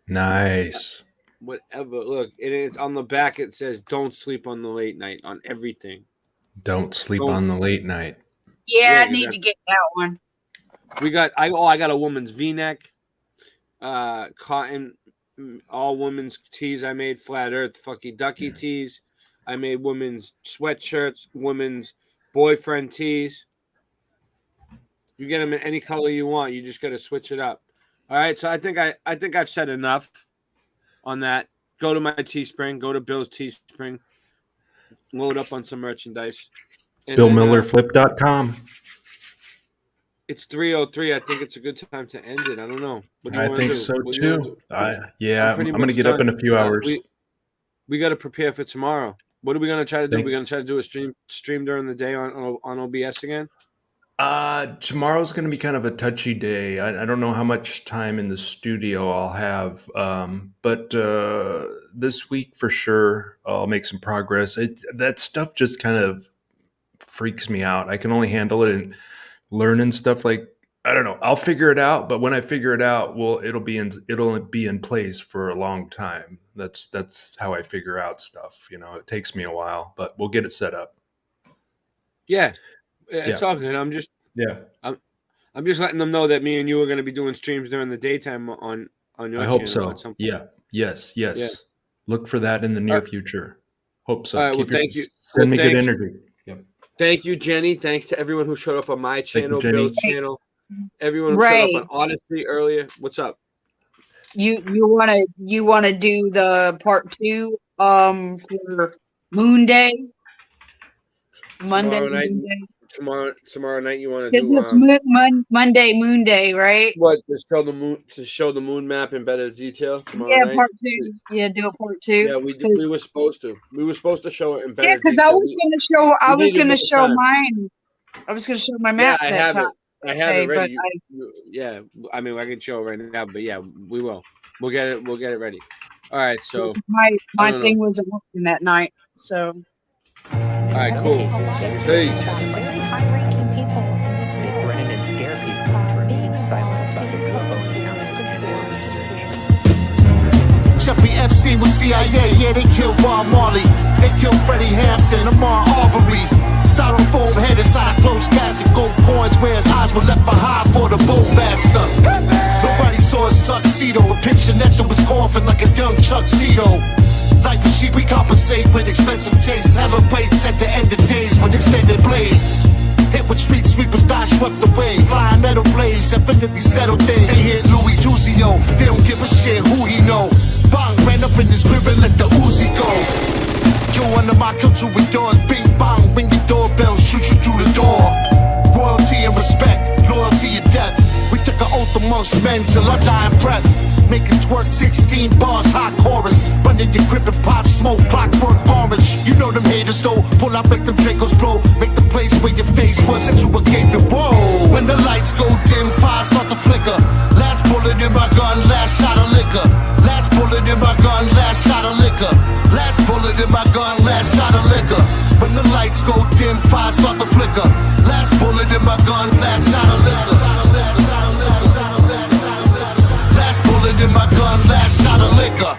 Nice. Whatever. Look, it's on the back. It says, "Don't sleep on the late night." On everything. Don't sleep on the late night. Yeah, I need to get that one. We got. I got a woman's V-neck, cotton, all women's tees. I made flat earth fucky ducky tees. I made women's sweatshirts, women's boyfriend tees. You get them in any color you want. You just got to switch it up. All right. So I think I've said enough on that. Go to my Teespring. Go to Bill's Teespring. Load up on some merchandise. BillMillerFlip.com. It's 3:03. I think it's a good time to end it. I don't know. What do you I want think to do? so What do you wanna too. do? I'm going to get up in a few hours. We got to prepare for tomorrow. What are we going to try to do? We're going to try to do a stream during the day on OBS again. Tomorrow's going to be kind of a touchy day. I don't know how much time in the studio I'll have, but this week for sure I'll make some progress. That stuff just kind of freaks me out. I can only handle it and learning stuff like, I don't know. I'll figure it out, but when I figure it out, it'll be in place for a long time. That's how I figure out stuff. You know, it takes me a while, but we'll get it set up. Yeah. It's all good. I'm just letting them know that me and you are going to be doing streams during the daytime on your channel. I hope so. Yeah. Yes. Yeah. Look for that in the near future. Hope so. All right, thank you. Send me good energy. Yep. Thank you, Jenny. Thanks to everyone who showed up on my channel, Bill's channel. Everyone who Ray. showed up on Odyssey earlier. What's up? You wanna do the part 2 for Moon Day? Monday. Tomorrow night. Moon Day? tomorrow night you want to Business do Monday, Moon Day, right? what? To show the moon map in better detail tomorrow Yeah, night. part 2. Yeah, do it part 2. Yeah, we were supposed to. We were supposed to show it in better Yeah, because detail. I was going to show. I was needed going to more show time. mine. I was going to show my map I that have time. it. I have Okay, it ready. but Yeah, I mean I can show it right now, but yeah, we will. We'll get it ready. All right, so my I don't thing know. wasn't working that night, so. All right, cool. Peace. Very high-ranking people in this they threaten and scare people to remain silent about their UFO encounters. Jeffrey Epstein was CIA, yeah, they killed Bob Marley. They killed Freddie Hampton, Ahmaud Arbery. Styrofoam head inside a closed casket, gold coins where his eyes were left behind for the bowmaster. Nobody saw his tuxedo, a picture next to his coffin like a young tuxedo. Life is cheap, we compensate with expensive tastes. Hella plates at the end of days with extended blades. Hit with street sweepers, die swept away. Flying metal blades, definitely settle things. They hit Louis Tuzio, they don't give a shit who he know. Bang, ran up in his crib and let the Uzi go. Yo, under my culture with doors, bing bang, ring your doorbell, shoot you through the door. Royalty and respect, loyalty and death. We took an oath amongst men till our dying breath. Making twerk 16 bars, hot chorus. Running your grip and pop smoke, clockwork orange. You know them haters though, pull out, make them Dracos blow. Make the place where your face was into a gaping whoa. When the lights go dim, fire start to flicker. Last bullet in my gun, last shot of liquor. Last bullet in my gun, last shot of liquor. Last bullet in my gun, last shot of liquor. When the lights go dim, fire start to flicker. Last bullet in my gun, last shot of liquor. Last bullet in my gun, last shot of liquor.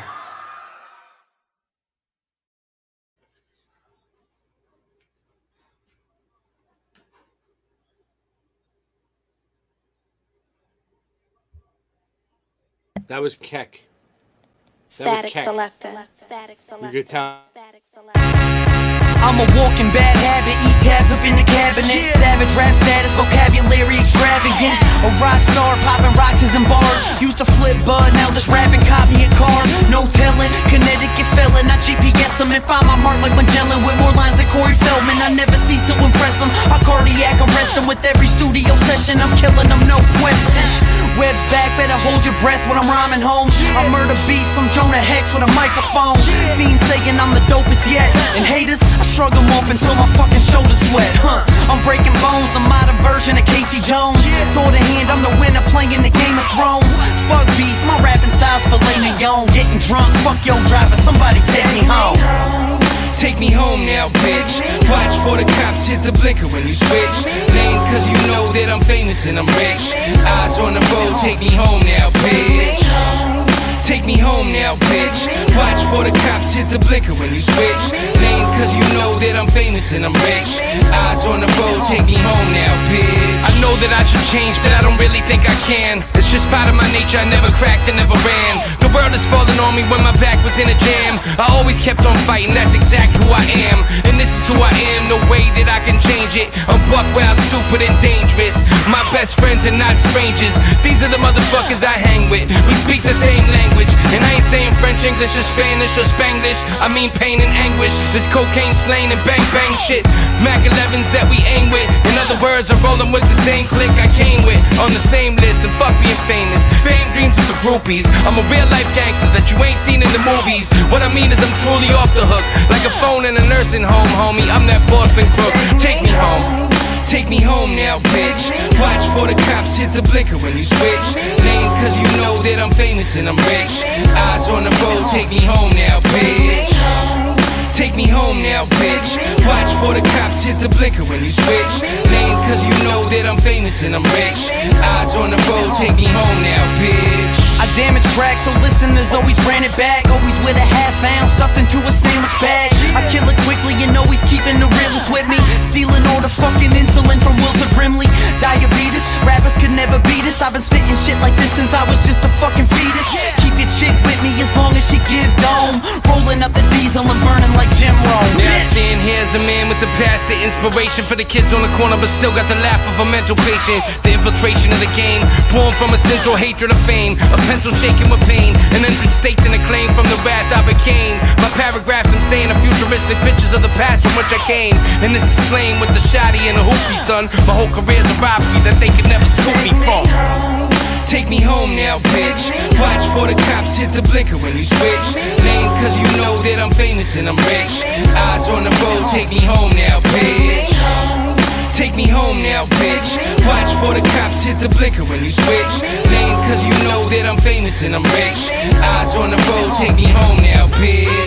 That was Keck. Static selector. You could tell. I'm a walking bad habit, eat tabs up in the cabinet. Savage rap status, vocabulary extravagant. A rock star, popping rocks in bars. Used to flip bud, now just rapping, caught me a car. No telling, Connecticut felon. I GPS him and find my mark like Mandela with more lines than Corey Feldman. I never cease to impress him. I cardiac arrest him with every studio session. I'm killing them, no question. Web's back, better hold your breath when I'm rhyming home. I murder beats, I'm Jonah Hex with a microphone. Fiends saying I'm the dopest yet. And haters, I shrug them off until my fucking shoulders sweat. I'm breaking bones, a modern version of Casey Jones. Sword in hand, I'm the winner playing the Game of Thrones. Fuck beef, my rapping style's filet mignon. Getting drunk, fuck your driver, somebody take me home. Take me home now, bitch. Watch for the cops hit the blinker when you switch lanes, cause you know that I'm famous and I'm rich. Eyes on the road, take me home now, bitch. Take me home now, bitch. Watch for the cops hit the blinker when you switch lanes, cause you know that I'm famous and I'm rich. Eyes on the road, take me home now, bitch. I know that I should change, but I don't really think I can. It's just part of my nature, I never cracked and never ran. The world is falling on me when my back was in a jam. I always kept on fighting, that's exactly who I am. And this is who I am, no way that I can change it. I'm buck wild, stupid and dangerous. My best friends are not strangers. These are the motherfuckers I hang with. We speak the same language. And I ain't saying French, English, or Spanish, or Spanglish. I mean pain and anguish. This cocaine slaying and bang bang shit. Mac 11s that we aim with. In other words, I'm rolling with the same clique I came with. On the same list, and fuck being famous. Fame dreams are for groupies. I'm a real life gangster that you ain't seen in the movies. What I mean is I'm truly off the hook. Like a phone in a nursing home, homie. I'm that Boston crook. Take me home. Take me home now, bitch. Watch for the cops hit the blinker when you switch lanes, cause you know that I'm famous and I'm rich. Eyes on the road, take me home now, bitch. Take me home now, bitch. Watch for the cops hit the blinker when you switch lanes, cause you know that I'm famous and I'm rich. Eyes on the road, take me home now, bitch. I damage tracks, so listeners always ran it back. Always with a half ounce stuffed into a sandwich bag. I kill it quickly and always keeping the realest with me. Stealing all the fucking insulin from Wilford Brimley. Diabetes, rappers could never beat us. I've been spitting shit like this since I was just a fucking fetus. Keep your chick with me as long as she give dome. Roll Filling up the diesel and burning like Jim Rome. Now I stand here as a man with the past, the inspiration for the kids on the corner, but still got the laugh of a mental patient. The infiltration of the game, born from a central hatred of fame, a pencil shaking with pain, an empty state and a claim from the wrath I became. My paragraphs I'm saying are futuristic pictures of the past from which I came, and this is slain with the shotty and the hoopty, son. My whole career's a robbery that they could never scoop me from. Take me home now, bitch. Watch for the cops hit the blinker when you switch lanes, cause you know that I'm famous and I'm rich. Eyes on the road, take me home now, bitch. Take me home now, bitch. Watch for the cops hit the blinker when you switch lanes, cause you know that I'm famous and I'm rich. Eyes on the road, take me home now, bitch.